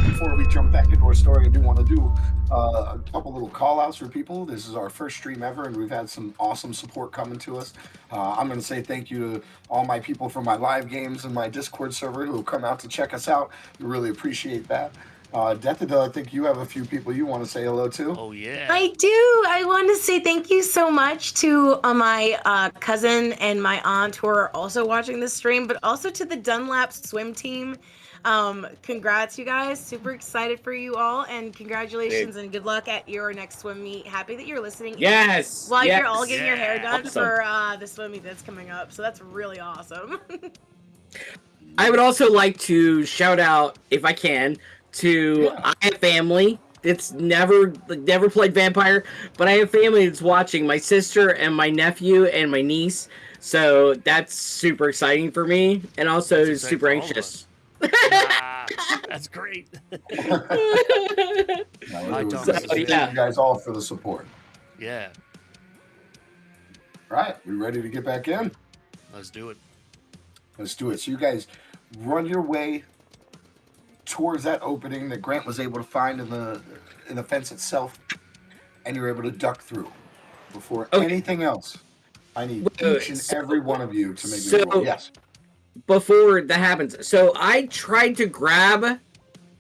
Speaker 4: Before we jump back into our story, I do want to do a couple little call outs for people. This is our first stream ever, and we've had some awesome support coming to us. I'm going to say thank you to all my people from my live games and my Discord server who have come out to check us out. We really appreciate that. Deathadel, I think you have a few people you want to say hello to.
Speaker 1: Oh, yeah.
Speaker 2: I do. I want to say thank you so much to my cousin and my aunt who are also watching this stream, but also to the Dunlap swim team. Congrats, you guys. Super excited for you all, and congratulations and good luck at your next swim meet. Happy that you're listening.
Speaker 3: Yes.
Speaker 2: While
Speaker 3: yes.
Speaker 2: you're all getting your hair done
Speaker 3: Awesome.
Speaker 2: for the swim meet that's coming up. So that's really awesome.
Speaker 3: I would also like to shout out, if I can, to I have family. It's never played Vampire, but I have family that's watching. My sister and my nephew and my niece. So that's super exciting for me, and also
Speaker 1: That's exciting
Speaker 3: super
Speaker 1: for all of
Speaker 3: anxious.
Speaker 1: That's great.
Speaker 4: Thank you guys all for the support.
Speaker 1: Yeah,
Speaker 4: All right, we ready to get back in?
Speaker 1: let's do it.
Speaker 4: Let's do it. So you guys run your way towards that opening that Grant was able to find in the fence itself, and you're able to duck through. Before anything else, I need each and every one of you to make me roll. Yes.
Speaker 3: Before that happens, so I tried to grab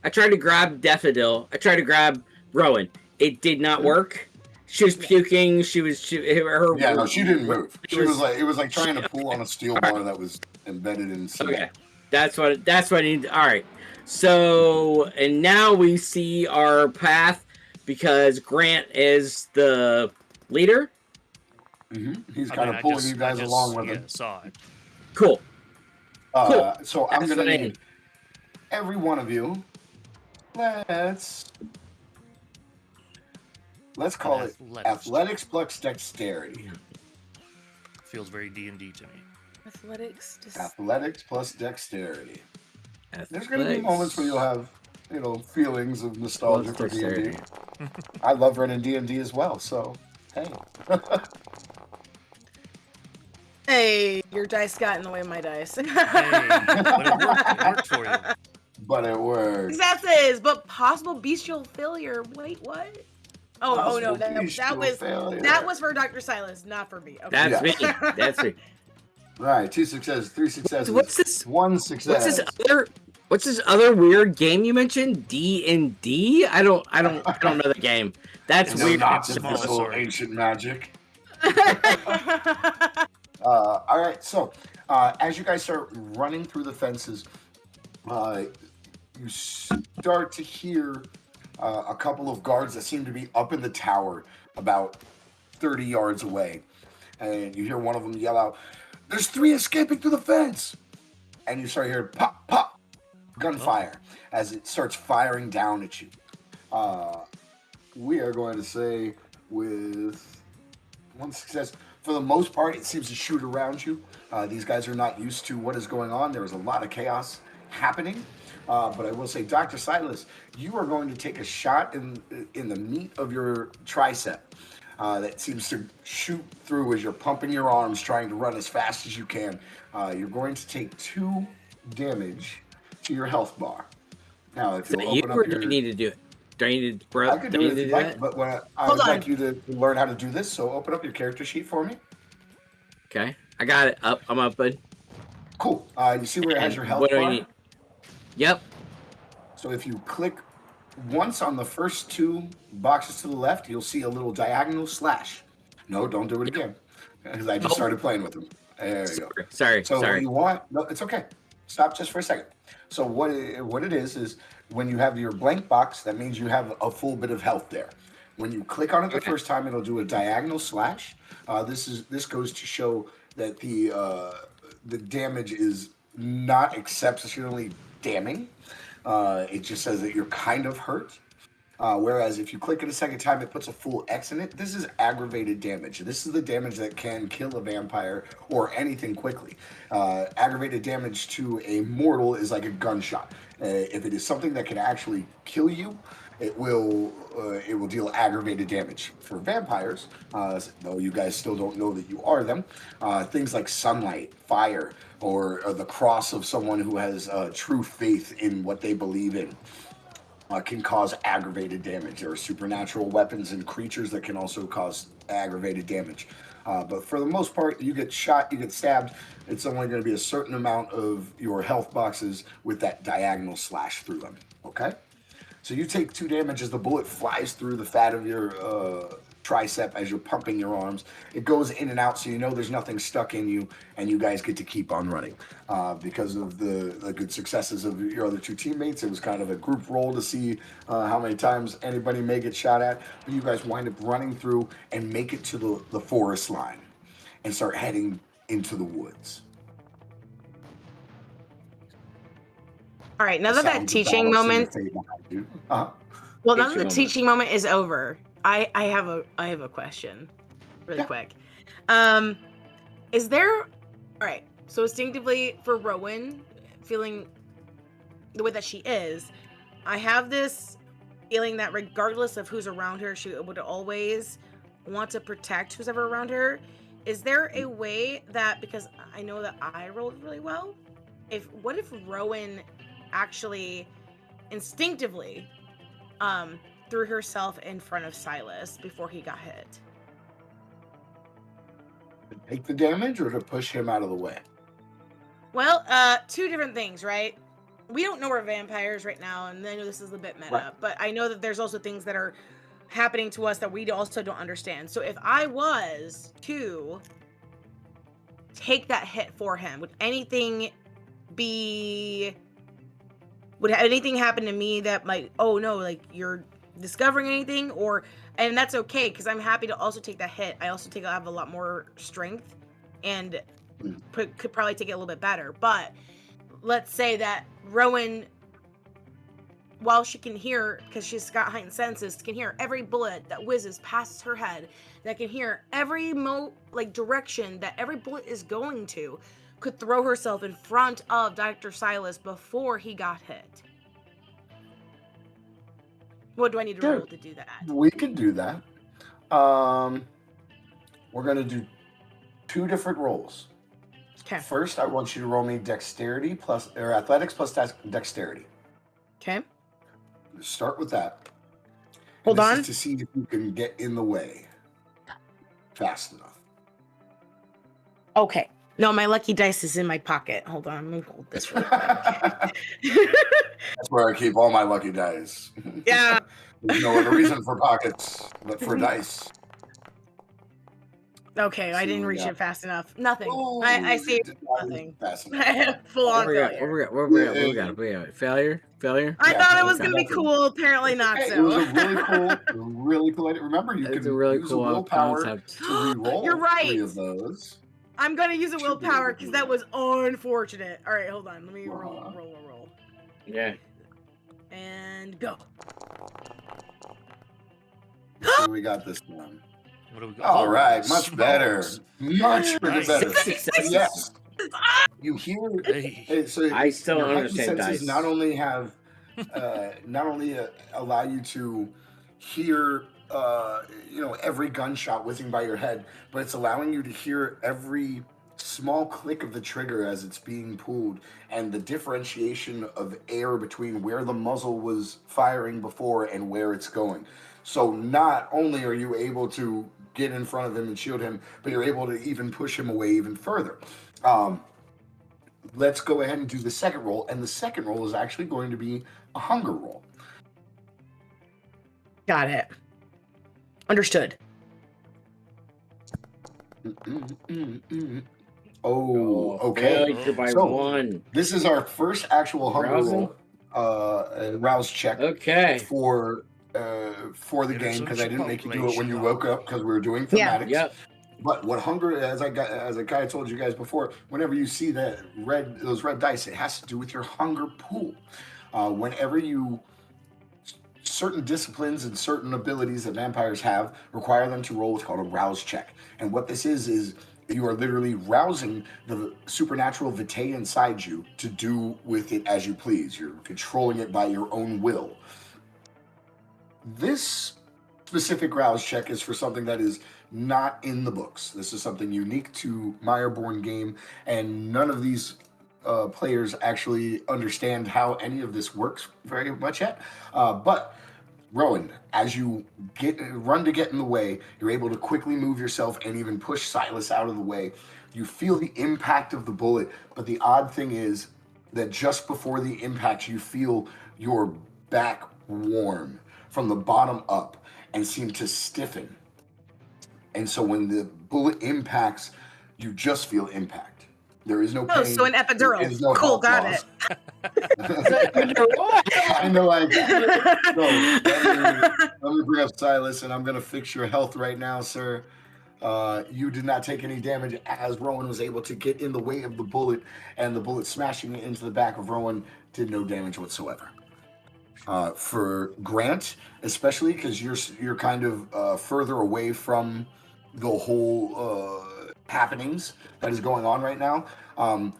Speaker 3: Daffodil. I tried to grab Rowan. It did not work. She was puking. She didn't move. It was like trying to pull on a steel bar that was embedded in cement.
Speaker 2: Okay.
Speaker 3: That's what I need. All right. So, and now we see our path because Grant is the leader.
Speaker 4: Mm-hmm. He's kind of pulling you guys along with him.
Speaker 1: Saw it.
Speaker 3: Cool.
Speaker 4: So I'm going to need every one of you. Let's call it athletics plus dexterity.
Speaker 1: Feels very D&D to me.
Speaker 4: Athletics plus dexterity. There's going to be moments where you'll have, feelings of nostalgia for D&D. I love running D&D as well, so hey.
Speaker 2: Hey, your dice got in the way of my dice.
Speaker 1: Hey, but it worked for you.
Speaker 4: But it worked.
Speaker 2: Successes, but possible bestial failure. Wait, what? Oh no, that was for Dr. Silas, not for me. Okay.
Speaker 3: That's me. That's me.
Speaker 4: All right, 2 successes, 3 successes.
Speaker 3: What's this?
Speaker 4: 1 success.
Speaker 3: What's this other weird game you mentioned? D&D? I don't know the game. That's weird.
Speaker 4: Not small ancient magic. All right, so as you guys start running through the fences, you start to hear a couple of guards that seem to be up in the tower about 30 yards away. And you hear one of them yell out, "There's 3 escaping through the fence!" And you start hearing pop, pop, gunfire as it starts firing down at you. We are going to say with 1 success. For the most part, it seems to shoot around you. These guys are not used to what is going on. There is a lot of chaos happening. But I will say, Dr. Silas, you are going to take a shot in the meat of your tricep that seems to shoot through as you're pumping your arms, trying to run as fast as you can. You're going to take 2 damage to your health bar. Now, if you open up your...
Speaker 3: do I need to do it? Do I need to...
Speaker 4: I could do it if you'd like, but I would like you to learn how to do this, so open up your character sheet for me.
Speaker 3: Okay. I got it. Up. I'm up, bud.
Speaker 4: Cool. You see where it has your health bar?
Speaker 3: What do I need? Yep.
Speaker 4: So if you click once on the first 2 boxes to the left, you'll see a little diagonal slash. No, don't do it again, because I just started playing with them. There you go.
Speaker 3: Sorry.
Speaker 4: So what you want? No, it's okay. Stop just for a second. So what it is when you have your blank box, that means you have a full bit of health there. When you click on it the first time, it'll do a diagonal slash. This goes to show that the damage is not exceptionally damning. It just says that you're kind of hurt. Whereas if you click it a second time, it puts a full X in it. This is aggravated damage. This is the damage that can kill a vampire or anything quickly. Aggravated damage to a mortal is like a gunshot. If it is something that can actually kill you, it will deal aggravated damage. For vampires, though you guys still don't know that you are them, things like sunlight, fire, or the cross of someone who has true faith in what they believe in can cause aggravated damage. There are supernatural weapons and creatures that can also cause aggravated damage. But for the most part, you get shot, you get stabbed, it's only going to be a certain amount of your health boxes with that diagonal slash through them. Okay? So you take 2 damage as the bullet flies through the fat of your tricep as you're pumping your arms. It goes in and out, so you know there's nothing stuck in you, and you guys get to keep on running. Because of the good successes of your other 2 teammates, it was kind of a group roll to see how many times anybody may get shot at. But you guys wind up running through and make it to the forest line and start heading into the woods.
Speaker 2: All right, now that teaching moment.
Speaker 4: Uh-huh.
Speaker 2: Well, now that the teaching moment is over, I have a question, really quick. Is there? All right. So instinctively, for Rowan, feeling the way that she is, I have this feeling that regardless of who's around her, she would always want to protect who's ever around her. Is there a way that, because I know that I rolled really well, what if Rowan actually instinctively threw herself in front of Silas before he got hit?
Speaker 4: To take the damage or to push him out of the way?
Speaker 2: Well, 2 different things, right? We don't know we're vampires right now, and I know this is a bit meta,
Speaker 4: Right.
Speaker 2: but I know that there's also things that are happening to us that we also don't understand. So if I was to take that hit for him, would anything happen to me that might, oh no, like you're discovering anything? And that's okay, because I'm happy to also take that hit. I have a lot more strength and could probably take it a little bit better. But let's say that Rowan, while she can hear, because she's got heightened senses, can hear every bullet that whizzes past her head, that can hear every direction that every bullet is going to, could throw herself in front of Dr. Silas before he got hit. What do I need to roll to do that?
Speaker 4: We could do that. We're going to do 2 different rolls.
Speaker 2: Okay.
Speaker 4: First, I want you to roll me athletics plus dexterity.
Speaker 2: Okay.
Speaker 4: Start with that.
Speaker 2: Hold on.
Speaker 4: This is to see if you can get in the way fast enough.
Speaker 2: Okay. No, my lucky dice is in my pocket. Hold on, let me hold this really quick.
Speaker 4: That's where I keep all my lucky dice.
Speaker 2: Yeah.
Speaker 4: There's no other reason for pockets but for dice.
Speaker 2: Okay, I didn't reach it fast enough. Nothing.
Speaker 4: Ooh,
Speaker 2: I see nothing. Full on failure.
Speaker 3: What we got? Failure?
Speaker 2: I thought it was going to be cool. Apparently not so.
Speaker 4: It was a really cool. Remember, you can use a willpower
Speaker 3: concept
Speaker 4: to re-roll
Speaker 2: You're right.
Speaker 4: 3 of those.
Speaker 2: I'm going to use a willpower because that was unfortunate. All right, hold on. Let me roll.
Speaker 3: Yeah.
Speaker 2: And go.
Speaker 4: Let's see what we got this one.
Speaker 1: What do we got?
Speaker 4: All right, much better. Much freaking better.
Speaker 3: Successes.
Speaker 4: Yes. You hear. So
Speaker 3: I still
Speaker 4: your
Speaker 3: don't
Speaker 4: heightened
Speaker 3: understand
Speaker 4: senses
Speaker 3: dice.
Speaker 4: not only allow you to hear, every gunshot whizzing by your head, but it's allowing you to hear every small click of the trigger as it's being pulled, and the differentiation of air between where the muzzle was firing before and where it's going. So not only are you able to get in front of him and shield him, but you're able to even push him away even further. Let's go ahead and do the second roll, and the second roll is actually going to be a hunger roll.
Speaker 2: Got it. Understood.
Speaker 4: Oh, okay.
Speaker 3: By
Speaker 4: So,
Speaker 3: 1.
Speaker 4: This is our first actual hunger
Speaker 3: Rousing?
Speaker 4: roll, rouse check
Speaker 3: Okay.
Speaker 4: for the game, because I didn't make you do it when you woke up because we were doing
Speaker 2: Yeah.
Speaker 4: thematics.
Speaker 3: Yep.
Speaker 4: But what hunger, as I kind of told you guys before, whenever you see those red dice, it has to do with your hunger pool. Whenever certain disciplines and certain abilities that vampires have require them to roll what's called a rouse check. And what this is you are literally rousing the supernatural vitae inside you to do with it as you please. You're controlling it by your own will. This specific rouse check is for something that is not in the books. This is something unique to Mireborn game, and none of these players actually understand how any of this works very much yet. But Rowan, as you run to get in the way, you're able to quickly move yourself and even push Silas out of the way. You feel the impact of the bullet, but the odd thing is that just before the impact, you feel your back warm from the bottom up and seem to stiffen. And so when the bullet impacts, you just feel impact. There is no pain.
Speaker 2: Oh, so an
Speaker 4: There
Speaker 2: epidural.
Speaker 4: is no
Speaker 2: Cool,
Speaker 4: health
Speaker 2: got
Speaker 4: loss.
Speaker 2: it.
Speaker 4: Kind of like that. So let me bring up Silas, and I'm going to fix your health right now, sir. You did not take any damage as Rowan was able to get in the way of the bullet, and the bullet smashing into the back of Rowan did no damage whatsoever. For Grant, especially because you're kind of further away from the whole happenings that is going on right now.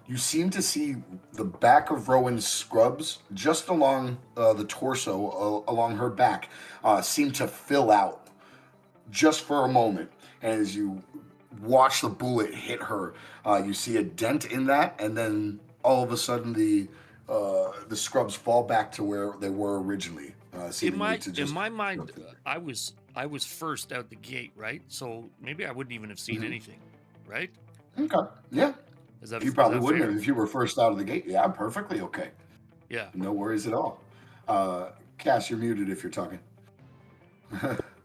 Speaker 4: You seem to see the back of Rowan's scrubs just along the torso, along her back, seem to fill out just for a moment. And as you watch the bullet hit her, you see a dent in that, and then all of a sudden the scrubs fall back to where they were originally.
Speaker 1: In my mind, I was first out the gate, right? So maybe I wouldn't even have seen anything, right?
Speaker 4: Okay, yeah. You probably wouldn't
Speaker 1: fair?
Speaker 4: have if you were first out of the gate. Yeah, perfectly okay.
Speaker 1: Yeah.
Speaker 4: No worries at all. Cass, you're muted if you're talking.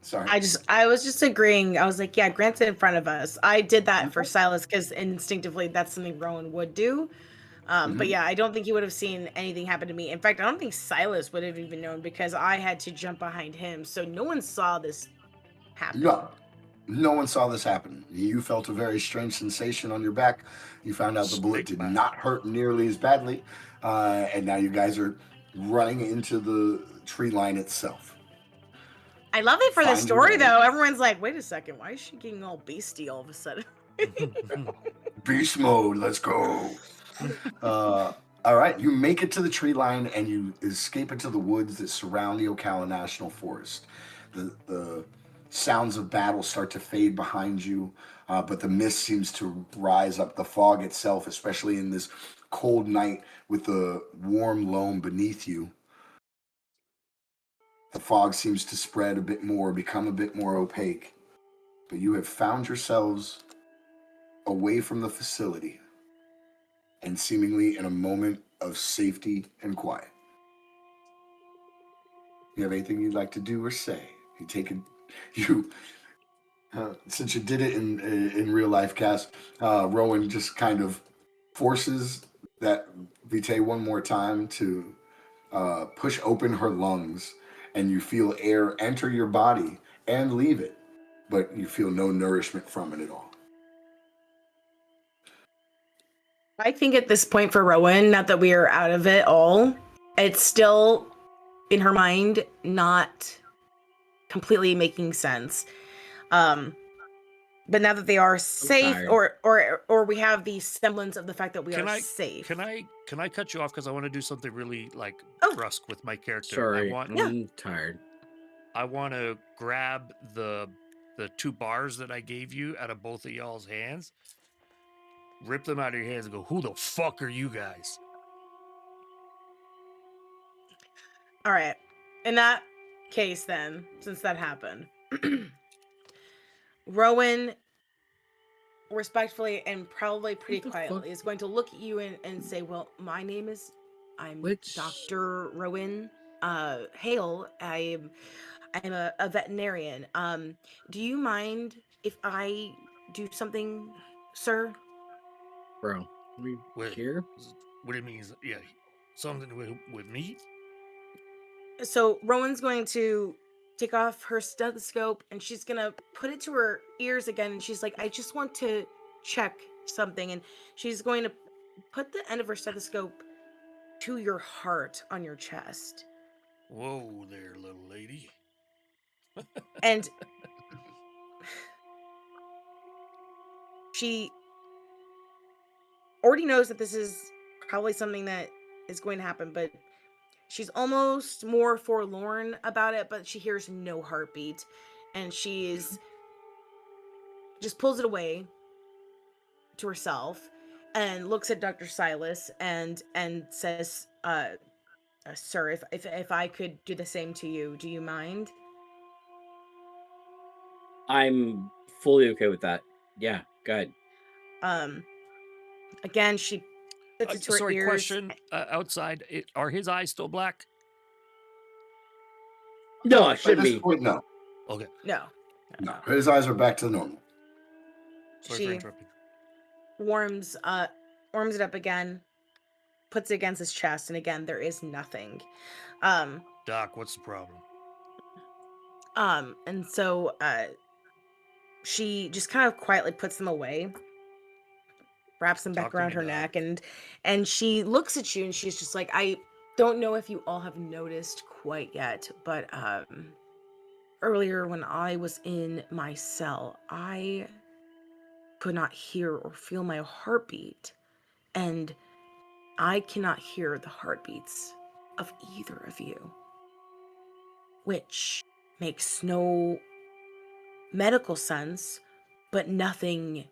Speaker 4: Sorry.
Speaker 2: I was just agreeing. I was like, yeah, Grant's in front of us. I did that for Silas because instinctively that's something Rowan would do. But yeah, I don't think he would have seen anything happen to me. In fact, I don't think Silas would have even known because I had to jump behind him. So no one saw this happen.
Speaker 4: No one saw this happen. You felt a very strange sensation on your back. You found out the bullet did not hurt nearly as badly. And now you guys are running into the tree line itself.
Speaker 2: I love it for the story, though. Everyone's like, wait a second. Why is she getting all beastie all of a sudden?
Speaker 4: Beast mode. Let's go. All right. You make it to the tree line and you escape into the woods that surround the Ocala National Forest. The sounds of battle start to fade behind you, but the mist seems to rise up. The fog itself, especially in this cold night with the warm loam beneath you, the fog seems to spread a bit more, become a bit more opaque. But you have found yourselves away from the facility and seemingly in a moment of safety and quiet. You have anything you'd like to do or say? Since you did it in real life, Cass, Rowan just kind of forces that Vitae one more time to push open her lungs, and you feel air enter your body and leave it, but you feel no nourishment from it at all.
Speaker 2: I think at this point for Rowan, not that we are out of it all, it's still in her mind not completely making sense. But now that they are safe, or we have the semblance of the fact that we are safe.
Speaker 1: Can I cut you off because I want to do something really brusque with my character?
Speaker 3: Sorry, I'm tired.
Speaker 1: I want to grab the 2 bars that I gave you out of both of y'all's hands, rip them out of your hands, and go, "Who the fuck are you guys?"
Speaker 2: All right. In that case, then, since that happened, Rowan, respectfully and probably pretty quietly, is going to look at you and say, "Well, my name is Dr. Rowan Hale. I'm a veterinarian. Do you mind if I do something, sir?"
Speaker 3: Bro, we here?
Speaker 1: What it means? Yeah, something with me.
Speaker 2: So Rowan's going to take off her stethoscope and she's gonna put it to her ears again, and she's like, "I just want to check something," and she's going to put the end of her stethoscope to your heart on your chest.
Speaker 1: Whoa there, little lady.
Speaker 2: And she already knows that this is probably something that is going to happen, but she's almost more forlorn about it, but she hears no heartbeat, and she's just pulls it away to herself and looks at Dr. Silas and says, "Sir, if I could do the same to you, do you mind?"
Speaker 3: I'm fully okay with that. Yeah, go ahead.
Speaker 2: Again, she puts it to her
Speaker 1: Sorry,
Speaker 2: ears.
Speaker 1: question. Outside, are his eyes still black?
Speaker 3: No, it
Speaker 4: At
Speaker 3: shouldn't
Speaker 4: this
Speaker 3: be.
Speaker 4: point, no.
Speaker 1: Okay.
Speaker 2: No.
Speaker 4: No. His eyes are back to normal.
Speaker 1: Sorry for
Speaker 2: She
Speaker 1: interrupting.
Speaker 2: warms it up again, puts it against his chest, and again there is nothing.
Speaker 1: Doc, what's the problem?
Speaker 2: And so she just kind of quietly puts them away, wraps them back
Speaker 1: Talk to
Speaker 2: around
Speaker 1: me,
Speaker 2: her
Speaker 1: Doc.
Speaker 2: neck, and she looks at you and she's just like, I don't know if you all have noticed quite yet, but earlier when I was in my cell, I could not hear or feel my heartbeat, and I cannot hear the heartbeats of either of you, which makes no medical sense, but nothing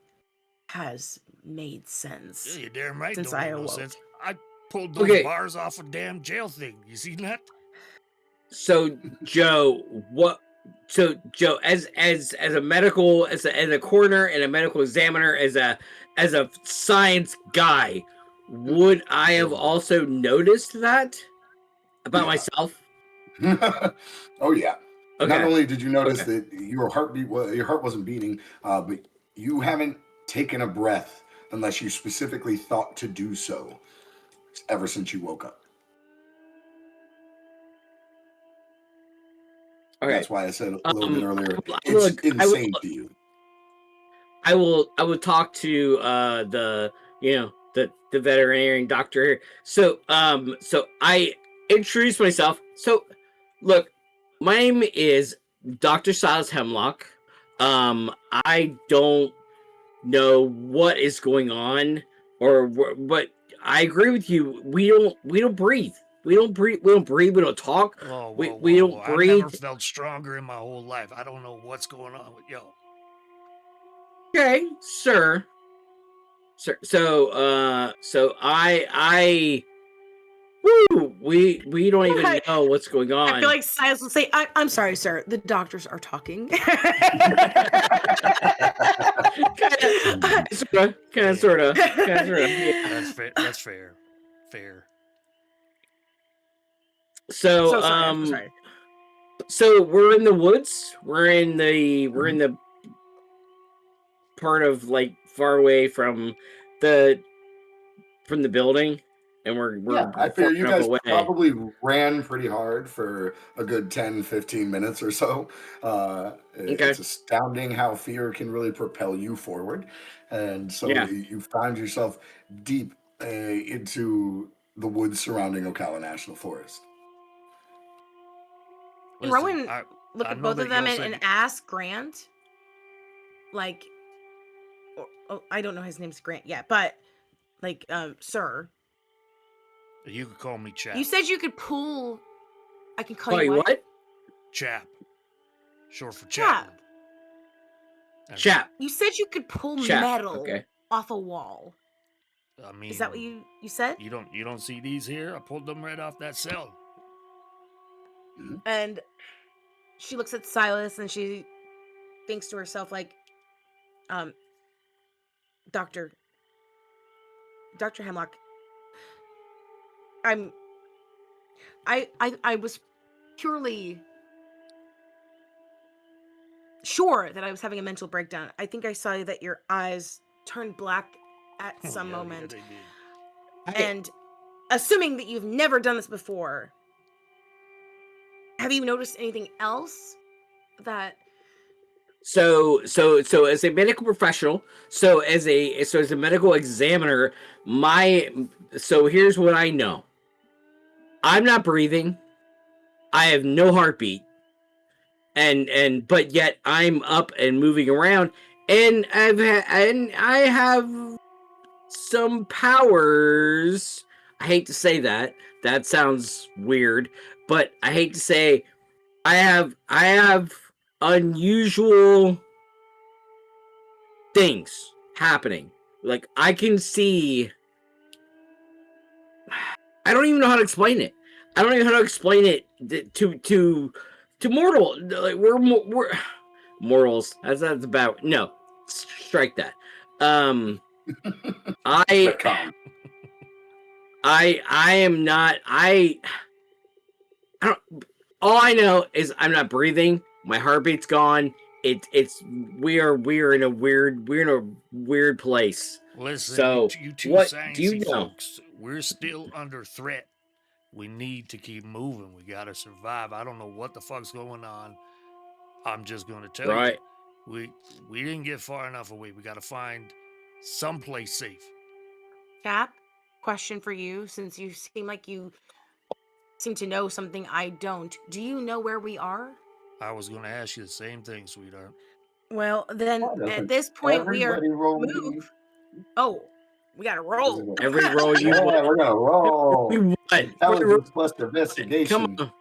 Speaker 2: has made sense
Speaker 1: Yeah, you're damn right.
Speaker 2: since
Speaker 1: Don't
Speaker 2: I
Speaker 1: make no
Speaker 2: awoke.
Speaker 1: sense. I pulled those
Speaker 3: Okay.
Speaker 1: bars off a damn jail thing. You seen that?
Speaker 3: So Joe, Joe, as a medical, as a coroner and a medical examiner, as a science guy, would I have also noticed that about
Speaker 4: Yeah.
Speaker 3: myself?
Speaker 4: Oh yeah.
Speaker 3: Okay.
Speaker 4: Not only did you notice
Speaker 3: Okay.
Speaker 4: that your heart wasn't beating, but you haven't taken a breath unless you specifically thought to do so ever since you woke up.
Speaker 3: Okay.
Speaker 4: That's why I said a little bit earlier,
Speaker 3: I will-
Speaker 4: it's insane to you.
Speaker 3: I will talk to the the veterinarian doctor. So I introduce myself. So look, my name is Dr. Silas Hemlock. I don't know what is going on but I agree with you. We don't breathe. We don't breathe. We don't breathe. We don't talk.
Speaker 1: Oh,
Speaker 3: We don't
Speaker 1: I've
Speaker 3: breathe.
Speaker 1: never felt stronger in my whole life. I don't know what's going on with yo.
Speaker 3: Okay, sir. So I woo, we don't even know what's going on.
Speaker 2: I feel like Silas will say, I'm sorry, sir. The doctors are talking.
Speaker 3: Sort of. Yeah.
Speaker 1: That's fair. That's fair. Fair.
Speaker 3: So,
Speaker 2: So sorry, I'm sorry.
Speaker 3: So we're in the woods. We're in the part of like far away from the building, and we're
Speaker 4: Yeah, I figure you
Speaker 3: far enough
Speaker 4: guys
Speaker 3: away.
Speaker 4: probably ran pretty hard for a good 10, 15 minutes or so. It's astounding how fear can really propel you forward. And so
Speaker 3: Yeah.
Speaker 4: you found yourself deep into the woods surrounding Ocala National Forest.
Speaker 2: And
Speaker 1: Listen,
Speaker 2: Rowan look
Speaker 1: I
Speaker 2: at
Speaker 1: know
Speaker 2: both
Speaker 1: that
Speaker 2: of them
Speaker 1: y'all
Speaker 2: and
Speaker 1: said-
Speaker 2: ask Grant, like, I don't know his name's Grant yet, but like, sir,
Speaker 1: You could call me Chap.
Speaker 2: you said you could pull. I can call
Speaker 3: Call
Speaker 2: you
Speaker 3: you
Speaker 2: what?
Speaker 3: what?
Speaker 1: Chap. Short for
Speaker 2: Chap.
Speaker 1: Chapman. That's
Speaker 3: Chap.
Speaker 2: You said you could pull
Speaker 3: Chap,
Speaker 2: metal
Speaker 3: okay.
Speaker 2: off a wall.
Speaker 1: it. I mean,
Speaker 2: Is that what you said?
Speaker 1: You don't see these here? I pulled them right off that cell.
Speaker 2: And she looks at Silas and she thinks to herself, like, Dr. Hemlock, I was purely sure that I was having a mental breakdown. I think I saw that your eyes turned black at some moment.
Speaker 1: Yeah, they did.
Speaker 2: And assuming that you've never done this before, have you noticed anything else that
Speaker 3: So as a medical professional, so as a medical examiner, here's what I know. I'm not breathing. I have no heartbeat. But yet I'm up and moving around, and I have some powers. I hate to say that. That sounds weird, but I hate to say I have unusual things happening. Like I can see. I don't even know how to explain it. I don't even know how to explain it to mortal. Like we're mortals. That's about no. Strike that. I
Speaker 4: Retcon.
Speaker 3: I am not. I don't. All I know is I'm not breathing. My heartbeat's gone. It's we're in a weird place.
Speaker 1: Listen,
Speaker 3: So
Speaker 1: you two
Speaker 3: what do you
Speaker 1: sciencey
Speaker 3: know?
Speaker 1: folks, we're still under threat. We need to keep moving. We gotta survive. I don't know what the fuck's going on. I'm just gonna tell you,
Speaker 3: Right.
Speaker 1: we didn't get far enough away. We gotta find someplace safe.
Speaker 2: Cap, question for you, since you seem like you seem to know something I don't. Do you know where we are?
Speaker 1: I was gonna ask you the same thing, sweetheart.
Speaker 2: Well, then
Speaker 4: Why
Speaker 2: at
Speaker 4: doesn't
Speaker 2: this point we are
Speaker 4: everybody roll me?
Speaker 2: move. Oh, we gotta
Speaker 4: Does it
Speaker 2: roll.
Speaker 4: go?
Speaker 3: Every roll you
Speaker 4: Yeah,
Speaker 3: want.
Speaker 4: we're gonna roll.
Speaker 3: We what?
Speaker 4: Intelligence plus
Speaker 3: Come
Speaker 4: investigation.
Speaker 3: on.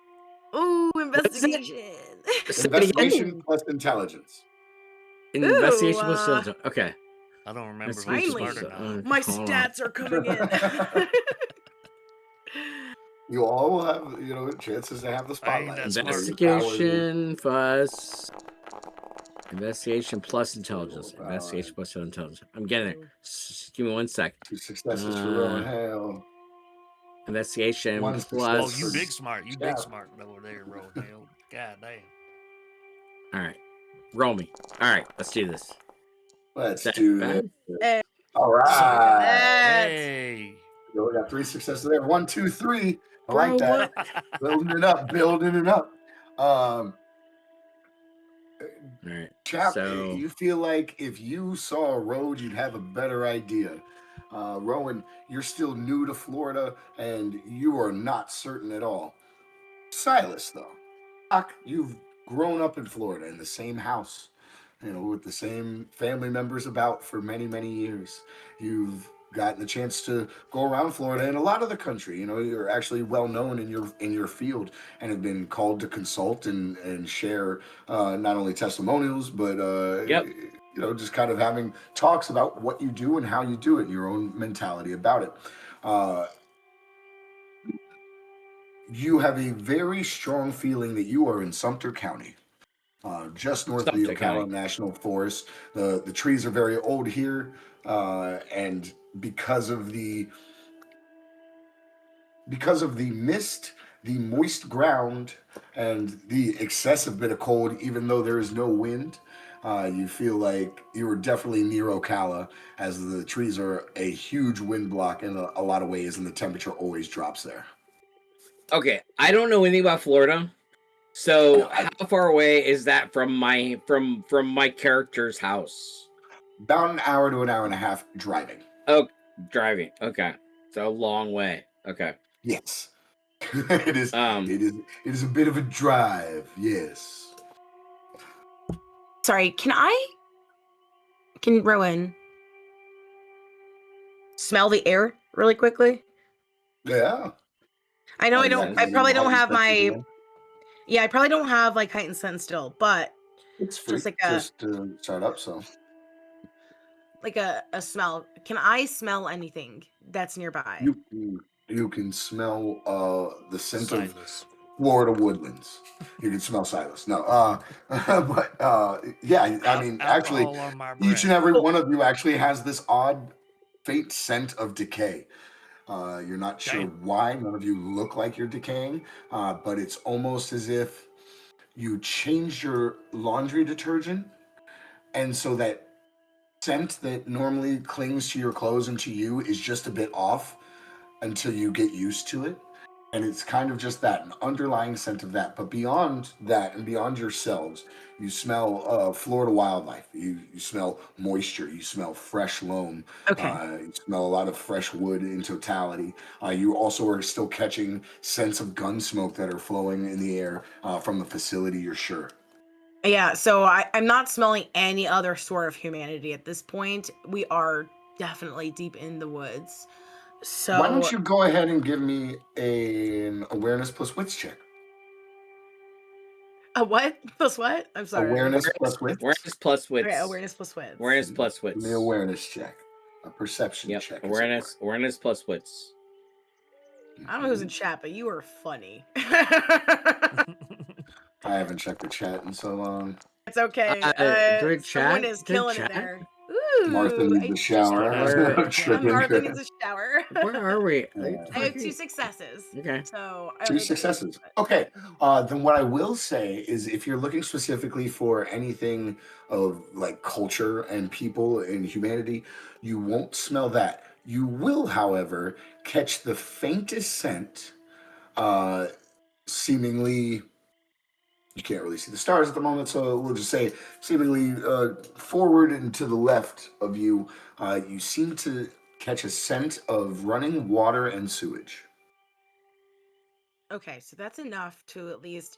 Speaker 2: Ooh,
Speaker 3: What is it?
Speaker 2: investigation.
Speaker 3: Say it again.
Speaker 4: Investigation
Speaker 2: Ooh.
Speaker 4: plus intelligence.
Speaker 2: Ooh,
Speaker 3: Investigation was okay.
Speaker 1: I don't remember if I'm
Speaker 3: Investigation
Speaker 1: smart
Speaker 3: was
Speaker 1: or not.
Speaker 2: my
Speaker 3: hold on.
Speaker 2: stats are coming in.
Speaker 4: You all will have, chances to have the
Speaker 1: I ain't
Speaker 4: spotlight.
Speaker 1: that smart.
Speaker 3: Investigation plus investigation plus intelligence.
Speaker 4: Power.
Speaker 3: Investigation plus intelligence. I'm getting it. Give me 1 sec.
Speaker 4: 2 successes for Rowan Hale.
Speaker 3: Investigation
Speaker 4: 1
Speaker 3: plus.
Speaker 1: Oh,
Speaker 4: success
Speaker 1: you
Speaker 4: for
Speaker 1: big smart. You big
Speaker 4: Chap.
Speaker 1: smart over there, Rodale. God damn.
Speaker 3: All right. Roll me. All right. Let's do this.
Speaker 4: Let's
Speaker 3: That
Speaker 4: do
Speaker 3: bad?
Speaker 4: this.
Speaker 2: Hey,
Speaker 4: All
Speaker 2: look at
Speaker 4: right.
Speaker 2: that.
Speaker 1: Hey.
Speaker 4: We got 3 successes there. 1, 2, 3. I
Speaker 3: Bro,
Speaker 4: like that.
Speaker 3: what?
Speaker 4: Building it up, building it up.
Speaker 3: All right.
Speaker 4: Chap,
Speaker 3: So
Speaker 4: you feel like if you saw a road, you'd have a better idea. Rowan, you're still new to Florida and you are not certain at all. Silas, though, Doc, you've grown up in Florida in the same house, with the same family members about for many, many years. You've gotten the chance to go around Florida and a lot of the country. You're actually well known in your field and have been called to consult and share not only testimonials but
Speaker 3: yep.
Speaker 4: just kind of having talks about what you do and how you do it, and your own mentality about it. You have a very strong feeling that you are in Sumter County, just north of the
Speaker 3: Sumter
Speaker 4: Ocala
Speaker 3: County.
Speaker 4: National Forest. The trees are very old here, and because of the mist, the moist ground, and the excessive bit of cold, even though there is no wind, you feel like you are definitely near Ocala, as the trees are a huge wind block in a lot of ways, and the temperature always drops there.
Speaker 3: Okay. I don't know anything about Florida. So how far away is that from my character's house?
Speaker 4: About an hour to an hour and a half driving.
Speaker 3: Oh, driving. Okay. So a long way. Okay.
Speaker 4: Yes. It is. It is a bit of a drive. Yes.
Speaker 2: Sorry, can Rowan smell the air really quickly?
Speaker 4: Yeah.
Speaker 2: I know
Speaker 3: Oh,
Speaker 2: I
Speaker 3: yeah.
Speaker 2: I probably don't have
Speaker 4: my.
Speaker 2: I probably don't have like heightened sense still, but
Speaker 4: It's free
Speaker 2: just like
Speaker 4: just to start up. So
Speaker 2: a smell. Can I smell anything that's nearby?
Speaker 4: you can smell the scent of
Speaker 1: Silas.
Speaker 4: Florida woodlands. You can smell Silas. No, but yeah. I mean, actually,
Speaker 1: Alcohol on my
Speaker 4: each and
Speaker 1: breath.
Speaker 4: every one of you actually has this odd, faint scent of decay. You're not sure
Speaker 1: Damn.
Speaker 4: why. None of you look like you're decaying, but it's almost as if you changed your laundry detergent, and so that scent that normally clings to your clothes and to you is just a bit off until you get used to it. And it's kind of just that, an underlying scent of that. But beyond that and beyond yourselves, you smell Florida wildlife. You smell moisture. You smell fresh loam.
Speaker 2: Okay.
Speaker 4: You smell a lot of fresh wood in totality. You also are still catching scents of gun smoke that are flowing in the air from the facility, you're sure.
Speaker 2: Yeah, so I'm not smelling any other sort of humanity at this point. We are definitely deep in the woods. So
Speaker 4: Why don't you go ahead and give me an awareness plus wits check?
Speaker 2: a what plus what? I'm sorry.
Speaker 4: Awareness plus wits.
Speaker 3: Awareness plus wits.
Speaker 2: Okay, awareness plus wits.
Speaker 3: Awareness plus wits.
Speaker 4: Give me awareness check. A perception
Speaker 3: Yep.
Speaker 4: check. as it
Speaker 3: Awareness. Awareness plus wits.
Speaker 4: were.
Speaker 2: I don't know who's in chat, but you are funny.
Speaker 4: I haven't checked the chat in so long.
Speaker 2: It's okay.
Speaker 3: Good
Speaker 2: Someone
Speaker 3: chat.
Speaker 2: is
Speaker 3: Good
Speaker 2: killing
Speaker 3: chat.
Speaker 2: it there. Ooh,
Speaker 4: Martha needs
Speaker 2: I
Speaker 4: a
Speaker 2: just
Speaker 4: shower.
Speaker 3: Where-
Speaker 4: Tripping.
Speaker 2: Martha needs a shower.
Speaker 3: Where are we?
Speaker 2: I have 2 successes.
Speaker 3: Okay.
Speaker 2: So I don't
Speaker 4: Two
Speaker 2: know
Speaker 4: successes.
Speaker 2: but-
Speaker 4: Okay. Then what I will say is, if you're looking specifically for anything of like culture and people and humanity, you won't smell that. You will, however, catch the faintest scent, seemingly. You can't really see the stars at the moment, so we'll just say seemingly forward and to the left of you, you seem to catch a scent of running water and sewage.
Speaker 2: Okay, so that's enough to at least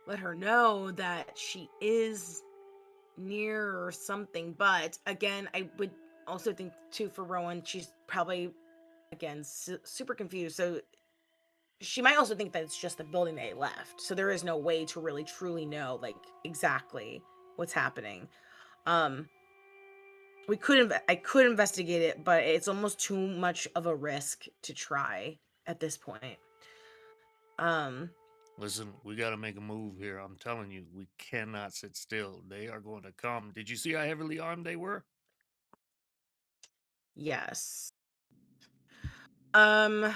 Speaker 2: let her know that she is near or something. But again, I would also think too for Rowan, she's probably again super confused. So she might also think that it's just the building they left. So there is no way to really truly know like exactly what's happening. I could investigate it, but it's almost too much of a risk to try at this point.
Speaker 1: Listen, we got to make a move here. I'm telling you, we cannot sit still. They are going to come. Did you see how heavily armed they were?
Speaker 2: Yes.
Speaker 1: And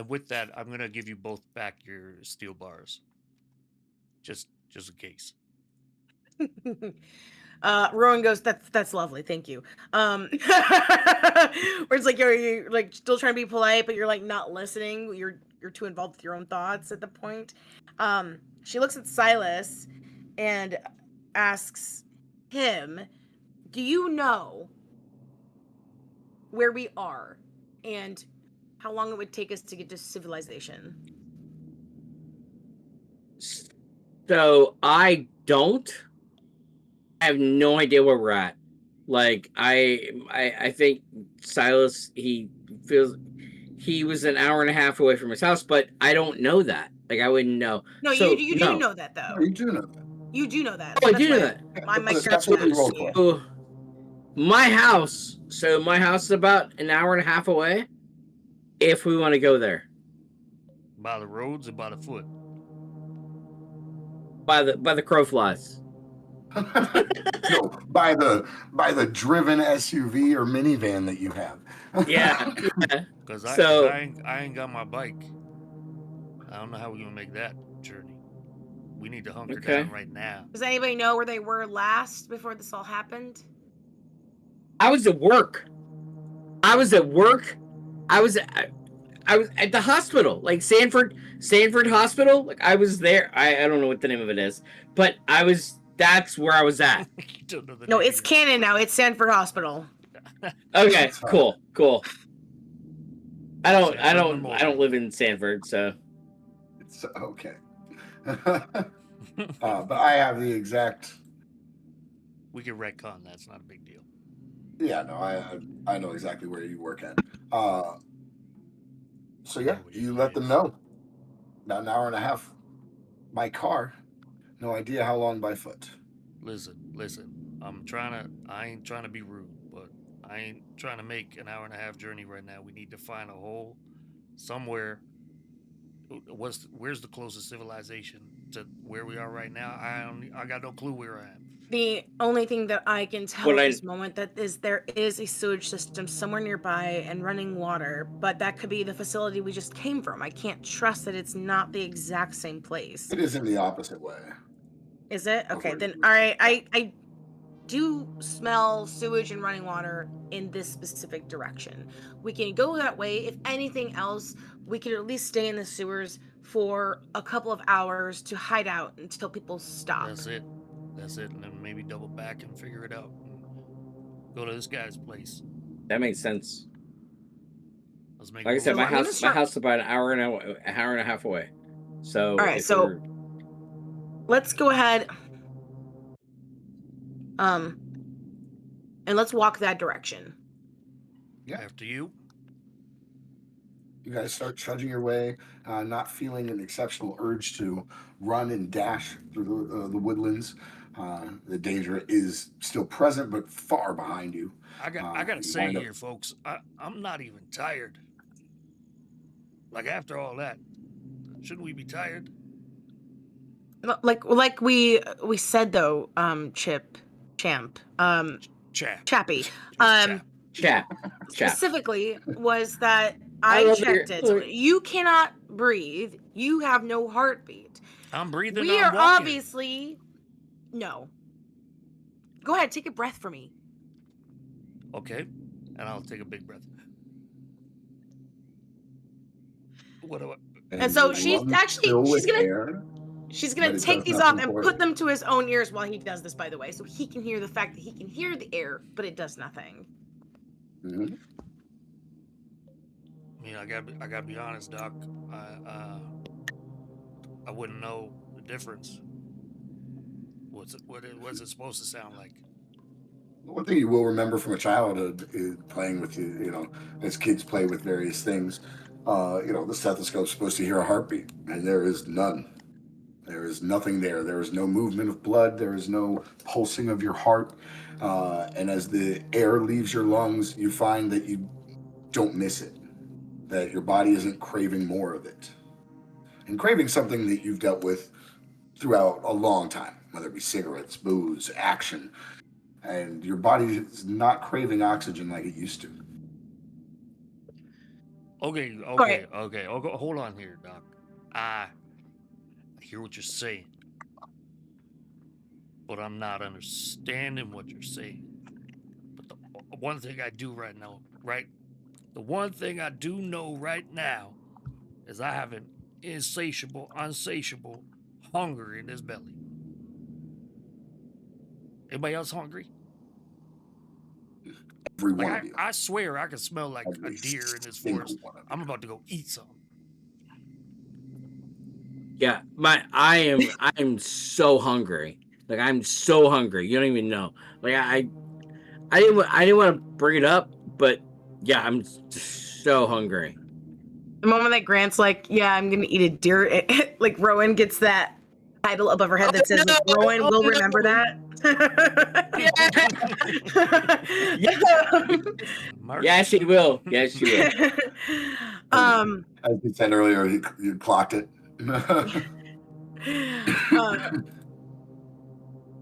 Speaker 1: with that, I'm going to give you both back your steel bars. Just in case.
Speaker 2: Rowan goes, that's lovely, thank you. Where it's like you're like still trying to be polite, but you're like not listening. You're too involved with your own thoughts at the point. She looks at Silas and asks him, do you know where we are and how long it would take us to get to civilization?
Speaker 3: So I don't. I have no idea where we're at. Like I think Silas, he feels he was an hour and a half away from his house, but I don't know that. Like I wouldn't know.
Speaker 2: No,
Speaker 3: So,
Speaker 2: you do know that though.
Speaker 4: Oh, you do know that.
Speaker 2: You do know that.
Speaker 3: Oh, I
Speaker 2: That's
Speaker 3: do know
Speaker 2: why
Speaker 3: that.
Speaker 2: My
Speaker 4: That's
Speaker 2: character
Speaker 4: what we
Speaker 2: asked
Speaker 4: rolled
Speaker 2: you.
Speaker 4: for.
Speaker 3: So my house is about an hour and a half away. If we want to go there
Speaker 1: By the roads or by the foot?
Speaker 3: by the crow flies.
Speaker 4: No, by the driven SUV or minivan that you have.
Speaker 3: Yeah.
Speaker 1: Because
Speaker 3: So-
Speaker 1: I ain't got my bike. I don't know how we're going to make that journey. We need to hunker
Speaker 3: Okay.
Speaker 1: down right now.
Speaker 2: Does anybody know where they were last before this all happened?
Speaker 3: I was at work. I was at the hospital, like Sanford Hospital. Like I was there. I don't know what the name of it is, but that's where I was at.
Speaker 1: You don't know the
Speaker 2: No,
Speaker 1: name
Speaker 2: it's
Speaker 1: of it.
Speaker 2: canon now. It's Sanford Hospital.
Speaker 3: Okay, cool. I
Speaker 1: Sanford
Speaker 3: don't
Speaker 1: Memorial.
Speaker 3: live in Sanford, so
Speaker 4: It's okay. But I have the exact.
Speaker 1: We can retcon. That's not a big deal.
Speaker 4: Yeah, no, I know exactly where you work at. So yeah, you let them know. About an hour and a half by car. No idea how long by foot.
Speaker 1: Listen. I ain't trying to be rude, but I ain't trying to make an hour and a half journey right now. We need to find a hole somewhere. Where's the closest civilization to where we are right now? I got no clue where I am.
Speaker 2: The only thing that I can tell
Speaker 3: What
Speaker 2: at
Speaker 3: I-
Speaker 2: this moment that is there is a sewage system somewhere nearby and running water, but that could be the facility we just came from. I can't trust that it's not the exact same place.
Speaker 4: It is in the opposite way.
Speaker 2: Is it? Okay,
Speaker 4: where
Speaker 2: then
Speaker 4: you
Speaker 2: all right. I do smell sewage and running water in this specific direction. We can go that way. If anything else, we could at least stay in the sewers for a couple of hours to hide out until people stop.
Speaker 1: That's it. And then maybe double back and figure it out. And go to this guy's place.
Speaker 3: that makes sense.
Speaker 1: Let's make.
Speaker 3: Like I
Speaker 1: a
Speaker 3: said,
Speaker 1: move.
Speaker 2: So I'm gonna
Speaker 3: my
Speaker 2: start-
Speaker 3: house is about an hour and a half away. So
Speaker 2: All right,
Speaker 3: if
Speaker 2: so-
Speaker 3: we're-
Speaker 2: Let's go ahead. And let's walk that direction.
Speaker 4: Yeah.
Speaker 1: After you.
Speaker 4: You guys start trudging your way, not feeling an exceptional urge to run and dash through the woodlands. The danger is still present, but far behind you.
Speaker 1: I gotta
Speaker 4: You
Speaker 1: say
Speaker 4: wind up
Speaker 1: here, folks, I'm not even tired. Like after all that, shouldn't we be tired?
Speaker 2: Like we said though, Champ,
Speaker 1: Chap.
Speaker 2: Chappie,
Speaker 1: Just chap.
Speaker 3: Chap.
Speaker 2: specifically was that
Speaker 3: I
Speaker 2: I
Speaker 3: love
Speaker 2: checked
Speaker 3: your-
Speaker 2: it.
Speaker 3: look.
Speaker 2: You cannot breathe. You have no heartbeat.
Speaker 1: I'm breathing,
Speaker 2: We
Speaker 1: I'm
Speaker 2: are
Speaker 1: walking.
Speaker 2: obviously no. Go ahead, take a breath for me.
Speaker 1: Okay. And I'll take a big breath. What do I...
Speaker 2: And so
Speaker 4: your
Speaker 2: she's
Speaker 4: lungs
Speaker 2: actually
Speaker 4: fill
Speaker 2: she's
Speaker 4: with
Speaker 2: gonna
Speaker 4: air,
Speaker 2: she's
Speaker 4: but
Speaker 2: gonna
Speaker 4: it
Speaker 2: take
Speaker 4: does
Speaker 2: these
Speaker 4: nothing
Speaker 2: off and
Speaker 4: for
Speaker 2: put
Speaker 4: it.
Speaker 2: them to his own ears while he does this, by the way, so he can hear the fact that he can hear the air, but it does nothing.
Speaker 4: Mhm.
Speaker 1: I mean, I gotta be honest, Doc. I wouldn't know the difference. What's it supposed to sound like?
Speaker 4: One thing you will remember from a childhood is playing with as kids play with various things. The stethoscope's supposed to hear a heartbeat, and there is none. There is nothing there. There is no movement of blood. There is no pulsing of your heart. And as the air leaves your lungs, you find that you don't miss it, that your body isn't craving more of it. And craving something that you've dealt with throughout a long time, whether it be cigarettes, booze, action, and your body is not craving oxygen like it used to.
Speaker 1: Okay.
Speaker 2: right.
Speaker 1: Hold on here, Doc. I hear what you're saying, but I'm not understanding what you're saying. But the one thing I do right now, right? The one thing I do know right now is I have an unsatiable hunger in this belly. Anybody else hungry?
Speaker 4: Every
Speaker 1: Like
Speaker 4: one of you.
Speaker 1: I swear I can smell like a
Speaker 4: Every
Speaker 1: deer in this
Speaker 4: single
Speaker 1: forest.
Speaker 4: one of you.
Speaker 1: I'm about to go eat some.
Speaker 3: Yeah, I am so hungry. Like I'm so hungry. You don't even know. Like I didn't want to bring it up, but yeah, I'm so hungry.
Speaker 2: The moment that Grant's like, yeah, I'm gonna eat a deer, like Rowan gets that title above her head that says, like, Rowan will remember that.
Speaker 1: Mark.
Speaker 3: Yes, she will. Yes, she will.
Speaker 4: As you said earlier, you clocked it.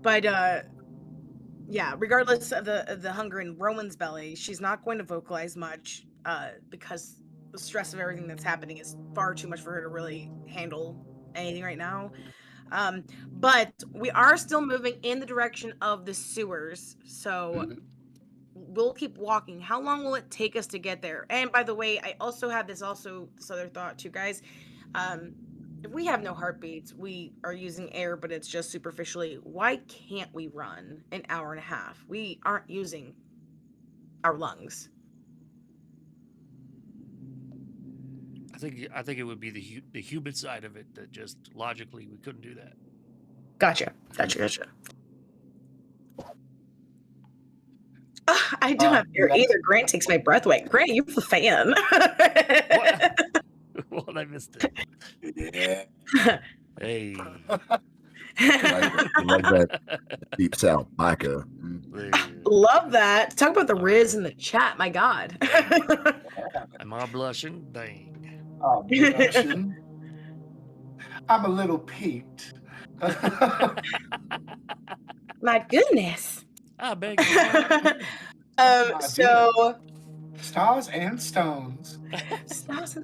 Speaker 2: But yeah, regardless of the hunger in Rowan's belly, she's not going to vocalize much because the stress of everything that's happening is far too much for her to really handle anything right now. But we are still moving in the direction of the sewers, so we'll keep walking. How long will it take us to get there? And by the way, I also have this other thought too, guys. If we have no heartbeats, we are using air, but it's just superficially. Why can't we run an hour and a half? We aren't using our lungs.
Speaker 1: I think it would be the human side of it that just logically we couldn't do that.
Speaker 2: Gotcha. I don't have air either. Grant takes my breath away. Grant, you're the fan.
Speaker 1: What? I missed it.
Speaker 4: Yeah.
Speaker 1: Hey.
Speaker 4: I love that deep south biker.
Speaker 2: Love that. Talk about the Riz in the chat. My God.
Speaker 1: Am I blushing? Dang.
Speaker 4: Oh, blushing. I'm a little peaked.
Speaker 2: My goodness.
Speaker 1: I beg your pardon.
Speaker 2: So
Speaker 4: Stars and stones.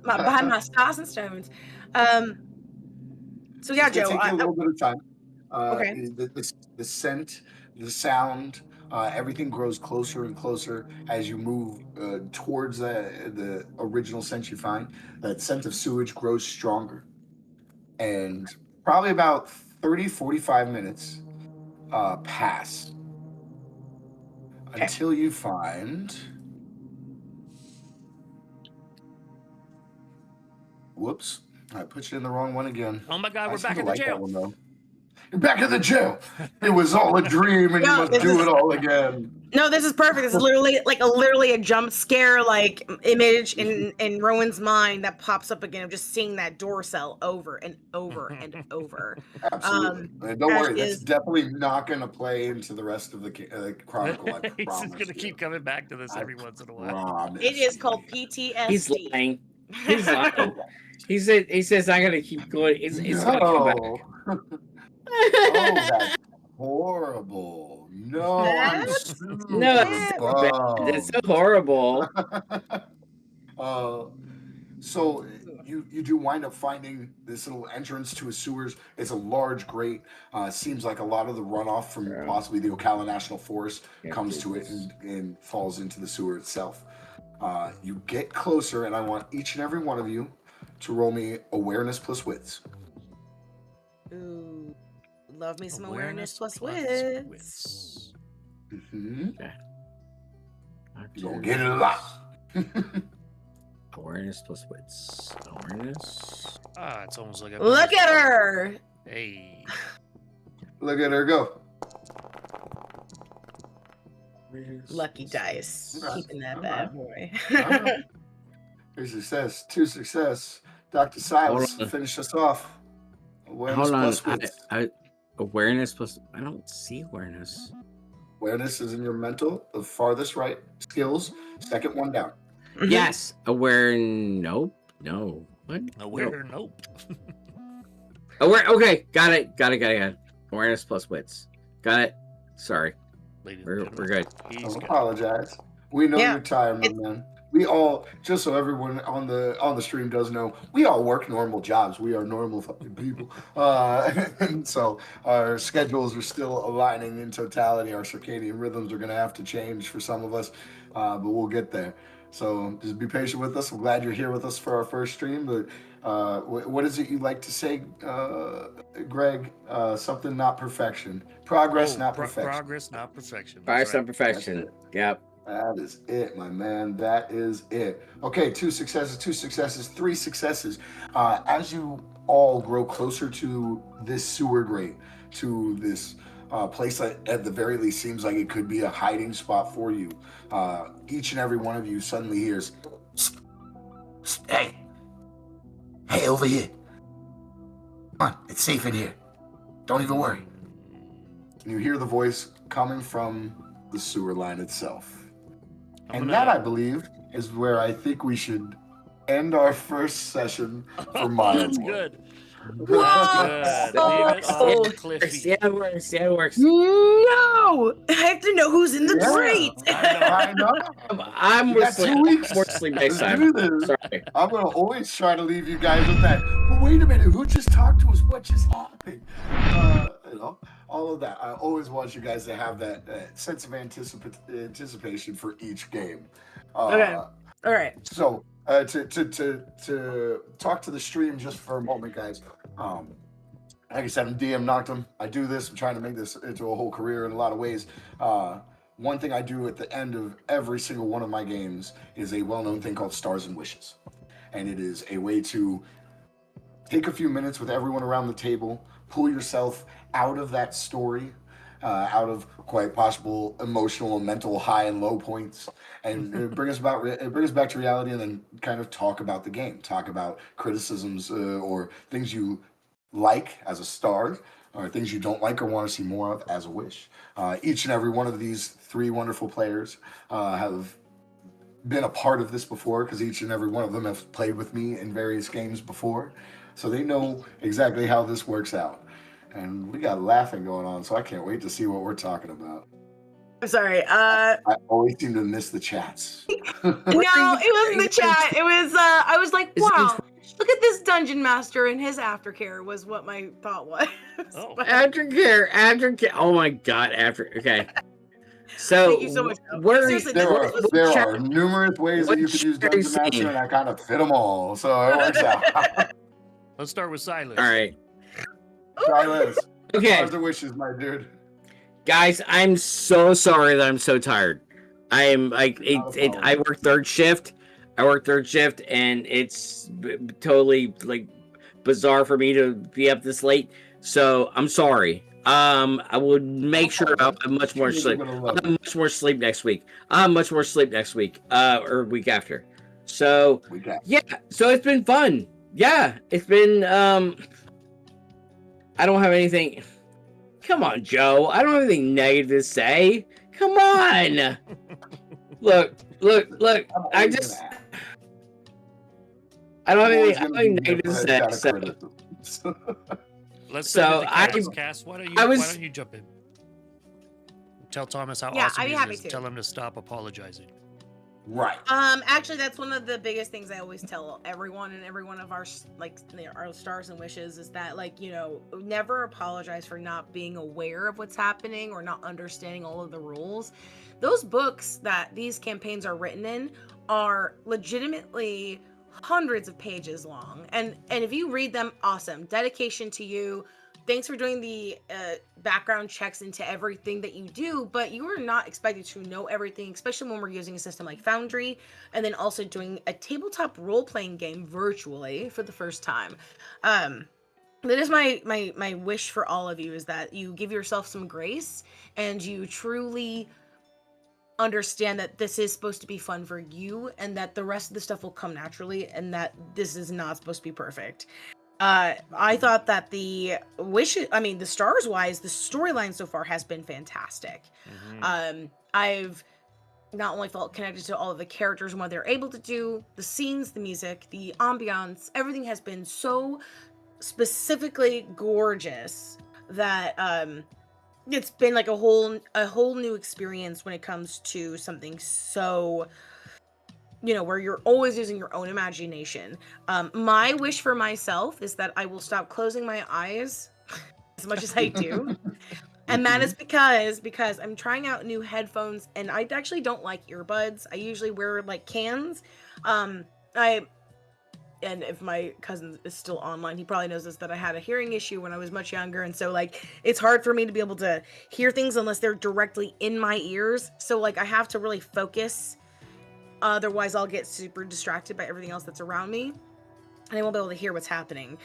Speaker 2: behind my stars and stones. So yeah,
Speaker 4: It's gonna
Speaker 2: Joe.
Speaker 4: take you a little bit of time.
Speaker 2: Okay.
Speaker 4: The scent, the sound, everything grows closer and closer as you move towards the original scent you find. That scent of sewage grows stronger. And probably about 30, 45 minutes pass until you find... Whoops. I put you in the wrong one again.
Speaker 1: Oh my God,
Speaker 4: I
Speaker 1: we're
Speaker 4: seem
Speaker 1: back
Speaker 4: to
Speaker 1: in the
Speaker 4: like that
Speaker 1: jail.
Speaker 4: one, though. back in the jail. It was all a dream, and you
Speaker 2: No,
Speaker 4: must
Speaker 2: this
Speaker 4: do
Speaker 2: is-
Speaker 4: it all again.
Speaker 2: No, this is perfect. This is literally a jump scare like image in Rowan's mind that pops up again of just seeing that door cell over and over and over.
Speaker 4: Absolutely. And don't
Speaker 2: as
Speaker 4: worry, that's
Speaker 2: is-
Speaker 4: definitely not going to play into the rest of the chronicle. I
Speaker 1: He's
Speaker 4: promise.
Speaker 1: just gonna keep coming back to this every once in a while.
Speaker 4: Promise.
Speaker 2: It is called PTSD.
Speaker 3: He's lying. He's lying. He says I gotta keep going. It's gonna come back.
Speaker 4: No. Oh, that's horrible. No, I'm
Speaker 2: That's-
Speaker 4: super
Speaker 3: No, it's so bad.
Speaker 4: bummed.
Speaker 3: It's so horrible.
Speaker 4: So you do wind up finding this little entrance to a sewers. It's a large grate. Seems like a lot of the runoff from possibly the Ocala National Forest comes to it and falls into the sewer itself. You get closer, and I want each and every one of you to roll me awareness plus wits.
Speaker 2: Ooh, love me some awareness plus wits.
Speaker 4: Mm-hmm.
Speaker 3: Okay.
Speaker 4: You're gonna get it a lot.
Speaker 3: Awareness plus wits. Awareness.
Speaker 1: It's almost like
Speaker 2: Look at her.
Speaker 1: Hey.
Speaker 4: Look at her go.
Speaker 2: Lucky dice. Keeping that bad boy.
Speaker 4: Here's success. 2 success. Dr. Silas,
Speaker 3: Hold on.
Speaker 4: finish us off. Awareness
Speaker 3: Hold on.
Speaker 4: plus wits.
Speaker 3: Awareness plus. I don't see awareness.
Speaker 4: Awareness is in your mental, the farthest right. Skills, second one down.
Speaker 3: Yes. Aware. Nope. No. What?
Speaker 1: Aware, nope.
Speaker 3: Aware. Okay. Got it. Awareness plus wits. Got it. Sorry.
Speaker 1: Ladies and
Speaker 3: We're
Speaker 1: gentlemen,
Speaker 3: good.
Speaker 1: he's
Speaker 4: Don't
Speaker 1: got-
Speaker 4: apologize. We know
Speaker 2: Yeah,
Speaker 4: you're tired, my man. We all, just so everyone on the stream does know, we all work normal jobs. We are normal fucking people. And so our schedules are still aligning in totality. Our circadian rhythms are going to have to change for some of us, but we'll get there. So just be patient with us. I'm glad you're here with us for our first stream. But what is it you like to say, Greg? Something not perfection. Progress, not perfection.
Speaker 1: Progress, not perfection. That's
Speaker 3: Progress
Speaker 1: right.
Speaker 3: on perfection. Yep.
Speaker 4: That is it, my man. That is it. Okay, 2 successes, 3 successes. As you all grow closer to this sewer grate, to this place that at the very least seems like it could be a hiding spot for you, each and every one of you suddenly hears, "Psst, psst, hey, over here. Come on, it's safe in here. Don't even worry." And you hear the voice coming from the sewer line itself. And that, I believe, is where I think we should end our first session for Mireborn.
Speaker 1: That's good.
Speaker 2: Whoa!
Speaker 1: That's good. Leave it on Cliffy.
Speaker 3: Yeah, it works. Yeah, it works.
Speaker 2: No, I have to know who's in the
Speaker 4: Yeah.
Speaker 2: grate.
Speaker 4: I know.
Speaker 3: I'm
Speaker 4: You got 2
Speaker 3: more
Speaker 4: weeks.
Speaker 3: sleep next
Speaker 4: Let's
Speaker 3: time.
Speaker 4: do this.
Speaker 3: Sorry.
Speaker 4: I'm going to always try to leave you guys with that. But wait a minute, who just talked to us? What just happened? All of that. I always want you guys to have that sense of anticipation for each game.
Speaker 2: Okay. All right.
Speaker 4: So to talk to the stream just for a moment, guys. Like I said, I'm DM Noctum. I do this. I'm trying to make this into a whole career in a lot of ways. One thing I do at the end of every single one of my games is a well-known thing called Stars and Wishes, and it is a way to take a few minutes with everyone around the table, pull yourself out of that story, out of quite possible emotional and mental high and low points, and bring us back to reality, and then kind of talk about the game, talk about criticisms or things you like as a star, or things you don't like or want to see more of as a wish. Each and every one of these 3 wonderful players have been a part of this before, because each and every one of them have played with me in various games before, so they know exactly how this works out. And we got laughing going on, so I can't wait to see what we're talking about.
Speaker 2: I'm sorry.
Speaker 4: I always seem to miss the chats.
Speaker 2: No, it wasn't the chat. It was I was like, wow, look at this dungeon master and his aftercare was what my thought was.
Speaker 1: Oh.
Speaker 3: Aftercare. Oh my god. Okay. So
Speaker 2: Thank you so much.
Speaker 3: Where
Speaker 2: Seriously,
Speaker 4: There
Speaker 2: this
Speaker 4: are numerous ways that you could use Dungeon Master, and I kind of fit them all, so it works out.
Speaker 1: Let's start with Silas.
Speaker 3: All right.
Speaker 4: Silas,
Speaker 3: Okay.
Speaker 4: stars and wishes, my dude.
Speaker 3: Guys, I'm so sorry that I'm so tired. I am like I work third shift. And it's totally like bizarre for me to be up this late. So I'm sorry. I will make sure I'll have much more sleep. I'll have much more sleep next week. I'll have much more sleep next week, or week after. So yeah, so it's been fun. Yeah, it's been. I don't have anything. Come on, Joe. I don't have anything negative to say. Come on. Look. I just. I don't have anything negative to say. So.
Speaker 1: Let's send it to Cass. Why don't you jump in? Tell Thomas how awesome he is. Tell him to stop apologizing.
Speaker 4: Right.
Speaker 2: Actually, that's one of the biggest things I always tell everyone and every one of our our stars and wishes is that never apologize for not being aware of what's happening or not understanding all of the rules. Those books that these campaigns are written in are legitimately hundreds of pages long, and if you read them, awesome, dedication to you. Thanks for doing the background checks into everything that you do, but you are not expected to know everything, especially when we're using a system like Foundry, and then also doing a tabletop role-playing game virtually for the first time. That is my wish for all of you, is that you give yourself some grace and you truly understand that this is supposed to be fun for you and that the rest of the stuff will come naturally and that this is not supposed to be perfect. I thought that the stars wise, the storyline so far has been fantastic.
Speaker 1: Mm-hmm.
Speaker 2: I've not only felt connected to all of the characters and what they're able to do, the scenes, the music, the ambiance, everything has been so specifically gorgeous that it's been like a whole new experience when it comes to something so where you're always using your own imagination. My wish for myself is that I will stop closing my eyes as much as I do. And that is because I'm trying out new headphones and I actually don't like earbuds. I usually wear like cans. And if my cousin is still online, he probably knows this, that I had a hearing issue when I was much younger. And so it's hard for me to be able to hear things unless they're directly in my ears. So I have to really focus. Otherwise, I'll get super distracted by everything else that's around me, and I won't be able to hear what's happening.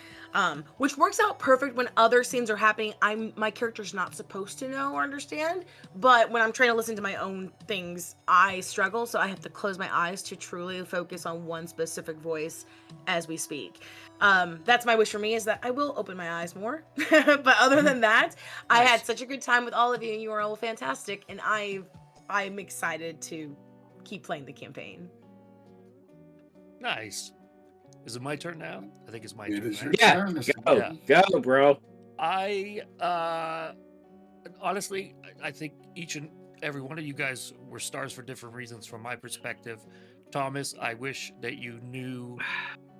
Speaker 2: Which works out perfect when other scenes are happening. My character's not supposed to know or understand, but when I'm trying to listen to my own things, I struggle. So I have to close my eyes to truly focus on one specific voice as we speak. That's my wish for me, is that I will open my eyes more. But other than that, I had such a good time with all of you, and you are all fantastic, and I'm excited to keep playing the campaign.
Speaker 1: Nice. Is it my turn now? I think it's my turn.
Speaker 4: It is your
Speaker 3: turn. Go, bro.
Speaker 1: I honestly, I think each and every one of you guys were stars for different reasons from my perspective. Thomas, I wish that you knew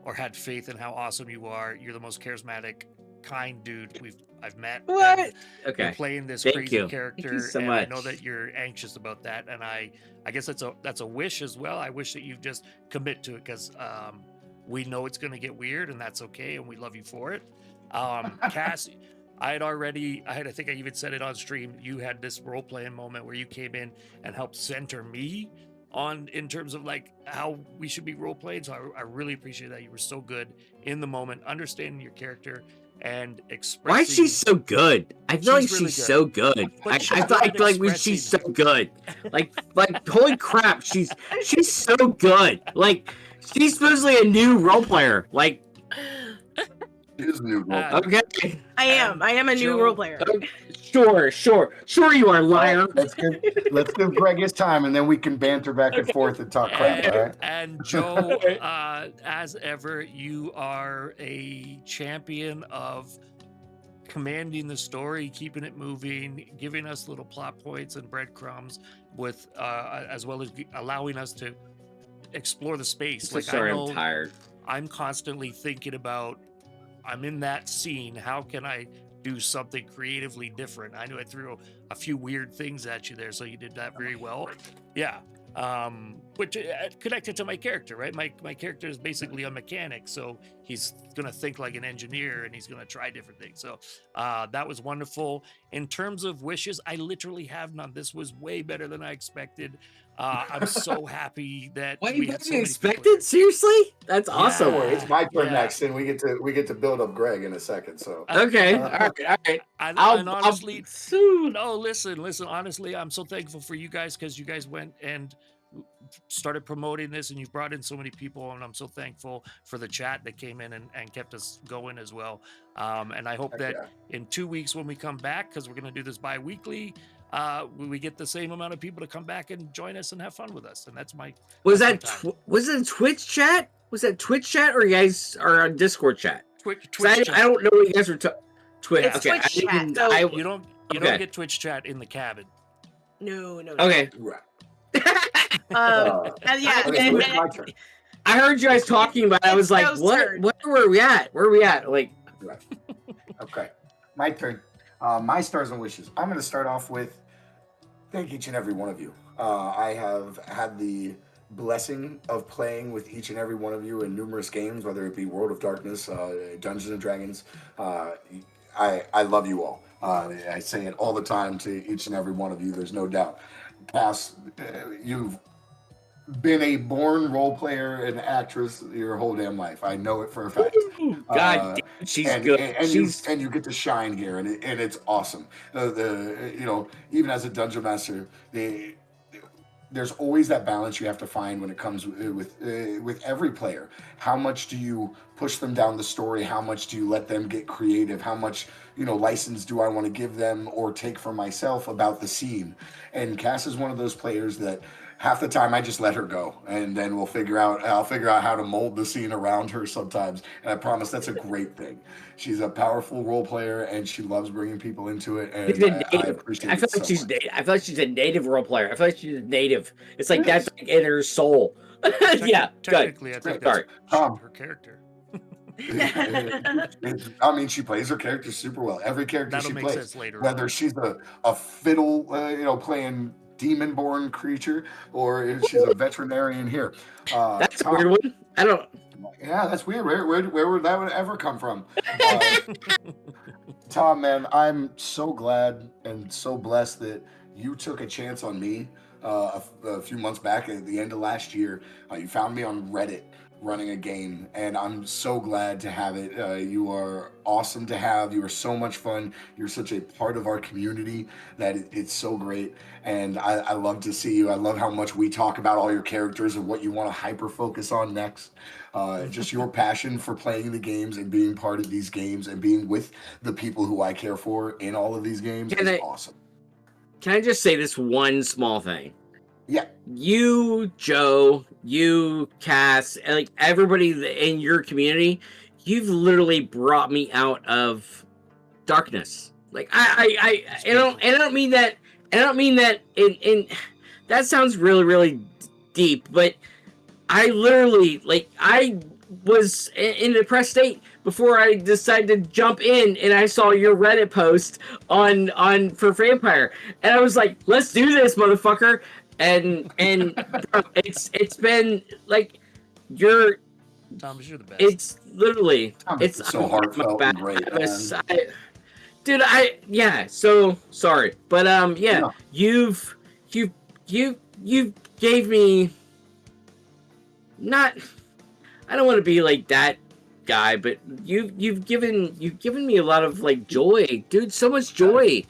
Speaker 1: or had faith in how awesome you are. You're the most charismatic, kind dude I've met.
Speaker 3: What? Okay.
Speaker 1: You're playing this
Speaker 3: Thank
Speaker 1: crazy
Speaker 3: you.
Speaker 1: character,
Speaker 3: Thank you so
Speaker 1: and
Speaker 3: much.
Speaker 1: I know that you're anxious about that, and I guess that's a wish as well. I wish that you just commit to it, because we know it's going to get weird, and that's okay, and we love you for it. Cass, I think I even said it on stream. You had this role playing moment where you came in and helped center me in terms of how we should be role playing. So I really appreciate that. You were so good in the moment, understanding your character and expressing.
Speaker 3: Why is she so good? I feel like she's so good. I feel like she's so good. Like holy crap, she's so good. She's supposedly a new role player.
Speaker 4: She is a new role player.
Speaker 3: Okay.
Speaker 2: I am a new role player.
Speaker 3: Sure you are, liar.
Speaker 4: Let's give Greg his time, and then we can banter back and forth and talk crap, all right?
Speaker 1: And Joe, as ever, you are a champion of commanding the story, keeping it moving, giving us little plot points and breadcrumbs, with as well as allowing us to explore the space.
Speaker 3: I'm tired.
Speaker 1: I'm constantly thinking about, I'm in that scene, how can I do something creatively different? I know I threw a few weird things at you there, so you did that very well. Yeah. which connected to my character, right? My character is basically a mechanic, so he's gonna think like an engineer and he's gonna try different things. So that was wonderful. In terms of wishes, I literally have none. This was way better than I expected. I'm so happy that
Speaker 3: What
Speaker 1: we
Speaker 3: you
Speaker 1: had so many people
Speaker 3: expected?
Speaker 1: here.
Speaker 3: Seriously? That's
Speaker 1: Yeah.
Speaker 3: awesome.
Speaker 4: Don't worry, it's my turn
Speaker 1: Yeah.
Speaker 4: next, and we get to build up Greg in a second. So
Speaker 3: Okay.
Speaker 4: Uh,
Speaker 3: All right.
Speaker 1: And
Speaker 3: I'll
Speaker 1: honestly,
Speaker 3: soon.
Speaker 1: no, listen. Honestly, I'm so thankful for you guys because you guys went and started promoting this and you brought in so many people. And I'm so thankful for the chat that came in and kept us going as well. And I hope
Speaker 4: Heck
Speaker 1: that
Speaker 4: yeah.
Speaker 1: in 2 weeks when we come back, because we're going to do this bi-weekly, we get the same amount of people to come back and join us and have fun with us. And that's my
Speaker 3: Was
Speaker 1: that's
Speaker 3: that
Speaker 1: my time.
Speaker 3: was it Twitch chat? Was that Twitch chat or you guys are on Discord chat?
Speaker 1: Twitch
Speaker 3: 'Cause I
Speaker 1: chat.
Speaker 3: don't know what you guys were Twitch.
Speaker 2: It's
Speaker 3: Okay,
Speaker 2: Twitch
Speaker 3: I
Speaker 2: chat,
Speaker 3: didn't-
Speaker 2: so-
Speaker 3: I-
Speaker 1: You don't
Speaker 3: Okay.
Speaker 1: get Twitch chat in the cabin.
Speaker 2: No.
Speaker 3: Okay.
Speaker 4: right.
Speaker 2: And yeah,
Speaker 4: Okay, so
Speaker 2: and-
Speaker 4: it's my turn.
Speaker 3: I heard you guys talking about it. I was
Speaker 2: It's
Speaker 3: like,
Speaker 2: Joe's
Speaker 3: what?
Speaker 2: turn.
Speaker 3: Where are we at? Where are we at? Like,
Speaker 4: Right. Okay, my turn. My stars and wishes. I'm going to start off with thank each and every one of you. I have had the blessing of playing with each and every one of you in numerous games, whether it be World of Darkness, Dungeons and Dragons. I love you all. I say it all the time to each and every one of you. There's no doubt. Cass, you've been a born role player and actress your whole damn life. I know it for a fact.
Speaker 3: God, damn, she's
Speaker 4: and,
Speaker 3: good.
Speaker 4: and you get to shine here, and it's awesome. Even as a dungeon master, there's always that balance you have to find when it comes with every player. How much do you push them down the story? How much do you let them get creative? How much license do I want to give them or take for myself about the scene? And Cass is one of those players that half the time I just let her go, and then I'll figure out how to mold the scene around her sometimes. And I promise that's a great thing. She's a powerful role player, and she loves bringing people into it. And I appreciate it so much.
Speaker 3: I feel like she's a native role player. I feel like she's a native. It's like that's like in her soul. Yeah, good.
Speaker 1: Technically, I think that's her character.
Speaker 4: I mean, she plays her character super well. Every character
Speaker 1: That'll
Speaker 4: she
Speaker 1: make
Speaker 4: plays,
Speaker 1: sense later
Speaker 4: whether
Speaker 1: on.
Speaker 4: she's a fiddle, playing demon-born creature, or if she's a veterinarian here.
Speaker 3: That's
Speaker 4: Tom,
Speaker 3: a weird one. I don't.
Speaker 4: Yeah, that's weird. Where would that would ever come from? Tom, man, I'm so glad and so blessed that you took a chance on me a few months back at the end of last year. You found me on Reddit running a game, and I'm so glad to have it. You are awesome to have. You are so much fun. You're such a part of our community that it's so great, and I love to see you. I love how much we talk about all your characters and what you want to hyper focus on next. Just your passion for playing the games and being part of these games and being with the people who I care for in all of these games is awesome.
Speaker 3: Can I just say this one small thing?
Speaker 4: Yeah.
Speaker 3: You, Joe, you, Cass, like everybody in your community, you've literally brought me out of darkness. Like I don't mean that. I don't mean that in that sounds really, really deep, but I literally, like, I was in a depressed state before I decided to jump in, and I saw your Reddit post on for Vampire, and I was like, let's do this, motherfucker. And bro, it's been like
Speaker 1: Thomas, you're the best.
Speaker 3: it's literally
Speaker 4: It's so heartfelt and great,
Speaker 3: dude. Yeah, so sorry, but yeah,
Speaker 4: No.
Speaker 3: you've gave me not. I don't want to be like that guy, but you've given me a lot of like joy, dude. So much joy.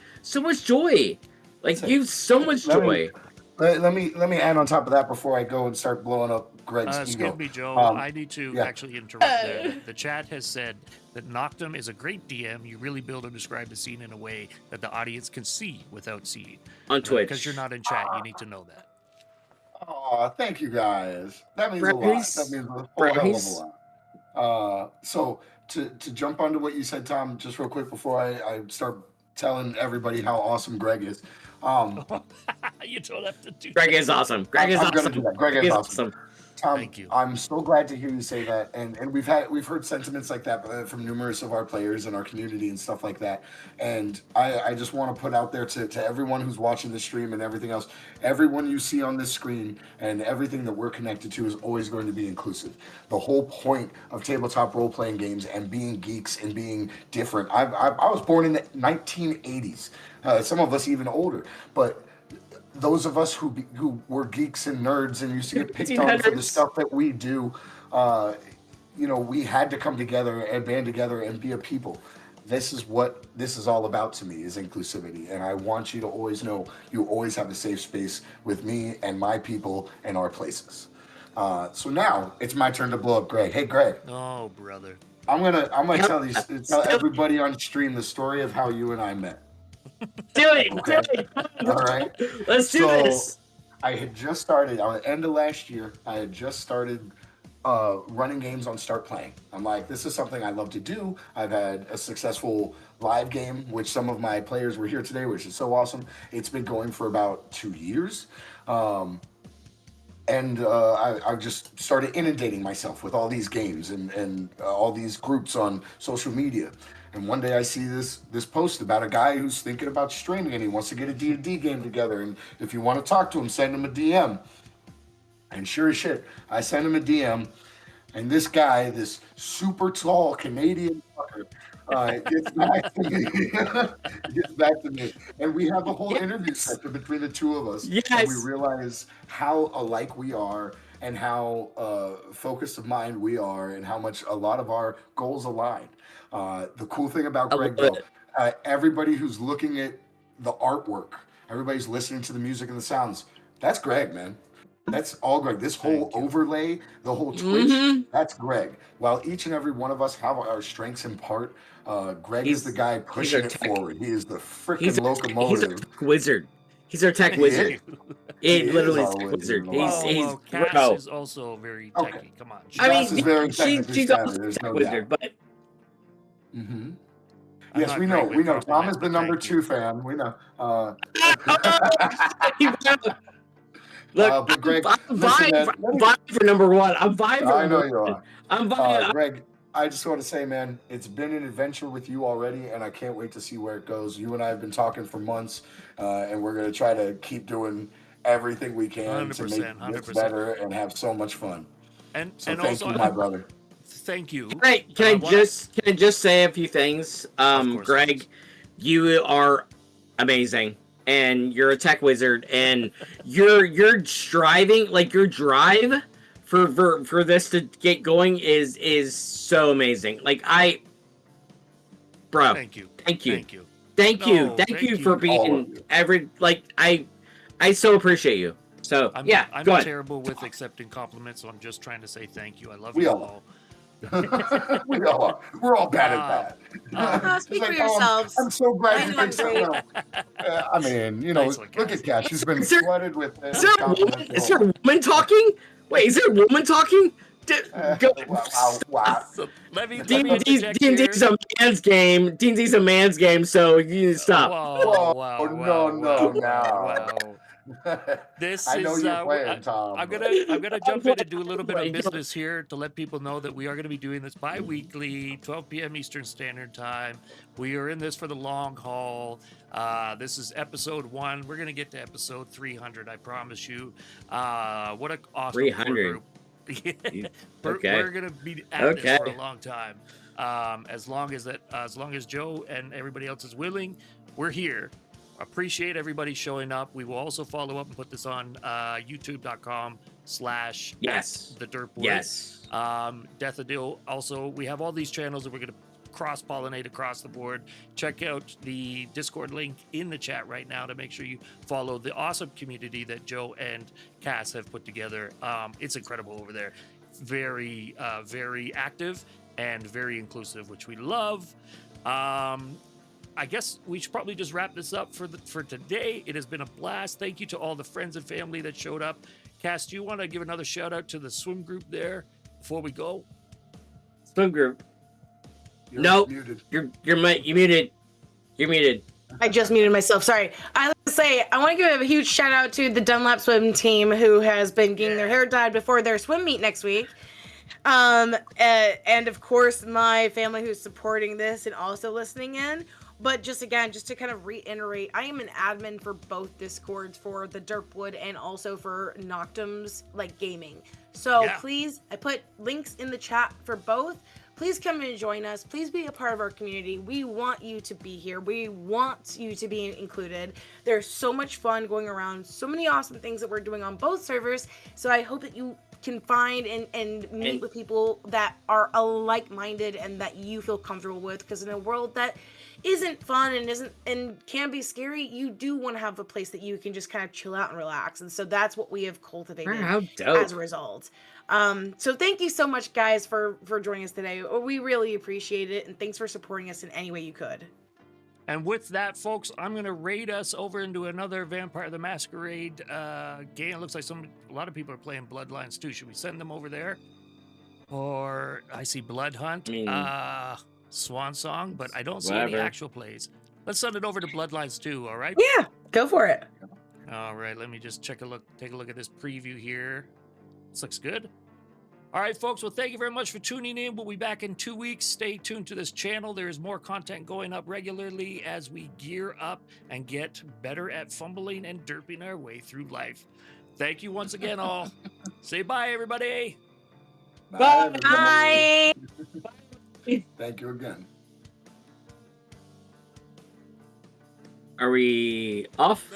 Speaker 3: Like you've so much joy.
Speaker 4: Let me add on top of that before I go and start blowing up Greg's ego.
Speaker 1: Excuse me, Joe. I need to actually interrupt there. The chat has said that Noctum is a great DM. You really build and describe the scene in a way that the audience can see without seeing.
Speaker 3: On Twitch.
Speaker 1: Because you're not in chat, you need to know that.
Speaker 4: Oh, thank you guys. That means a lot. That means a whole hell of a lot. So to jump onto what you said, Tom, just real quick before I start telling everybody how awesome Greg is.
Speaker 1: You don't have to do
Speaker 3: Greg is awesome. Greg is
Speaker 4: I'm gonna
Speaker 3: awesome.
Speaker 4: do that. Greg is awesome. Tom,
Speaker 1: Thank you.
Speaker 4: I'm so glad to hear you say that, and we've heard sentiments like that from numerous of our players in our community and stuff like that. And I just want to put out there to everyone who's watching the stream and everything else, everyone you see on this screen and everything that we're connected to is always going to be inclusive. The whole point of tabletop role playing games and being geeks and being different. I was born in the 1980s. Some of us even older, but those of us who were geeks and nerds and used to get picked on for the stuff that we do, we had to come together and band together and be a people. This is what this is all about to me, is inclusivity. And I want you to always know you always have a safe space with me and my people and our places. So now it's my turn to blow up Greg. Hey, Greg.
Speaker 1: Oh, brother.
Speaker 4: I'm gonna tell everybody on stream the story of how you and I met.
Speaker 3: Do it.
Speaker 4: Okay.
Speaker 3: Do it.
Speaker 4: All right.
Speaker 3: Let's do this.
Speaker 4: I had just started, on the end of last year, I had just started running games on Start Playing. I'm like, this is something I love to do. I've had a successful live game, which some of my players were here today, which is so awesome. It's been going for about 2 years. I just started inundating myself with all these games and all these groups on social media. And one day I see this post about a guy who's thinking about streaming and he wants to get a D&D game together. And if you want to talk to him, send him a DM. And sure as shit, I sent him a DM. And this guy, this super tall Canadian fucker, gets back to me. Gets back to me. And we have a whole interview session between the two of us.
Speaker 3: Yes.
Speaker 4: And we realize how alike we are and how focused of mind we are and how much a lot of our goals align. The cool thing about Greg, though, everybody who's looking at the artwork, everybody's listening to the music and the sounds, that's Greg, man. That's all Greg. This whole overlay, the whole twist, that's Greg. While each and every one of us have our strengths in part, Greg is the guy pushing it forward. He is the freaking locomotive.
Speaker 3: He's a tech wizard. He's our tech wizard. It literally is a tech wizard. He's
Speaker 1: Cass is also very techy. Okay. Come on.
Speaker 3: I mean,
Speaker 4: she's
Speaker 3: also a tech wizard, but.
Speaker 4: Mm-hmm. Yes, we know. Tom is the number 2 fan. We know.
Speaker 3: Look,
Speaker 4: but Greg,
Speaker 3: I'm vying for number 1. I'm vying for.
Speaker 4: I know you are.
Speaker 3: I'm vying.
Speaker 4: Greg, I just want to say, man, it's been an adventure with you already, and I can't wait to see where it goes. You and I have been talking for months, and we're going to try to keep doing everything we can to make this better and have so much fun.
Speaker 1: And
Speaker 4: thank
Speaker 1: also,
Speaker 4: you, my brother.
Speaker 1: Thank you.
Speaker 3: Right? Can I just say a few things? Greg, you are amazing, and you're a tech wizard, and you're striving, like your drive for this to get going is so amazing. Like bro.
Speaker 1: Thank you
Speaker 3: for being I so appreciate you. So
Speaker 1: I'm
Speaker 3: go
Speaker 1: terrible with accepting compliments, so I'm just trying to say thank you. I love
Speaker 4: you
Speaker 1: all.
Speaker 4: We all are. We're all bad at that.
Speaker 2: Speak for yourselves.
Speaker 4: I'm so glad you think so well. I mean, look at Cash. She's been flooded with.
Speaker 3: Is there a woman talking? Wait, is there a woman talking?
Speaker 4: Wow.
Speaker 1: So
Speaker 3: D&D's a man's game. D&D's a man's game, so you need to stop.
Speaker 1: Wow. This
Speaker 4: I know
Speaker 1: is
Speaker 4: you're playing, Tom.
Speaker 1: I'm gonna jump in and do a little bit of business here to let people know that we are going to be doing this bi-weekly, 12 p.m. Eastern Standard Time. We are in this for the long haul. This is episode 1. We're going to get to episode 300. I promise you. What an awesome
Speaker 3: 300.
Speaker 1: We're going to be at this for a long time. As long as Joe and everybody else is willing, we're here. Appreciate everybody showing up. We will also follow up and put this on youtube.com/ the Derp Word.
Speaker 3: Yes.
Speaker 1: Deathadil. Also, we have all these channels that we're going to cross-pollinate across the board. Check out the Discord link in the chat right now to make sure you follow the awesome community that Joe and Cass have put together. It's incredible over there. Very, very active and very inclusive, which we love. I guess we should probably just wrap this up for today. It has been a blast. Thank you to all the friends and family that showed up. Cass, do you want to give another shout out to the swim group there before we go?
Speaker 3: Swim group.
Speaker 4: You're
Speaker 3: nope.
Speaker 4: muted.
Speaker 3: You're muted. You're muted.
Speaker 2: I just muted myself. Sorry. I like to say I want to give a huge shout out to the Dunlap swim team who has been getting their hair dyed before their swim meet next week. And of course my family who's supporting this and also listening in. But just to kind of reiterate, I am an admin for both Discords, for the Derpwood and also for Noctum's like gaming. So please, I put links in the chat for both. Please come and join us. Please be a part of our community. We want you to be here. We want you to be included. There's so much fun going around, so many awesome things that we're doing on both servers. So I hope that you can find and meet with people that are like-minded and that you feel comfortable with, because in a world that isn't fun and can be scary, you do want to have a place that you can just kind of chill out and relax. And so that's what we have cultivated as a result. So thank you so much, guys, for joining us today. We really appreciate it, and thanks for supporting us in any way you could.
Speaker 1: And with that, folks, I'm going to raid us over into another Vampire the Masquerade game. It looks like a lot of people are playing Bloodlines too. Should we send them over there? Or I see Blood Hunt, Swan Song, but I don't see any actual plays. Let's send it over to Bloodlines too, all right?
Speaker 2: Yeah, go for it.
Speaker 1: All right, let me just take a look at this preview here. This looks good. All right, folks, well, thank you very much for tuning in. We'll be back in 2 weeks. Stay tuned to this channel. There is more content going up regularly as we gear up and get better at fumbling and derping our way through life. Thank you once again, all. Say bye, everybody.
Speaker 3: Bye.
Speaker 2: Bye.
Speaker 4: Thank you again.
Speaker 3: Are we off?